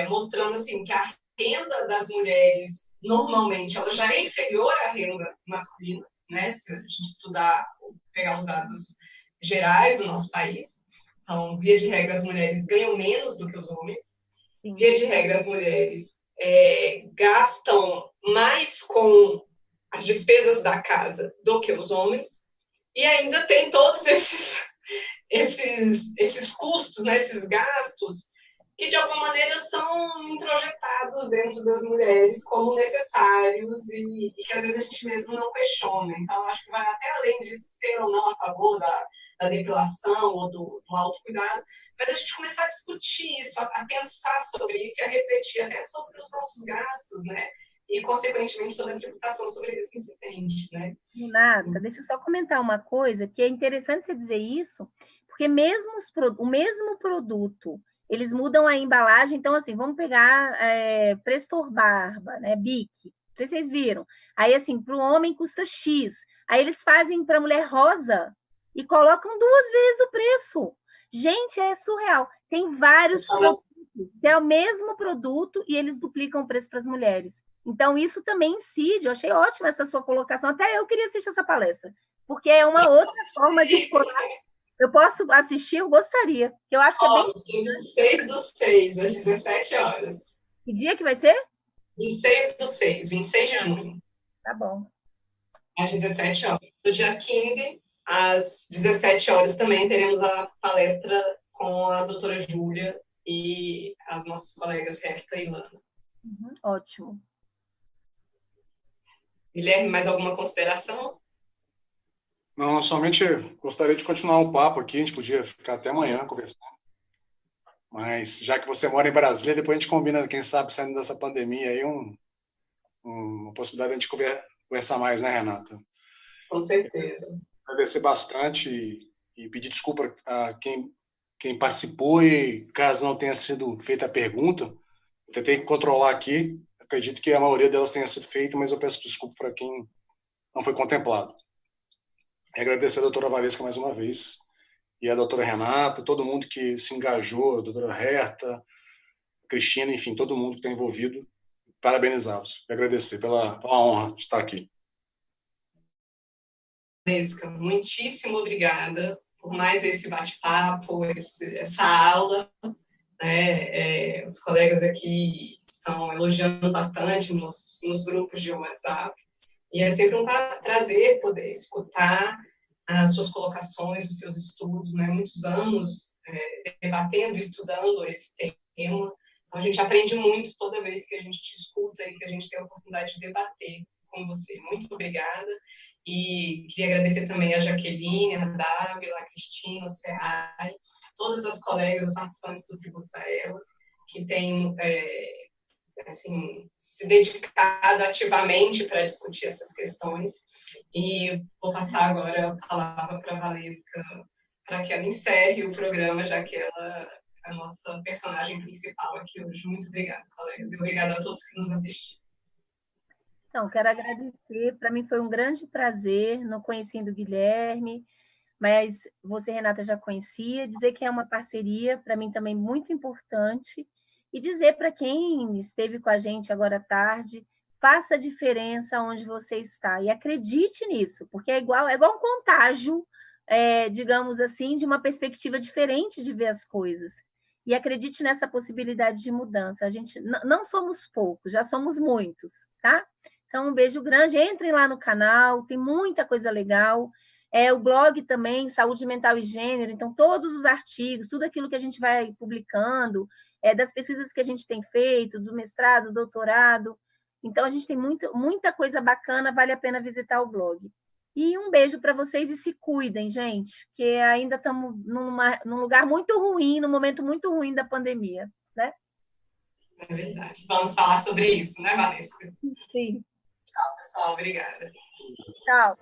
mostrando assim, que a renda das mulheres, normalmente, ela já é inferior à renda masculina, né? Se a gente pegar os dados gerais do nosso país. Então, via de regra, as mulheres ganham menos do que os homens. Sim. Via de regra, as mulheres gastam mais com as despesas da casa do que os homens. E ainda tem todos esses custos, né, esses gastos, que de alguma maneira são introjetados dentro das mulheres como necessários e que às vezes a gente mesmo não questiona. Então, acho que vai até além de ser ou não a favor da depilação ou do autocuidado, mas a gente começar a discutir isso, a pensar sobre isso e a refletir até sobre os nossos gastos, né? E, consequentemente, sobre a tributação sobre esse incidente, né? Renata, deixa eu só comentar uma coisa, que é interessante você dizer isso, porque mesmo o mesmo produto, eles mudam a embalagem. Então, assim, vamos pegar Prestor Barba, né, Bic, não sei se vocês viram. Aí, assim, para o homem custa X. Aí eles fazem para a mulher rosa e colocam 2 vezes o preço. Gente, é surreal. Tem vários produtos, que é o mesmo produto e eles duplicam o preço para as mulheres. Então, isso também incide. Eu achei ótima essa sua colocação. Até eu queria assistir essa palestra, porque é uma outra forma de explorar. Eu posso assistir? Eu gostaria. Eu acho que é bem... Dia 26/6, às 17 horas. Que dia que vai ser? 26/6, 26 de junho. Tá bom. Às 17 horas. No dia 15, às 17 horas, também teremos a palestra com a doutora Júlia e as nossas colegas Herta e Lana. Ótimo. Guilherme, mais alguma consideração? Não, somente gostaria de continuar o papo aqui, a gente podia ficar até amanhã conversando. Mas, já que você mora em Brasília, depois a gente combina, quem sabe, saindo dessa pandemia, aí uma possibilidade de a gente conversar mais, né, Renata? Com certeza. Agradecer bastante e pedir desculpa a quem participou e, caso não tenha sido feita a pergunta, eu tentei controlar aqui. Acredito que a maioria delas tenha sido feita, mas eu peço desculpa para quem não foi contemplado. E agradecer a doutora Valesca mais uma vez, e a doutora Renata, todo mundo que se engajou, a doutora Herta, a Cristina, enfim, todo mundo que está envolvido, parabenizá-los e agradecer pela honra de estar aqui. Valesca, muitíssimo obrigada por mais esse bate-papo, essa aula. Né? Os colegas aqui estão elogiando bastante nos grupos de WhatsApp. E é sempre um prazer poder escutar as suas colocações, os seus estudos, né? Muitos anos debatendo e estudando esse tema. Então, a gente aprende muito toda vez que a gente te escuta e que a gente tem a oportunidade de debater com você. Muito obrigada. E queria agradecer também a Jaqueline, a Dábila, a Cristina, o Serrai, todas as colegas, os participantes do Tributos a Elas, que têm assim, se dedicado ativamente para discutir essas questões. E vou passar agora a palavra para a Valesca, para que ela encerre o programa, já que ela é a nossa personagem principal aqui hoje. Muito obrigada, colegas, e obrigada a todos que nos assistiram. Então, quero agradecer. Para mim foi um grande prazer, não conhecendo o Guilherme, mas você, Renata, já conhecia. Dizer que é uma parceria, para mim também muito importante. E dizer para quem esteve com a gente agora à tarde, faça a diferença onde você está. E acredite nisso, porque é igual um contágio, digamos assim, de uma perspectiva diferente de ver as coisas. E acredite nessa possibilidade de mudança. A gente não somos poucos, já somos muitos, tá? Então, um beijo grande. Entrem lá no canal, tem muita coisa legal. O blog também, Saúde Mental e Gênero. Então, todos os artigos, tudo aquilo que a gente vai publicando, das pesquisas que a gente tem feito, do mestrado, do doutorado. Então, a gente tem muita coisa bacana, vale a pena visitar o blog. E um beijo para vocês e se cuidem, gente, porque ainda estamos num lugar muito ruim, num momento muito ruim da pandemia, né? É verdade. Vamos falar sobre isso, né, Valesca? Sim. Tchau, pessoal. Obrigada. Tchau.